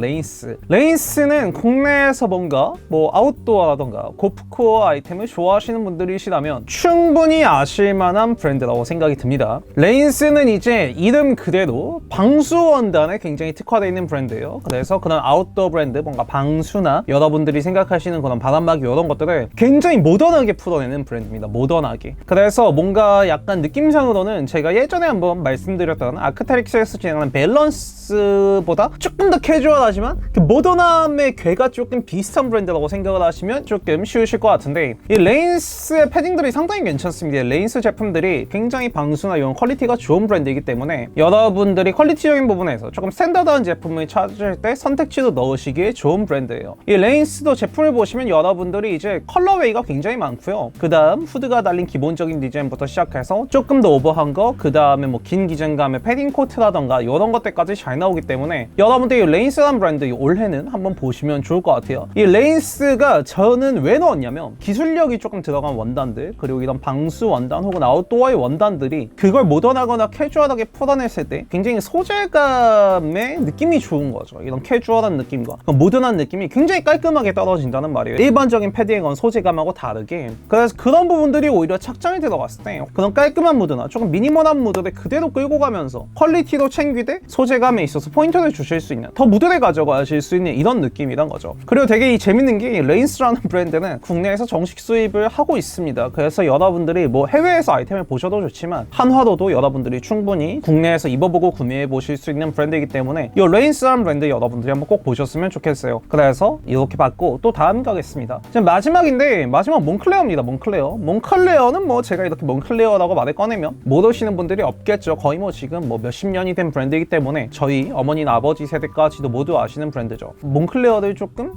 레인스는 국내에서 뭔가 뭐 아웃도어라던가 고프코어 아이템을 좋아하시는 분들이시라면 충분히 아실만한 브랜드라고 생각이 듭니다. 레인스는 이제 이름 그대로 방수원단에 굉장히 특화되어 있는 브랜드예요. 그래서 그런 아웃도어 브랜드, 뭔가 방수나 여러분들이 생각하시는 그런 바람막이 이런 것들을 굉장히 모던하게 풀어내는 브랜드입니다. 모던하게. 그래서 뭔가 약간 느낌상으로는 제가 예전에 한번 말씀드렸던 아크테릭스에서 진행하는 밸런스보다 조금 더 캐주얼하지만 그 모던함의 궤가 조금 비슷한 브랜드라고 생각을 하시면 조금 쉬우실 것 같은데, 이 레인스의 패딩들이 상당히 괜찮습니다. 레인스 제품들이 굉장히 방수나 이런 퀄리티가 좋은 브랜드이기 때문에 때문에 여러분들이 퀄리티적인 부분에서 조금 스탠다드한 제품을 찾을 때 선택지도 넣으시기에 좋은 브랜드예요. 이 레인스도 제품을 보시면 여러분들이 이제 컬러웨이가 굉장히 많고요. 그 다음 후드가 달린 기본적인 디자인부터 시작해서 조금 더 오버한 거, 그 다음에 뭐 긴 기장감의 패딩 코트라던가 이런 것들까지 잘 나오기 때문에 여러분들이 레인스라는 브랜드 올해는 한번 보시면 좋을 것 같아요. 이 레인스가 저는 왜 넣었냐면 기술력이 조금 들어간 원단들, 그리고 이런 방수 원단 혹은 아웃도어의 원단들이 그걸 모던하거나 캐주얼하게 풀어냈을 때 굉장히 소재감의 느낌이 좋은 거죠. 이런 캐주얼한 느낌과 모던한 느낌이 굉장히 깔끔하게 떨어진다는 말이에요. 일반적인 패딩은 소재감하고 다르게. 그래서 그런 부분들이 오히려 착장에 들어갔을 때 그런 깔끔한 무드나 조금 미니멀한 무드를 그대로 끌고 가면서 퀄리티도 챙기되 소재감에 있어서 포인트를 주실 수 있는, 더 무드를 가져가실 수 있는 이런 느낌이란 거죠. 그리고 되게 재밌는 게 레인스라는 브랜드는 국내에서 정식 수입을 하고 있습니다. 그래서 여러분들이 뭐 해외에서 아이템을 보셔도 좋지만 한화로도 여러분들이 충분히 국내에서 입어보고 구매해 보실 수 있는 브랜드이기 때문에 이 레인스라는 브랜드 여러분들이 한번 꼭 보셨으면 좋겠어요. 그래서 이렇게 받고 또 다음 가겠습니다. 지금 마지막인데, 마지막 몬클레어입니다. 몬클레어는 뭐 제가 이렇게 몬클레어라고 말을 꺼내면 모르시는 분들이 없겠죠. 거의 뭐 지금 뭐 몇십 년이 된 브랜드이기 때문에 저희 어머니나 아버지 세대까지도 모두 아시는 브랜드죠. 몬클레어를 조금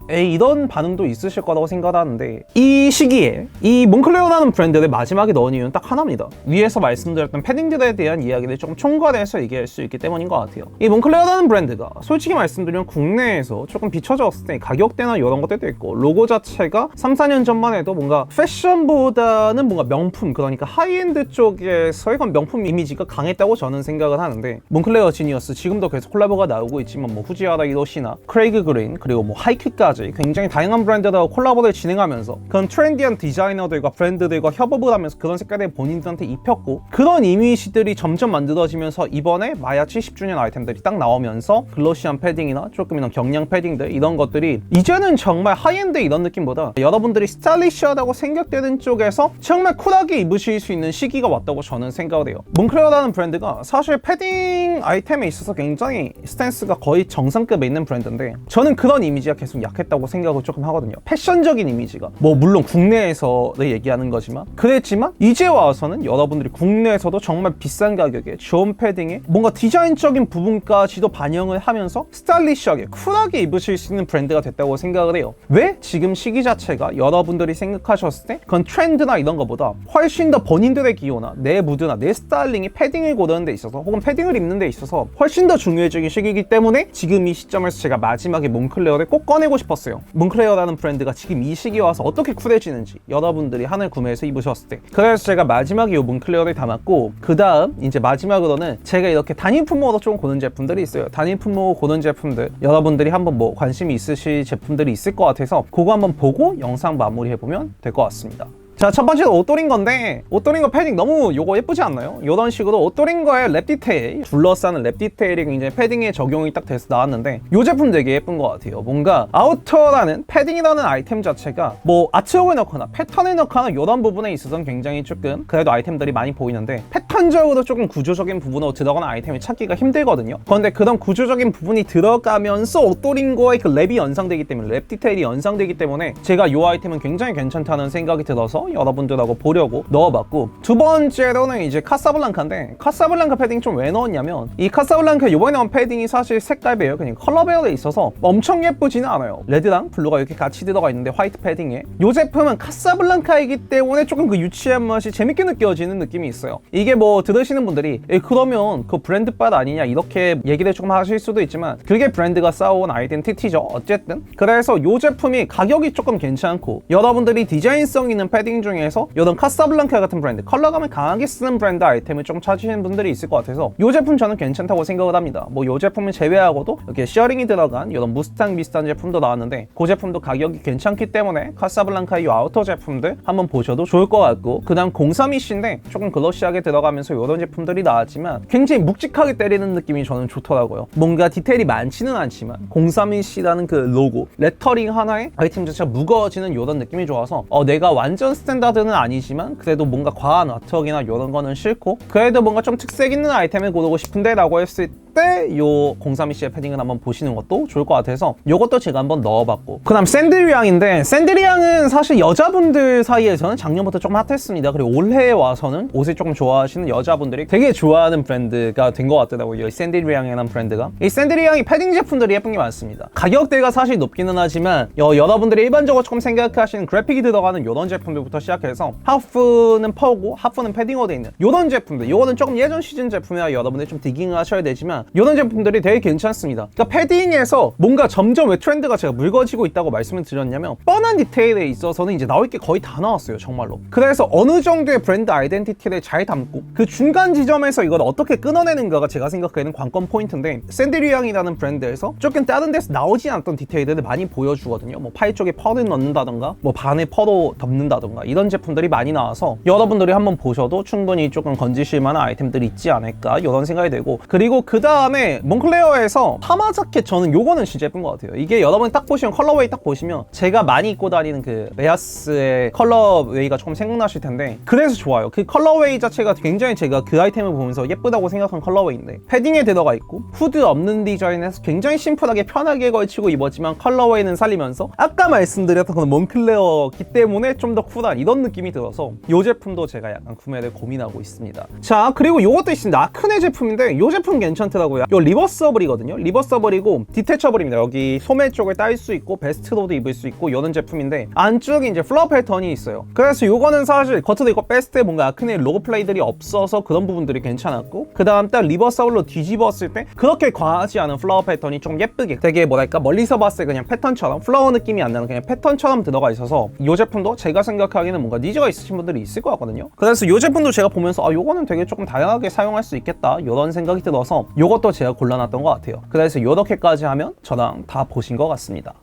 이런 반응도 있으실 거라고 생각하는데, 이 시기에 이 몬클레어라는 브랜드를 마지막에 넣은 이유는 딱 하나입니다. 위에서 말씀드렸던 패딩들에 대한 이야기를 조금 총괄해서 얘기할 수 있기 때문인 것 같아요. 이 몬클레어라는 브랜드가 솔직히 말씀드리면 국내에서 조금 비춰졌을 때 가격대나 이런 것들도 있고 로고 자체가 3, 4년 전만 해도 뭔가 패션보다는 뭔가 명품, 그러니까 하이엔드 쪽에서의 명품 이미지가 강했다고 저는 생각을 하는데, 몬클레어 지니어스 지금도 계속 콜라보가 나오고 있지만 뭐 후지와라 이로시나 크레이그 그린 그리고 뭐 하이크까지 굉장히 다양한 브랜드들하고 콜라보를 진행하면서 그런 트렌디한 디자이너들과 브랜드들과 협업을 하면서 그런 색깔을 본인들한테 입혔고, 그런 이미지들이 점점 만들어지면서 이번에 마야 70주년 아이템들이 딱 나오면서 글로시한 패딩이나 조금 이런 경량 패딩들 이런 것들이 이제는 정말 하이엔드 이런 느낌보다 여러분들이 스타일리시하다고 생각되는 쪽에서 정말 쿨하게 입으실 수 있는 시기가 왔다고 저는 생각을 해요. 몬클레어라는 브랜드가 사실 패딩 아이템에 있어서 굉장히 스탠스가 거의 정상급에 있는 브랜드인데, 저는 그런 이미지가 계속 약했다고 생각을 조금 하거든요. 패션적인 이미지가 뭐 물론 국내에서를 얘기하는 거지만 그랬지만 이제 와서는 여러분들이 국내에서도 정말 비싼 가격에 좋은 패딩에 뭔가 디자인적인 부분까지도 반영을 하면서 스타일리시하게 쿨하게 입으실 수 있는 브랜드가 됐다고 생각을 해요. 왜? 지금 시기 자체가 여러분들이 생각하셨을 때 그건 트렌드나 이런 거보다 훨씬 더 본인들의 기호나 내 무드나 내 스타일링이 패딩을 고르는 데 있어서 혹은 패딩을 입는 데 있어서 훨씬 더 중요해지는 시기이기 때문에 지금 이 시점에서 제가 마지막에 몬클레어를 꼭 꺼내고 싶었어요. 몬클레어라는 브랜드가 지금 이 시기에 와서 어떻게 쿨해지는지 여러분들이 하나를 구매해서 입으셨을 때, 그래서 제가 마지막에 이 몬클레어를 담았고, 그 다음 이제 마지막으로는 제가 이렇게 단일 품목으로 좀 고른 제품들이 있어요. 단일 품목으로 고른 제품들 여러분들이 한번 뭐 관심이 있으실 제품들이 있을 것 같아서 그거 한번 보고 영상 마무리해보면 될 것 같습니다. 자, 첫 번째로 옷도린 건데, 옷도린 거 패딩 너무 요거 예쁘지 않나요? 이런 식으로 옷도린 거에 랩 디테일, 둘러싸는 랩 디테일이 굉장히 패딩에 적용이 딱 돼서 나왔는데, 이 제품 되게 예쁜 것 같아요. 뭔가 아우터라는 패딩이라는 아이템 자체가 뭐 아트웍을 넣거나 패턴을 넣거나 이런 부분에 있어서는 굉장히 조금 그래도 아이템들이 많이 보이는데, 패턴적으로 조금 구조적인 부분으로 들어가는 아이템을 찾기가 힘들거든요. 그런데 그런 구조적인 부분이 들어가면서 옷도린 거에 그 랩이 연상되기 때문에, 랩 디테일이 연상되기 때문에 제가 이 아이템은 굉장히 괜찮다는 생각이 들어서 여러분들하고 보려고 넣어봤고, 두 번째로는 이제 카사블랑카인데, 카사블랑카 패딩 좀 왜 넣었냐면, 이 카사블랑카 요번에 나온 패딩이 사실 색깔 배열, 그냥 컬러 배열에 있어서 엄청 예쁘지는 않아요. 레드랑 블루가 이렇게 같이 들어가 있는데 화이트 패딩에, 이 제품은 카사블랑카이기 때문에 조금 그 유치한 맛이 재밌게 느껴지는 느낌이 있어요. 이게 뭐 들으시는 분들이 그러면 그 브랜드빨 아니냐 이렇게 얘기를 조금 하실 수도 있지만, 그게 브랜드가 쌓아온 아이덴티티죠. 어쨌든 그래서 이 제품이 가격이 조금 괜찮고, 여러분들이 디자인성 있는 패딩 중에서 이런 카사블랑카 같은 브랜드, 컬러감을 강하게 쓰는 브랜드 아이템을 좀 찾으시는 분들이 있을 것 같아서 이 제품 저는 괜찮다고 생각을 합니다. 뭐 이 제품을 제외하고도 이렇게 시어링이 들어간 이런 무스탕 비슷한 제품도 나왔는데, 그 제품도 가격이 괜찮기 때문에 카사블랑카 이 아우터 제품들 한번 보셔도 좋을 것 같고, 그 다음 032C인데 조금 글로시하게 들어가면서 이런 제품들이 나왔지만 굉장히 묵직하게 때리는 느낌이 저는 좋더라고요. 뭔가 디테일이 많지는 않지만 032C라는 그 로고, 레터링 하나에 아이템 자체가 무거워지는 이런 느낌이 좋아서 내가 완전 스탠다드는 아니지만 그래도 뭔가 과한 아트웍이나 이런 거는 싫고, 그래도 뭔가 좀 특색 있는 아이템을 고르고 싶은데 라고 했을 때 요 032C의 패딩을 한번 보시는 것도 좋을 것 같아서 요것도 제가 한번 넣어봤고, 그 다음 샌들리앙인데, 샌들리앙은 사실 여자분들 사이에서는 작년부터 조금 핫했습니다. 그리고 올해 와서는 옷을 조금 좋아하시는 여자분들이 되게 좋아하는 브랜드가 된 것 같더라고요. 이 샌들리앙이라는 브랜드가. 이 샌들리앙이 패딩 제품들이 예쁜 게 많습니다. 가격대가 사실 높기는 하지만 여러분들이 일반적으로 조금 생각하시는 그래픽이 들어가는 이런 제품들부터 시작해서 하프는 퍼고 하프는 패딩으로 되어 있는 이런 제품들, 이거는 조금 예전 시즌 제품이라 여러분들이 좀 디깅을 하셔야 되지만 이런 제품들이 되게 괜찮습니다. 그러니까 패딩에서 뭔가 점점 왜 트렌드가 제가 묽어지고 있다고 말씀을 드렸냐면, 뻔한 디테일에 있어서는 이제 나올 게 거의 다 나왔어요, 정말로. 그래서 어느 정도의 브랜드 아이덴티티를 잘 담고 그 중간 지점에서 이걸 어떻게 끊어내는가가 제가 생각하는 관건 포인트인데, 샌들리앙이라는 브랜드에서 조금 다른 데서 나오지 않았던 디테일들을 많이 보여주거든요. 뭐 팔 쪽에 펄을 넣는다던가 뭐 반에 퍼로 덮는다던가 이런 제품들이 많이 나와서 여러분들이 한번 보셔도 충분히 조금 건지실 만한 아이템들이 있지 않을까 이런 생각이 들고, 그리고 그 다음에 몽클레어에서 파마 자켓, 저는 요거는 진짜 예쁜 것 같아요. 이게 여러분이 딱 보시면 컬러웨이 딱 보시면 제가 많이 입고 다니는 그 레아스의 컬러웨이가 조금 생각나실 텐데, 그래서 좋아요. 그 컬러웨이 자체가 굉장히 제가 그 아이템을 보면서 예쁘다고 생각한 컬러웨이인데, 패딩에 들어가 있고 후드 없는 디자인에서 굉장히 심플하게 편하게 걸치고 입었지만 컬러웨이는 살리면서 아까 말씀드렸던 그런 몽클레어기 때문에 좀 더 쿨한 이런 느낌이 들어서 이 제품도 제가 약간 구매를 고민하고 있습니다. 자, 그리고 요것도 있습니다. 아크네 제품인데 이 제품 괜찮더라고요. 요 리버서블이거든요. 리버서블이고 디태처블입니다. 여기 소매 쪽을 딸 수 있고 베스트로도 입을 수 있고 이런 제품인데, 안쪽에 이제 플라워 패턴이 있어요. 그래서 요거는 사실 겉으로 입고 뺐을 때 뭔가 아크네 로고 플레이들이 없어서 그런 부분들이 괜찮았고, 그 다음 딱 리버서블로 뒤집었을 때 그렇게 과하지 않은 플라워 패턴이 좀 예쁘게, 되게 뭐랄까 멀리서 봤을 때 그냥 패턴처럼 플라워 느낌이 안 나는 그냥 패턴처럼 들어가 있어서 이 제품도 제가 생각하기에는 뭔가 니즈가 있으신 분들이 있을 것 같거든요. 그래서 이 제품도 제가 보면서 요거는 되게 조금 다양하게 사용할 수 있겠다 이런 생각이 들어서 요것도 제가 골라놨던 것 같아요. 그래서 요렇게까지 하면 저랑 다 보신 것 같습니다.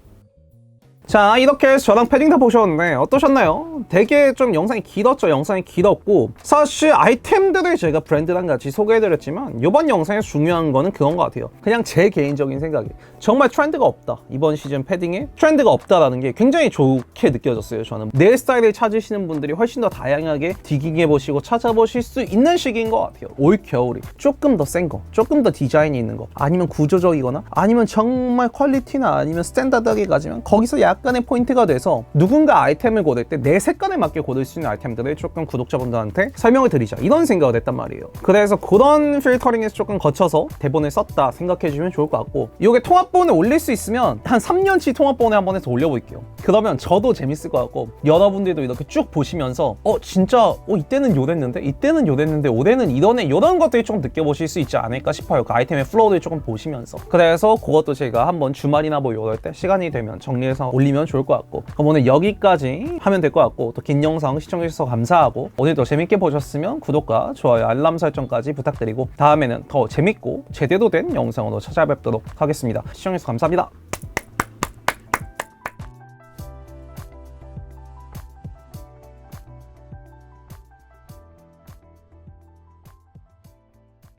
자, 이렇게 해서 저랑 패딩 다 보셨는데 어떠셨나요? 되게 좀 영상이 길었죠. 영상이 길었고, 사실 아이템들을 제가 브랜드랑 같이 소개해드렸지만 이번 영상에서 중요한 거는 그런 것 같아요. 그냥 제 개인적인 생각이 정말 트렌드가 없다, 이번 시즌 패딩에 트렌드가 없다라는 게 굉장히 좋게 느껴졌어요. 저는 내 스타일을 찾으시는 분들이 훨씬 더 다양하게 디깅해보시고 찾아보실 수 있는 시기인 것 같아요. 올 겨울이 조금 더 센 거, 조금 더 디자인이 있는 거, 아니면 구조적이거나 아니면 정말 퀄리티나 아니면 스탠다드하게 가지면 거기서 약간의 포인트가 돼서 누군가 아이템을 고를 때 내 색깔에 맞게 고를 수 있는 아이템들을 조금 구독자분들한테 설명을 드리자, 이런 생각을 했단 말이에요. 그래서 그런 필터링에서 조금 거쳐서 대본을 썼다 생각해주시면 좋을 것 같고, 이게 통합본에 올릴 수 있으면 한 3년치 통합본에 한번 해서 올려볼게요. 그러면 저도 재밌을 것 같고 여러분들도 이렇게 쭉 보시면서 진짜 이때는 요랬는데 이때는 요랬는데 올해는 이러네, 이런 것들이 조금 느껴보실 수 있지 않을까 싶어요. 그 아이템의 플로우를 조금 보시면서. 그래서 그것도 제가 한번 주말이나 뭐 이럴 때 시간이 되면 정리해서 올리면 좋을 것 같고, 그럼 오늘 여기까지 하면 될 것 같고, 또 긴 영상 시청해주셔서 감사하고, 오늘도 재밌게 보셨으면 구독과 좋아요, 알람 설정까지 부탁드리고, 다음에는 더 재밌고 제대로 된 영상으로 찾아뵙도록 하겠습니다. 시청해주셔서 감사합니다.